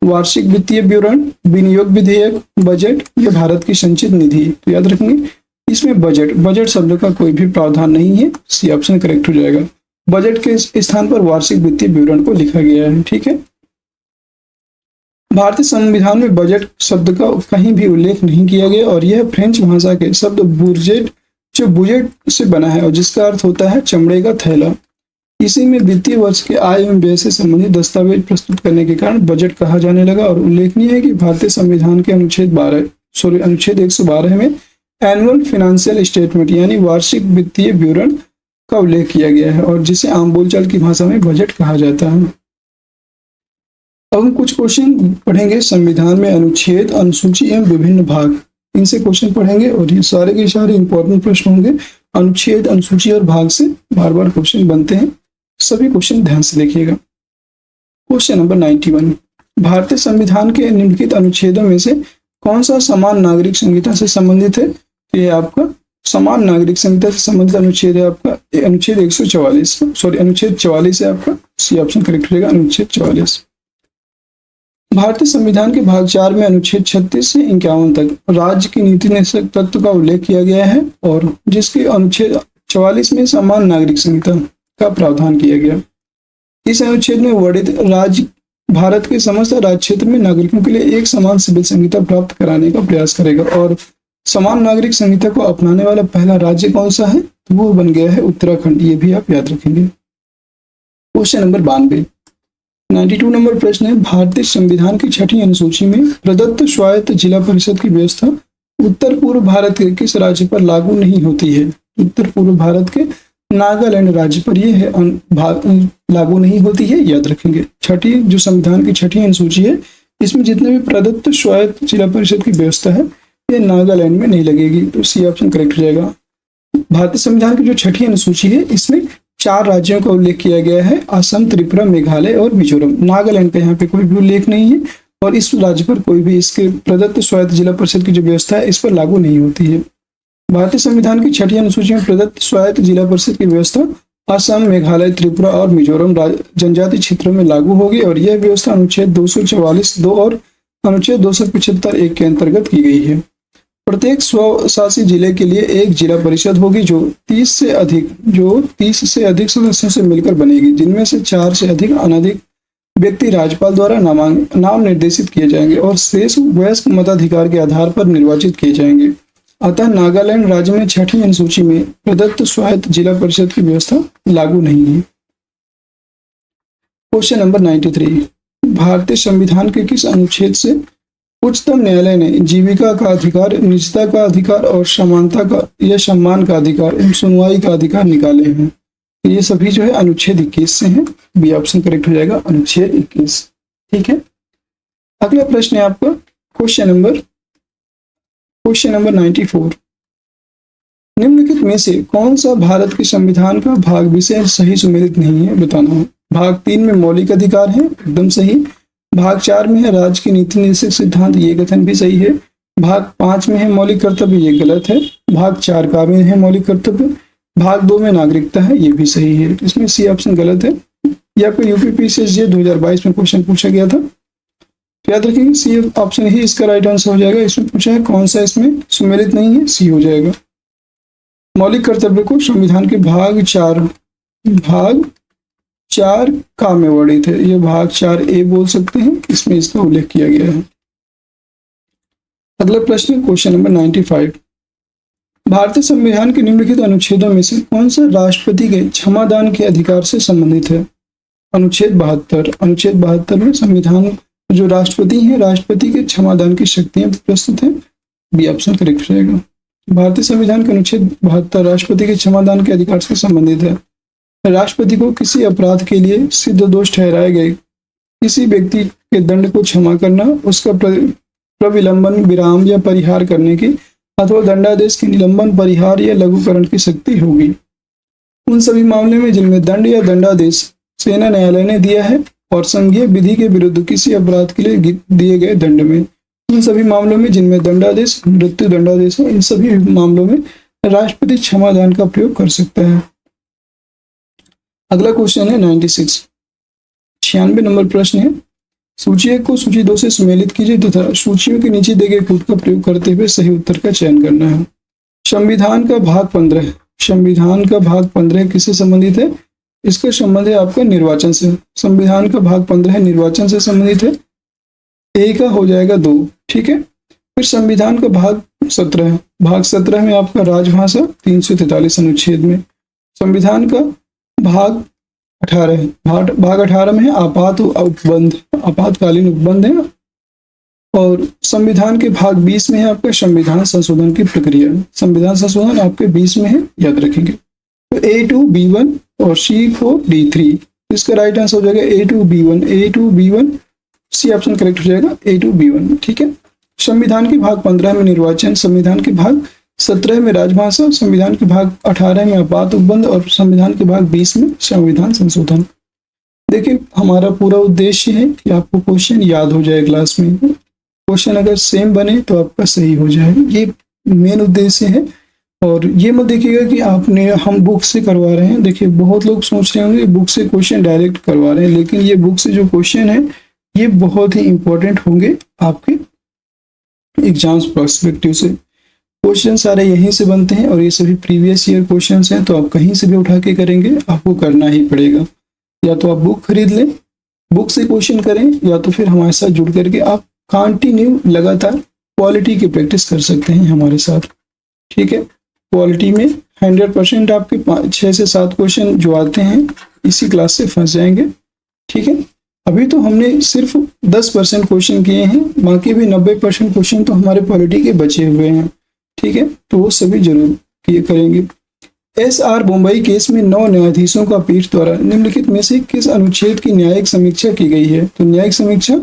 वार्षिक वित्तीय विवरण, विनियोग विधेयक, बजट या भारत की संचित निधि। तो याद रखेंगे इसमें बजट शब्द का कोई भी प्रावधान नहीं है। सी ऑप्शन करेक्ट हो जाएगा। बजट के स्थान पर वार्षिक वित्तीय विवरण को लिखा गया है। ठीक है, भारतीय संविधान में बजट शब्द का कहीं भी उल्लेख नहीं किया गया और यह फ्रेंच भाषा के शब्द बुजेट से बना है और जिसका अर्थ होता है चमड़े का थैला। इसी में वित्तीय वर्ष के आय एवं व्यय से संबंधित दस्तावेज प्रस्तुत करने के कारण बजट कहा जाने लगा। और उल्लेखनीय है कि भारतीय संविधान के अनुच्छेद 112 में एनुअल फाइनेंशियल स्टेटमेंट यानी वार्षिक वित्तीय विवरण का उल्लेख किया गया है, और जिसे आम बोलचाल की भाषा में बजट कहा जाता है। अब हम कुछ क्वेश्चन पढ़ेंगे संविधान में अनुच्छेद, अनुसूची एवं विभिन्न भाग, इनसे क्वेश्चन पढ़ेंगे और ये सारे के सारे इंपॉर्टेंट प्रश्न होंगे। अनुच्छेद, अनुसूची और भाग से बार बार क्वेश्चन बनते हैं, सभी क्वेश्चन ध्यान से देखिएगा। क्वेश्चन नंबर 91, भारतीय संविधान के निम्नलिखित अनुच्छेदों में से कौन सा समान नागरिक संहिता से संबंधित है? तो ये आपका समान नागरिक संहिता से संबंधित अनुच्छेद है आपका अनुच्छेद 44 है आपका, सी ऑप्शन करेक्ट रहेगा, अनुच्छेद 44। भारतीय संविधान के भाग 4 में अनुच्छेद 36 से 51 तक राज्य की नीति निषेध तत्व का उल्लेख किया गया है, और जिसके अनुच्छेद 44 में समान नागरिक संहिता का प्रावधान किया गया। इस अनुच्छेद में वर्णित राज्य भारत के समस्त राज्य क्षेत्र में नागरिकों के लिए एक समान सिविल संहिता प्राप्त कराने का प्रयास करेगा। और समान नागरिक संहिता को अपनाने वाला पहला राज्य कौन सा है? तो वो बन गया है उत्तराखंड, ये भी आप याद रखेंगे। क्वेश्चन नंबर 92, 92 नंबर प्रश्न है, भारतीय संविधान की 6ठी अनुसूची में प्रदत्त स्वायत्त जिला परिषद की व्यवस्था उत्तर पूर्व भारत के किस राज्य पर लागू नहीं होती है? उत्तर पूर्व भारत के नागालैंड राज्य पर यह है लागू नहीं होती है, याद रखेंगे। छठी जो संविधान की 6ठी अनुसूची है, इसमें जितने भी प्रदत्त स्वायत्त जिला परिषद की व्यवस्था है ये नागालैंड में नहीं लगेगी, तो सी ऑप्शन करेक्ट हो जाएगा। भारतीय संविधान की जो 6ठी अनुसूची है इसमें 4 राज्यों का उल्लेख किया गया है, असम, त्रिपुरा, मेघालय और मिजोरम। नागालैंड का यहाँ पे कोई भी उल्लेख नहीं है, और इस राज्य पर कोई भी इसके प्रदत्त स्वायत्त जिला परिषद की जो व्यवस्था है इस पर लागू नहीं होती है। भारतीय संविधान की 6ठी अनुसूची में प्रदत्त स्वायत्त जिला परिषद की व्यवस्था असम, मेघालय, त्रिपुरा और मिजोरम जनजातीय क्षेत्रों में लागू होगी, और यह व्यवस्था अनुच्छेद 244(2) और अनुच्छेद 275(1) के अंतर्गत की गई है। प्रत्येक स्वशासी जिले के लिए एक जिला परिषद होगी जो 30 से अधिक सदस्यों से मिलकर बनेगी, जिनमें से 4 से अनधिक व्यक्ति राज्यपाल द्वारा नाम निर्देशित किए जाएंगे और शेष वयस्क मताधिकार के आधार पर निर्वाचित किए जाएंगे। अतः नागालैंड राज्य में 6ठी अनुसूची में प्रदत्त स्वायत्त जिला परिषद की व्यवस्था लागू नहीं है। क्वेश्चन नंबर 93, भारतीय संविधान के किस अनुच्छेद से उच्चतम न्यायालय ने जीविका का अधिकार, निजता का अधिकार और समानता का या सम्मान का अधिकार एवं सुनवाई का अधिकार निकाले हैं? ये सभी जो है अनुच्छेद 21 से हैं, बी ऑप्शन करेक्ट हो जाएगा, अनुच्छेद 21। ठीक है, अगला प्रश्न है आपका क्वेश्चन नंबर 94, निम्नलिखित में से कौन सा भारत के संविधान का भाग विषय सही सुमेलित नहीं है? बताना है। भाग 3 में मौलिक अधिकार है, एकदम सही। भाग 4 में है राज्य की नीति निषेध सिद्धांत, ये कथन भी सही है। भाग 5 में है मौलिक कर्तव्य, ये गलत है। भाग 4 का में है मौलिक कर्तव्य। भाग 2 में नागरिकता है, ये भी सही है, इसमें सी ऑप्शन गलत है। ये आपको यूपीपीसीएसजे 2022 में क्वेश्चन पूछा गया था, याद रखेंगे सी ऑप्शन ही इसका राइट आंसर हो जाएगा। इसमें पूछा है कौन सा इसमें सुमेलित नहीं है, सी हो जाएगा। मौलिक कर्तव्य को संविधान के भाग 4 का में वर्णित है, ये भाग 4A बोल सकते हैं, इसमें इसका उल्लेख किया गया है। अगला प्रश्न क्वेश्चन नंबर 95, भारतीय संविधान के निम्नलिखित अनुच्छेदों में से कौन सा राष्ट्रपति के क्षमादान के अधिकार से संबंधित है? अनुच्छेद 72। अनुच्छेद 72 में संविधान जो राष्ट्रपति हैं, राष्ट्रपति के क्षमादान की शक्तियां प्रस्तुत हैं, बी ऑप्शन करेक्ट रहेगा। भारतीय संविधान के अनुच्छेद 72 राष्ट्रपति के क्षमादान के अधिकार से संबंधित है। राष्ट्रपति को किसी अपराध के लिए सिद्ध दोष ठहराए गए किसी व्यक्ति के दंड को क्षमा करना, उसका प्रविलंबन, विराम या परिहार करने की अथवा दंडादेश के निलंबन, परिहार या लघुकरण की शक्ति होगी उन सभी मामले में जिनमें दंड या दंडादेश सेना न्यायालय ने दिया है और संघीय विधि के विरुद्ध किसी अपराध के लिए दिए गए दंड में। उन सभी मामलों में जिनमें दंडादेश, मृत्यु दंडादेश है, इन सभी मामलों में राष्ट्रपति क्षमादान का प्रयोग कर सकता है। अगला क्वेश्चन है 96 नंबर प्रश्न है, सूची 1 को सूची 2 से सुमेलित कीजिए तथा सूचियों के नीचे दिए गए कूट का प्रयोग करते हुए सही उत्तर का चयन करना है। संविधान का भाग 15, संविधान का भाग 15 किससे संबंधित है? इसका संबंध है आपका निर्वाचन से। संविधान का भाग 15 निर्वाचन से संबंधित है, ए का हो जाएगा 2। ठीक है, फिर संविधान का भाग 17, भाग 17 में आपका राजभाषा 343 अनुच्छेद में। संविधान का भाग 18 है। भाग 18 में है आपातकालीन उपबंध है। और संविधान के भाग 20 में है आपका संविधान संशोधन की प्रक्रिया। संविधान संशोधन आपके 20 में है, याद रखेंगे। तो A2B1 और C4D3, इसका राइट आंसर हो जाएगा A2B1। सी ऑप्शन करेक्ट हो जाएगा A2B1। ठीक है। संविधान के भाग 15 में निर्वाचन, संविधान के भाग 17 में राजभाषा, संविधान के भाग 18 में आपात उपबंध और संविधान के भाग 20 में संविधान संशोधन। देखिए, हमारा पूरा उद्देश्य है कि आपको क्वेश्चन याद हो जाए क्लास में। क्वेश्चन अगर सेम बने तो आपका सही हो जाए, ये मेन उद्देश्य है। और ये मत देखिएगा कि हम बुक से करवा रहे हैं। देखिए, बहुत लोग सोच रहे होंगे बुक से क्वेश्चन डायरेक्ट करवा रहे हैं, लेकिन ये बुक से जो क्वेश्चन है ये बहुत ही इंपॉर्टेंट होंगे आपके एग्जाम्स पर्सपेक्टिव से। क्वेश्चन सारे यहीं से बनते हैं और ये सभी प्रीवियस ईयर क्वेश्चंस हैं, तो आप कहीं से भी उठा के करेंगे, आपको करना ही पड़ेगा। या तो आप बुक खरीद लें, बुक से क्वेश्चन करें, या तो फिर हमारे साथ जुड़ करके आप कंटिन्यू लगातार क्वालिटी की प्रैक्टिस कर सकते हैं हमारे साथ। ठीक है। क्वालिटी में 100% आपके 6 से 7 क्वेश्चन जो आते हैं इसी क्लास से फंस जाएंगे। ठीक है। अभी तो हमने सिर्फ 10% क्वेश्चन किए हैं, बाकी भी 90% क्वेश्चन तो हमारे पॉलिटी के बचे हुए हैं। ठीक है। तो वो सभी जरूर किए करेंगे। SR बम्बई केस में 9 न्यायाधीशों का पीठ द्वारा निम्नलिखित में से किस अनुच्छेद की न्यायिक समीक्षा की गई है? तो न्यायिक समीक्षा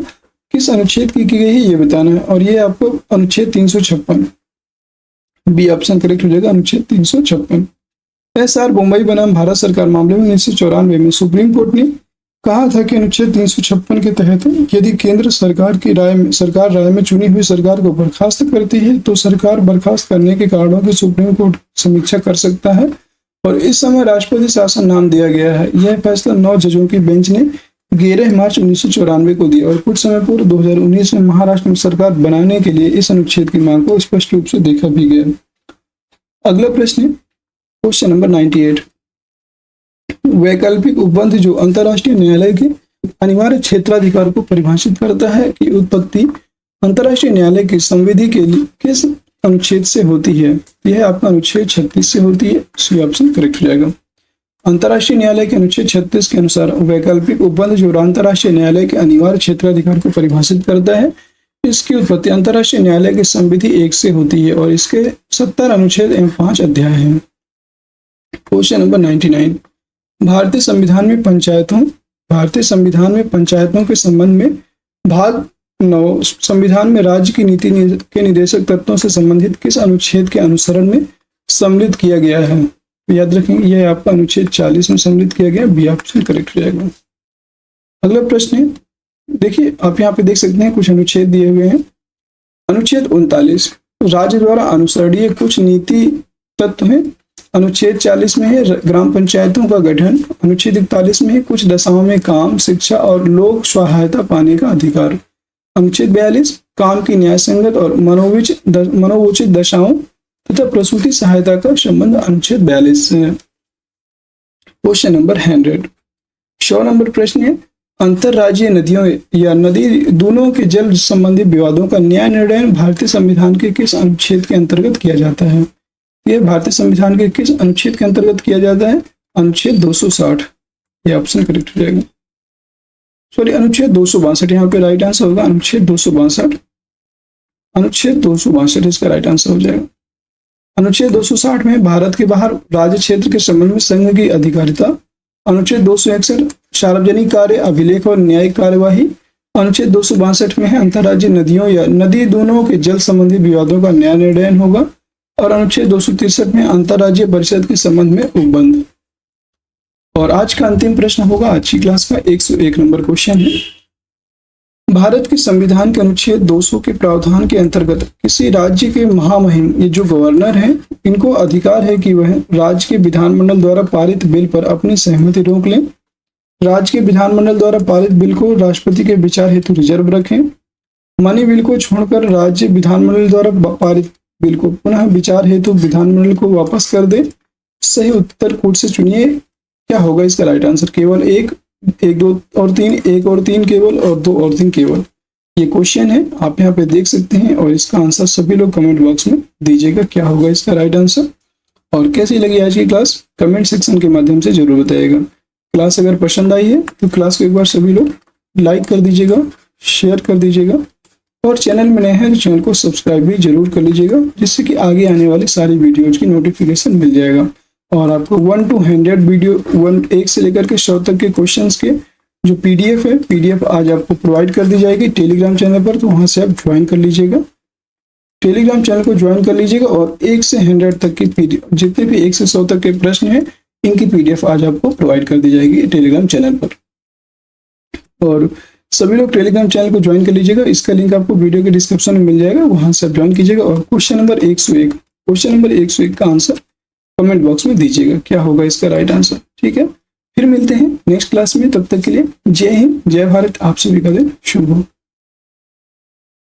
किस अनुच्छेद की गई है ये बताना है, और ये आपको अनुच्छेद 356 बी ऑप्शन करेक्ट हो जाएगा, अनुच्छेद 356। SR बम्बई बनाम भारत सरकार मामले में 1994 में सुप्रीम कोर्ट ने कहा था कि अनुच्छेद 356 के तहत यदि केंद्र सरकार राय में चुनी हुई सरकार को बर्खास्त करती है तो सरकार बर्खास्त करने के कारणों की सुप्रीम कोर्ट समीक्षा कर सकता है, और इस समय राष्ट्रपति शासन नाम दिया गया है। यह फैसला 9 जजों की बेंच ने 11 मार्च 1994 को दिया, और कुछ समय पूर्व 2019 में महाराष्ट्र में सरकार बनाने के लिए इस अनुच्छेद की मांग को स्पष्ट रूप से देखा भी गया। अगला प्रश्न है क्वेश्चन नंबर 98। वैकल्पिक उपबंध जो अंतर्राष्ट्रीय न्यायालय के अनिवार्य क्षेत्राधिकार को परिभाषित करता है कि उत्पत्ति अंतर्राष्ट्रीय न्यायालय की संविधि के लिए किस अनुच्छेद से होती है? यह आपका अनुच्छेद 36 से होती है। सी ऑप्शन करेक्ट हो जाएगा। अंतर्राष्ट्रीय न्यायालय के अनुच्छेद 36 के अनुसार वैकल्पिक उपबंध जो अंतर्राष्ट्रीय न्यायालय के अनिवार्य क्षेत्राधिकार को परिभाषित करता है, इसकी उत्पत्ति अंतर्राष्ट्रीय न्यायालय की संविधि 1 से होती है, और इसके 70 अनुच्छेद एवं 5 अध्याय हैं। Question number 99। भारतीय संविधान में पंचायतों के संबंध में भाग 9 संविधान में राज्य की नीति के निदेशक तत्वों से संबंधित किस अनुच्छेद के अनुसरण में सम्मिलित किया गया है? याद रखेंगे, यह आपका अनुच्छेद 40 में सम्मिलित किया गया। बी ऑप्शन करेक्ट हो जाएगा। अगला प्रश्न है, देखिए आप यहाँ पे देख सकते हैं कुछ अनुच्छेद दिए हुए हैं। अनुच्छेद 39 राज्य द्वारा अनुसरणीय कुछ नीति तत्व हैं। अनुच्छेद 40 में है ग्राम पंचायतों का गठन। अनुच्छेद 41 में है कुछ दशाओं में काम, शिक्षा और लोक सहायता पाने का अधिकार। अनुच्छेद 42 काम की न्याय संगत और मनोवोचित दशाओं तथा प्रसूति सहायता का संबंध अनुच्छेद 42 से है। Question number 100। 100 नंबर प्रश्न है, अंतरराज्यीय नदियों या नदी दोनों के जल संबंधी विवादों का न्याय निर्णय भारतीय संविधान के किस अनुच्छेद के अंतर्गत किया जाता है? यह भारतीय संविधान के किस अनुच्छेद के अंतर्गत किया जाता है? अनुच्छेद 260। यह ऑप्शन करेक्ट हो जाएगा। सॉरी, अनुच्छेद 262 यहाँ पे राइट आंसर होगा। अनुच्छेद 262, अनुच्छेद 262 इसका राइट आंसर हो जाएगा। अनुच्छेद 260 में भारत के बाहर राज्य क्षेत्र के संबंध में संघ की अधिकारिता। अनुच्छेद 261 सार्वजनिक कार्य, अभिलेख और न्यायिक कार्यवाही। अनुच्छेद 262 में है अंतर्राज्यीय नदियों या नदी दोनों के जल संबंधी विवादों का न्याय निर्णय होगा। और अनुच्छेद 263 में अंतर्राज्यीय परिषद के संबंध में उपबंध। और आज का अंतिम प्रश्न होगा आज की क्लास का 101 नंबर क्वेश्चन है, भारत के संविधान के अनुच्छेद 200 के प्रावधान के अंतर्गत किसी राज्य के महामहिम, ये जो गवर्नर हैं, इनको अधिकार है कि वह राज्य के विधानमंडल द्वारा पारित बिल पर अपनी सहमति रोक लें, राज्य के विधानमंडल द्वारा पारित बिल को राष्ट्रपति के विचार हेतु रिजर्व रखें, मनी बिल को छोड़कर राज्य विधानमंडल द्वारा पारित बिल को पुनः विचार हेतु विधानमंडल को वापस कर दे। सही उत्तर कोर्ट से चुनिए। क्या होगा इसका राइट आंसर? केवल 1, 2 और 3, 1 और 3 केवल, और 2 और 3 केवल। ये क्वेश्चन है, आप यहाँ पे देख सकते हैं, और इसका आंसर सभी लोग कमेंट बॉक्स में दीजिएगा। क्या होगा इसका राइट आंसर? और कैसी लगी आज की क्लास कमेंट सेक्शन के माध्यम से जरूर बताइएगा। क्लास अगर पसंद आई है तो क्लास को एक बार सभी लोग लाइक कर दीजिएगा, शेयर कर दीजिएगा, और चैनल में नए हैं तो चैनल को सब्सक्राइब भी जरूर कर लीजिएगा, जिससे कि आगे आने वाली सारी वीडियोज की नोटिफिकेशन मिल जाएगा। और आपको 1 to 100 वीडियो 1 से लेकर के 100 तक के क्वेश्चंस के जो पीडीएफ है, पीडीएफ आज आपको प्रोवाइड कर दी जाएगी टेलीग्राम चैनल पर, तो वहां से आप ज्वाइन कर लीजिएगा। टेलीग्राम चैनल को ज्वाइन कर लीजिएगा और 1 से 100 तक की पीडीएफ, जितने भी 1 से 100 तक के प्रश्न हैं, इनकी पीडीएफ आज आपको प्रोवाइड कर दी जाएगी टेलीग्राम चैनल पर। और सभी लोग टेलीग्राम चैनल को ज्वाइन कर लीजिएगा, इसका लिंक आपको वीडियो के डिस्क्रिप्शन में मिल जाएगा, वहां से आप ज्वाइन कीजिएगा। और क्वेश्चन नंबर 101 का आंसर कमेंट बॉक्स में दीजिएगा, क्या होगा इसका राइट आंसर। ठीक है, फिर मिलते हैं नेक्स्ट क्लास में, तब तक के लिए जय हिंद, जय भारत, आप सभी का दिन शुभ हो।